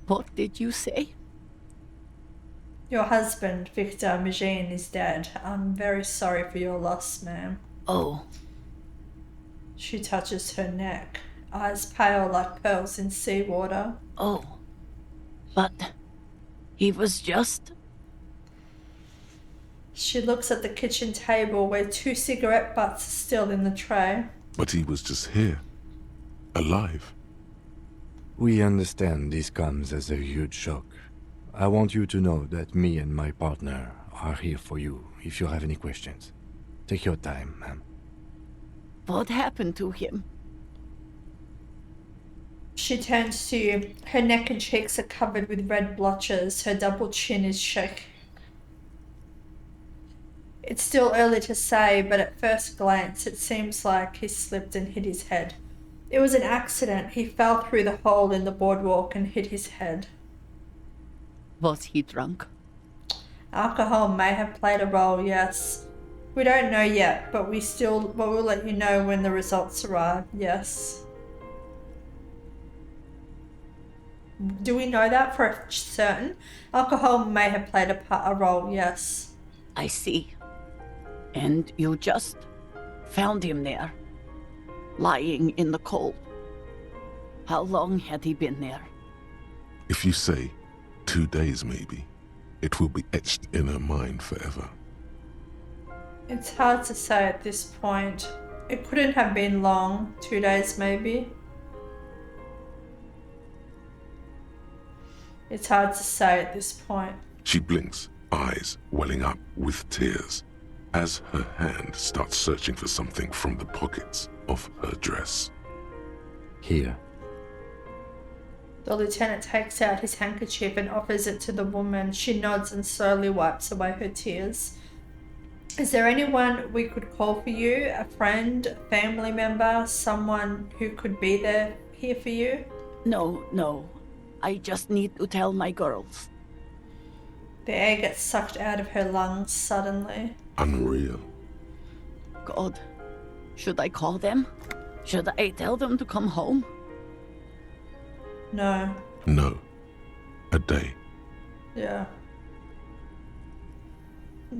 What did you say? Your husband, Victor Magine, is dead. I'm very sorry for your loss, ma'am. Oh. She touches her neck, eyes pale like pearls in seawater. Oh. But he was just... She looks at the kitchen table where 2 cigarette butts are still in the tray. But he was just here. Alive. We understand this comes as a huge shock. I want you to know that me and my partner are here for you if you have any questions. Take your time, ma'am. What happened to him? She turns to you. Her neck and cheeks are covered with red blotches. Her double chin is shaking. It's still early to say, but at first glance it seems like he slipped and hit his head. It was an accident. He fell through the hole in the boardwalk and hit his head. Was he drunk? Alcohol may have played a role, yes. We don't know yet, but we'll let you know when the results arrive, yes. Do we know that for certain? Alcohol may have played a role, yes. I see. And you just found him there, lying in the cold. How long had he been there? If you say 2 days maybe, it will be etched in her mind forever. It's hard to say at this point. It couldn't have been long, 2 days maybe. It's hard to say at this point. She blinks, eyes welling up with tears, as her hand starts searching for something from the pockets of her dress. Here. The lieutenant takes out his handkerchief and offers it to the woman. She nods and slowly wipes away her tears. Is there anyone we could call for you? A friend, a family member, someone who could be there here for you? No. I just need to tell my girls. The air gets sucked out of her lungs suddenly. Unreal. God. Should I call them? Should I tell them to come home? No. No. A day. Yeah.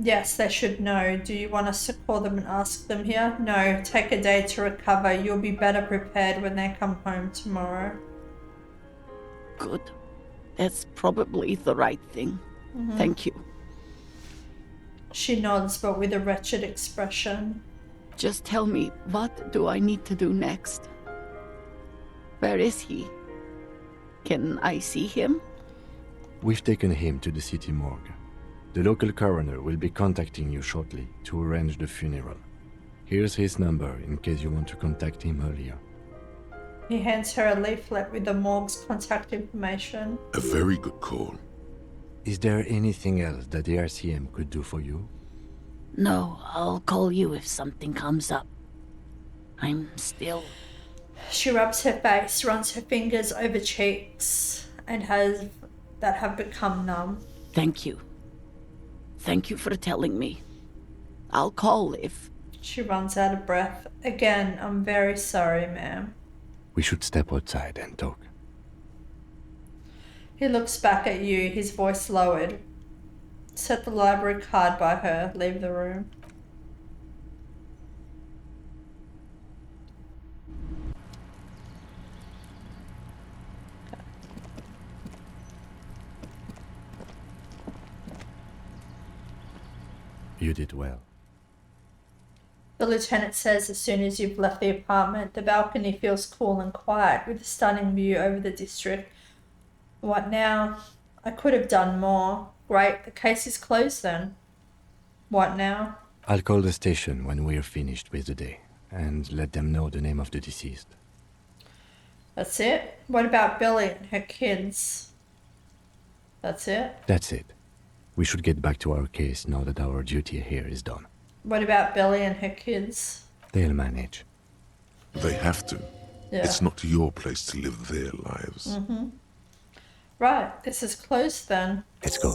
Yes, they should know. Do you want us to call them and ask them here? No, take a day to recover. You'll be better prepared when they come home tomorrow. Good. That's probably the right thing. Thank you. She nods, but with a wretched expression. Just tell me, what do I need to do next? Where is he? Can I see him? We've taken him to the city morgue. The local coroner will be contacting you shortly to arrange the funeral. Here's his number in case you want to contact him earlier. He hands her a leaflet with the morgue's contact information. A very good call. Is there anything else that the RCM could do for you? No, I'll call you if something comes up. I'm still... She rubs her face, runs her fingers over cheeks that have become numb. Thank you. Thank you for telling me. I'll call if... She runs out of breath. Again, I'm very sorry, ma'am. We should step outside and talk. He looks back at you, his voice lowered. Set the library card by her, leave the room. You did well. The lieutenant says as soon as you've left the apartment, the balcony feels cool and quiet with a stunning view over the district. What now? I could have done more. Great, the case is closed then. What now? I'll call the station when we're finished with the day and let them know the name of the deceased. That's it? What about Billy and her kids? That's it? That's it. We should get back to our case now that our duty here is done. What about Billy and her kids? They'll manage. They have to. Yeah. It's not your place to live their lives. Right, this is closed then. Let's go.